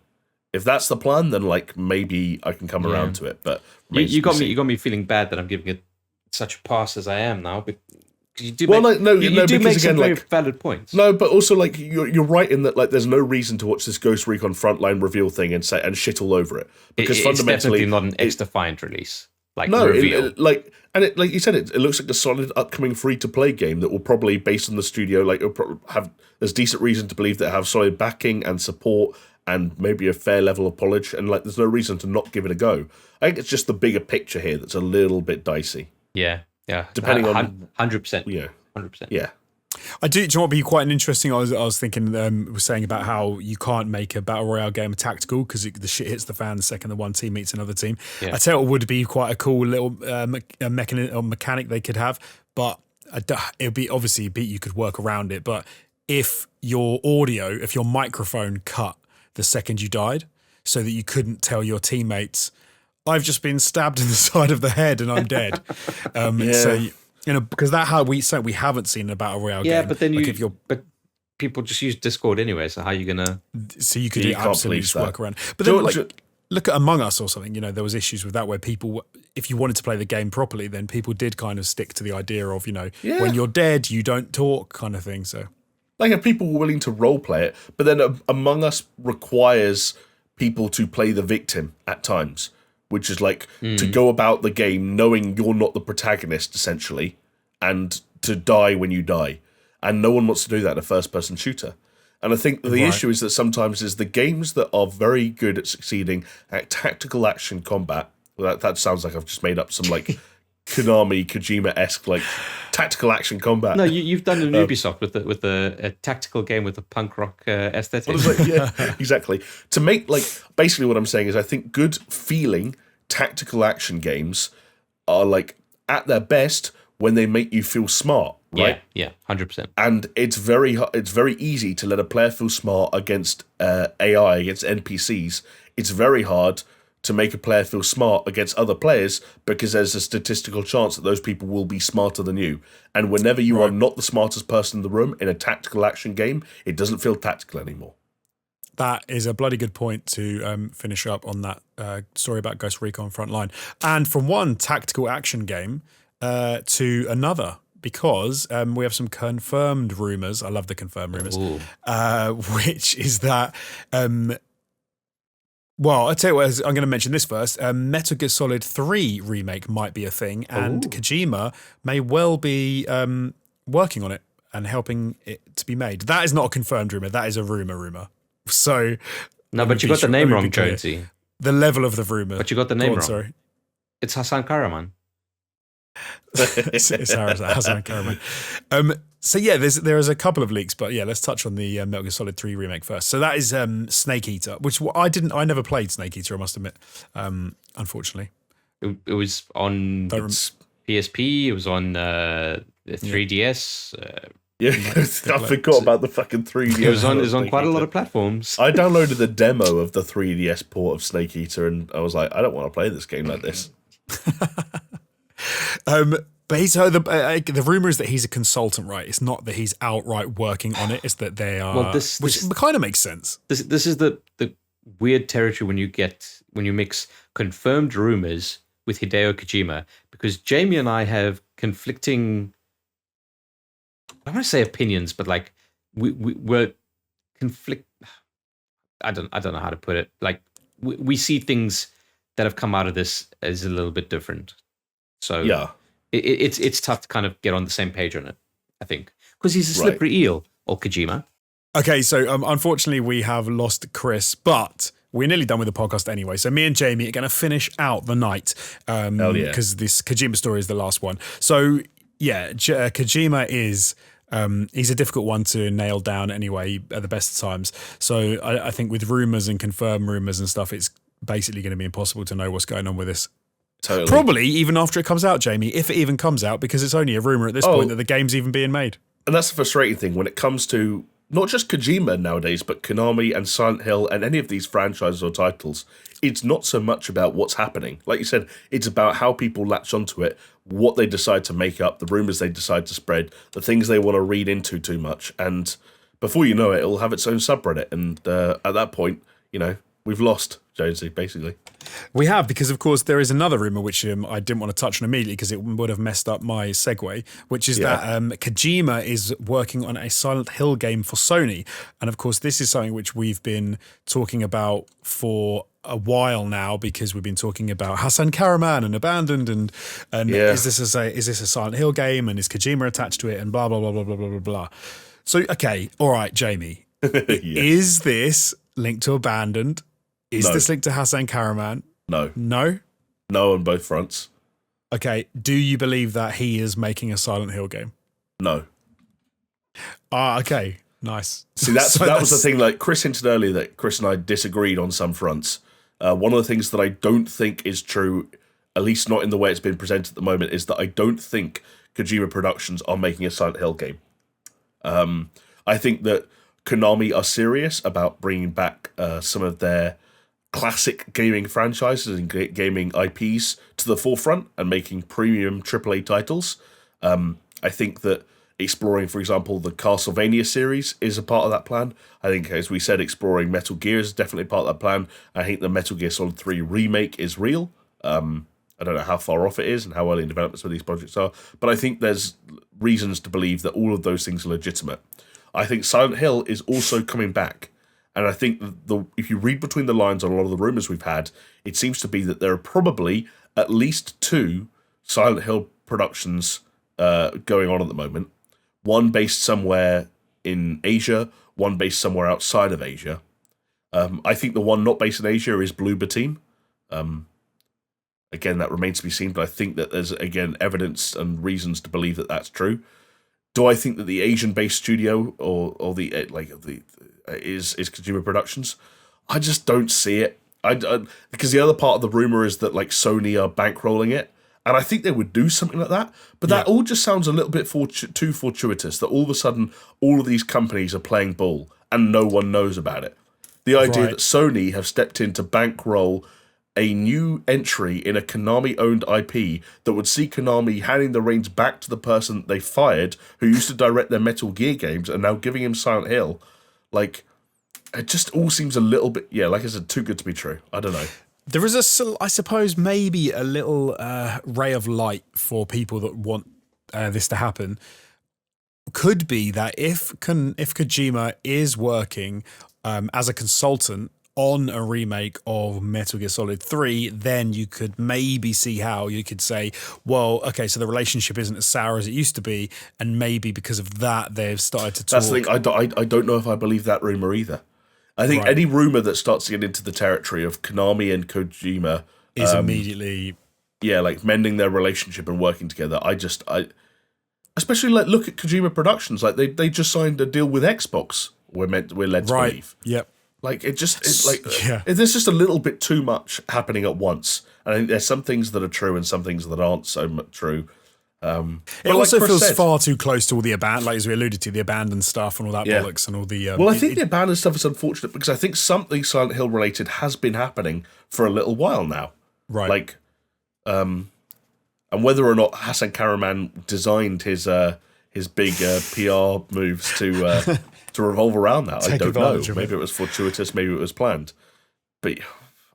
If that's the plan, then maybe I can come around to it. But you got me feeling bad that I'm giving it such a pass as I am now. But you do make some very valid points. No, but also you're right in that there's no reason to watch this Ghost Recon Frontline reveal thing and shit all over it, because fundamentally it's definitely not an X-Defiant release. Reveal. Like you said, it looks like a solid upcoming free-to-play game that will probably, based on the studio, there's decent reason to believe that it have solid backing and support and maybe a fair level of polish, and there's no reason to not give it a go. I think it's just the bigger picture here that's a little bit dicey. Yeah. Depending on 100%. Yeah. 100%. Yeah. I do. Do you know what would be quite an interesting? I was thinking, was saying about how you can't make a battle royale game tactical because the shit hits the fan the second the one team meets another team. Yeah. I tell you, it would be quite a cool little mechanic they could have, but it would be obviously you could work around it. But if your microphone cut the second you died, so that you couldn't tell your teammates, I've just been stabbed in the side of the head and I'm dead. So, because we haven't seen a battle royale game. Yeah, but then people just use Discord anyway. So how are you gonna? So you could You can't absolutely police just that. work around. But then, George- like, look at Among Us or something. You know, there was issues with that where people, if you wanted to play the game properly, then people did kind of stick to the idea of, you know, Yeah. when you're dead, you don't talk, kind of thing. So Like, if people were willing to role play it, but then Among Us requires people to play the victim at times, which is like to go about the game knowing you're not the protagonist, essentially, and to die when you die. And no one wants to do that in a first-person shooter. And I think the issue is that sometimes is the games that are very good at succeeding at tactical action combat. Well, that sounds like I've just made up some like Kojima-esque like tactical action combat. No, you've done an Ubisoft with a tactical game with a punk rock aesthetic. Yeah, exactly. To make like basically what I'm saying is I think good feeling tactical action games are like at their best when they make you feel smart, right? Yeah, 100%. And it's very easy to let a player feel smart against AI, against NPCs. It's very hard to make a player feel smart against other players because there's a statistical chance that those people will be smarter than you. And whenever you are not the smartest person in the room in a tactical action game, it doesn't feel tactical anymore. that is a bloody good point to finish up on that story about Ghost Recon Frontline. And from one tactical action game to another, because we have some confirmed rumours. I love the confirmed rumours, which is that... well, I'll tell you what, I'm going to mention this first. Metal Gear Solid 3 remake might be a thing, and Kojima may well be working on it and helping it to be made. That is not a confirmed rumour. That is a rumour. So... No, but you got the name wrong, Jonesy. The level of the rumour. But you got the name wrong. Sorry. It's Hassan Karaman. it's Hassan Karaman. So yeah, there is a couple of leaks, but yeah, let's touch on the Metal Gear Solid 3 remake first. So that is Snake Eater, which I never played Snake Eater, I must admit, unfortunately. It was on PSP, it was on 3DS. Yeah, I forgot about the fucking 3DS. It was on quite a lot of platforms. I downloaded the demo of the 3DS port of Snake Eater, and I was like, I don't want to play this game like this. But the rumor is that he's a consultant, right? It's not that he's outright working on it. It's that they are, which kind of makes sense. This is the weird territory when you mix confirmed rumors with Hideo Kojima, because Jamie and I have conflicting, I want to say opinions, but like we're conflict. I don't know how to put it. Like we see things that have come out of this as a little bit different. So yeah. It's tough to kind of get on the same page on it, I think, because he's a slippery eel, or Kojima. Okay, so unfortunately we have lost Chris, but we're nearly done with the podcast anyway. So me and Jamie are going to finish out the night because this Kojima story is the last one. So yeah, Kojima is... he's a difficult one to nail down anyway at the best of times. So I think with rumours and confirmed rumours and stuff, it's basically going to be impossible to know what's going on with this. Totally. Probably even after it comes out, Jamie, if it even comes out, because it's only a rumour at this point that the game's even being made. And that's the frustrating thing when it comes to not just Kojima nowadays, but Konami and Silent Hill and any of these franchises or titles. It's not so much about what's happening. Like you said, it's about how people latch onto it, what they decide to make up, the rumours they decide to spread, the things they want to read into too much. And before you know it, it'll have its own subreddit. And at that point, we've lost Jonesy, basically. We have, because of course there is another rumour which I didn't want to touch on immediately because it would have messed up my segue, which is that Kojima is working on a Silent Hill game for Sony. And of course this is something which we've been talking about for a while now, because we've been talking about Hassan Karaman and Abandoned and is this a Silent Hill game, and is Kojima attached to it, and blah blah blah blah blah blah blah blah. So okay, all right, Jamie, is this linked to Abandoned? Is this linked to Hassan Karaman? No. No on both fronts. Okay, do you believe that he is making a Silent Hill game? No. Okay, nice. See, that was the thing. Like Chris hinted earlier that Chris and I disagreed on some fronts. One of the things that I don't think is true, at least not in the way it's been presented at the moment, is that I don't think Kojima Productions are making a Silent Hill game. I think that Konami are serious about bringing back some of their classic gaming franchises and gaming IPs to the forefront and making premium AAA titles. I think that exploring, for example, the Castlevania series is a part of that plan. I think, as we said, exploring Metal Gear is definitely part of that plan. I think the Metal Gear Solid 3 remake is real. I don't know how far off it is and how early in development some of these projects are, but I think there's reasons to believe that all of those things are legitimate. I think Silent Hill is also coming back. And I think if you read between the lines on a lot of the rumours we've had, it seems to be that there are probably at least 2 Silent Hill productions going on at the moment. One based somewhere in Asia, one based somewhere outside of Asia. I think the one not based in Asia is Bloober Team. Again, that remains to be seen, but I think that there's, again, evidence and reasons to believe that that's true. Do I think that the Asian-based studio or the is Kojima Productions? I just don't see it. Because the other part of the rumor is that like Sony are bankrolling it. And I think they would do something like that. But that all just sounds a little bit too fortuitous, that all of a sudden all of these companies are playing ball and no one knows about it. The idea that Sony have stepped in to bankroll a new entry in a Konami-owned IP that would see Konami handing the reins back to the person they fired, who used to direct their Metal Gear games, and now giving him Silent Hill. Like, it just all seems a little bit, like I said, too good to be true. I don't know. There is I suppose, maybe a little ray of light for people that want this to happen. Could be that if Kojima is working as a consultant on a remake of Metal Gear Solid 3, then you could maybe see how you could say, well, okay, so the relationship isn't as sour as it used to be, and maybe because of that they've started to talk. That's the thing. I don't know if I believe that rumor either. I think any rumor that starts to get into the territory of Konami and Kojima is immediately, like mending their relationship and working together. I especially like look at Kojima Productions. Like they just signed a deal with Xbox. We're led to believe. Yep. Like there's just a little bit too much happening at once. And I think there's some things that are true and some things that aren't so much true. It also feels far too close to all the like as we alluded to, the abandoned stuff and all that bollocks and all the. Well, I think the abandoned stuff is unfortunate because I think something Silent Hill related has been happening for a little while now. Right. Like, and whether or not Hassan Karaman designed his big PR moves to revolve around that, I don't know. Maybe it was fortuitous, maybe it was planned, but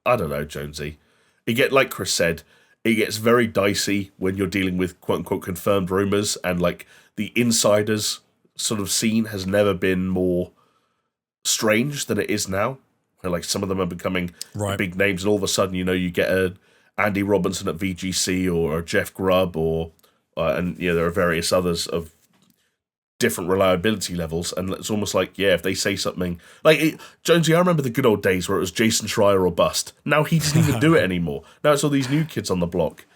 I don't know, Jonesy. Like Chris said. It gets very dicey when you're dealing with quote-unquote confirmed rumours, and like the insiders sort of scene has never been more strange than it is now, where like some of them are becoming big names, and all of a sudden, you get a Andy Robinson at VGC or a Jeff Grubb and there are various others of different reliability levels, and it's almost like, if they say something like Jonesy, I remember the good old days where it was Jason Schreier or bust. Now he doesn't even do it anymore. Now it's all these new kids on the block.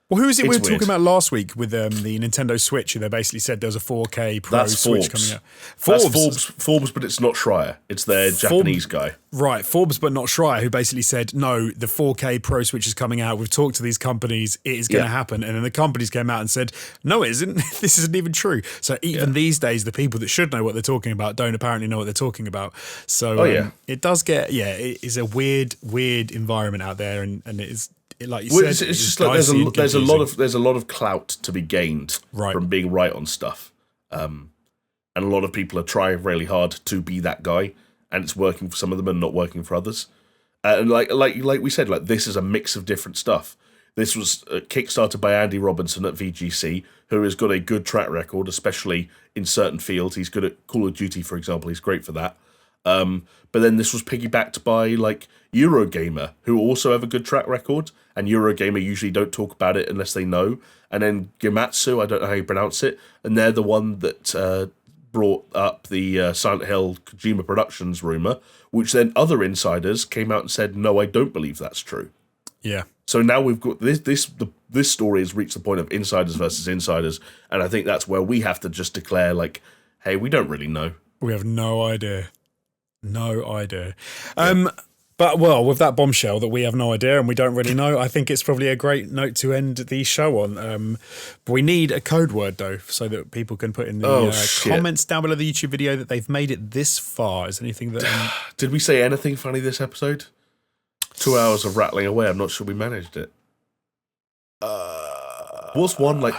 Well, who is it we were talking about last week with the Nintendo Switch? They basically said there was a 4K Pro Switch coming out. Forbes, but it's not Schreier. It's their Japanese guy. Right, Forbes, but not Schreier, who basically said, no, the 4K Pro Switch is coming out. We've talked to these companies. It is going to happen. And then the companies came out and said, no, it isn't. This isn't even true. So even these days, the people that should know what they're talking about don't apparently know what they're talking about. So it does get, it is a weird environment out there. And it is... Like you said, it's just like there's a lot of clout to be gained from being right on stuff, and a lot of people are trying really hard to be that guy, and it's working for some of them and not working for others. And like we said, like this is a mix of different stuff. This was kickstarted by Andy Robinson at VGC, who has got a good track record, especially in certain fields. He's good at Call of Duty, for example. He's great for that. But then this was piggybacked by like Eurogamer, who also have a good track record, and Eurogamer usually don't talk about it unless they know. And then Gematsu, I don't know how you pronounce it, and they're the one that brought up the Silent Hill Kojima Productions rumor, which then other insiders came out and said, no, I don't believe that's true. Yeah. So now we've got this story has reached the point of insiders versus insiders, and I think that's where we have to just declare like, hey, we don't really know. We have no idea. No idea. But, well, with that bombshell that we have no idea and we don't really know, I think it's probably a great note to end the show on. But we need a code word, though, so that people can put in the comments down below the YouTube video that they've made it this far. Is there anything that... Did we say anything funny this episode? 2 hours of rattling away. I'm not sure we managed it. What's one, like...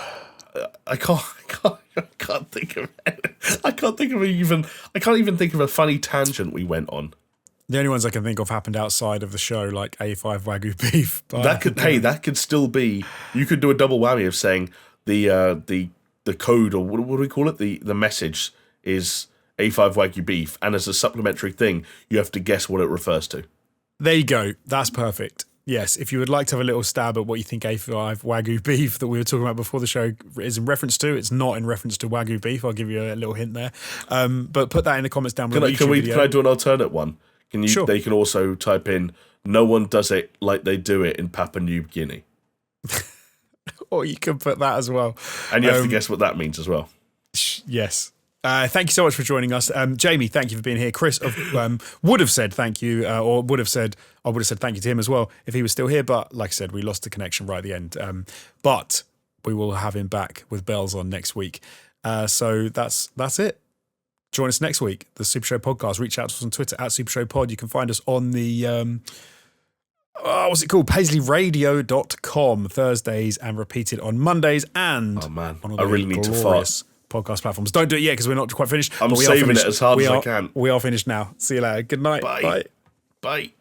I can't can't think of it. I can't even think of a funny tangent we went on. The only ones I can think of happened outside of the show, like A5 Wagyu beef. But That could still be. You could do a double whammy of saying the code, or what do we call it? The message is A5 Wagyu beef, and as a supplementary thing, you have to guess what it refers to. There you go. That's perfect. Yes, if you would like to have a little stab at what you think A5 Wagyu beef that we were talking about before the show is in reference to, it's not in reference to Wagyu beef. I'll give you a little hint there. But put that in the comments down below. Can I do an alternate one? Sure. They can also type in, no one does it like they do it in Papua New Guinea. Or you can put that as well. And you have to guess what that means as well. Yes. Thank you so much for joining us. Jamie, thank you for being here. Chris would have said thank you, or would have said thank you to him as well if he was still here. But like I said, we lost the connection right at the end. But we will have him back with bells on next week. So that's it. Join us next week, the Super Show podcast. Reach out to us on Twitter at Super Show Pod. You can find us on the what's it called? PaisleyRadio.com Thursdays and repeated on Mondays and on all the I really need to fart. Podcast platforms. Don't do it yet because we're not quite finished. I'm saving it as hard as I can. We are finished now. See you later. Good night. Bye. Bye.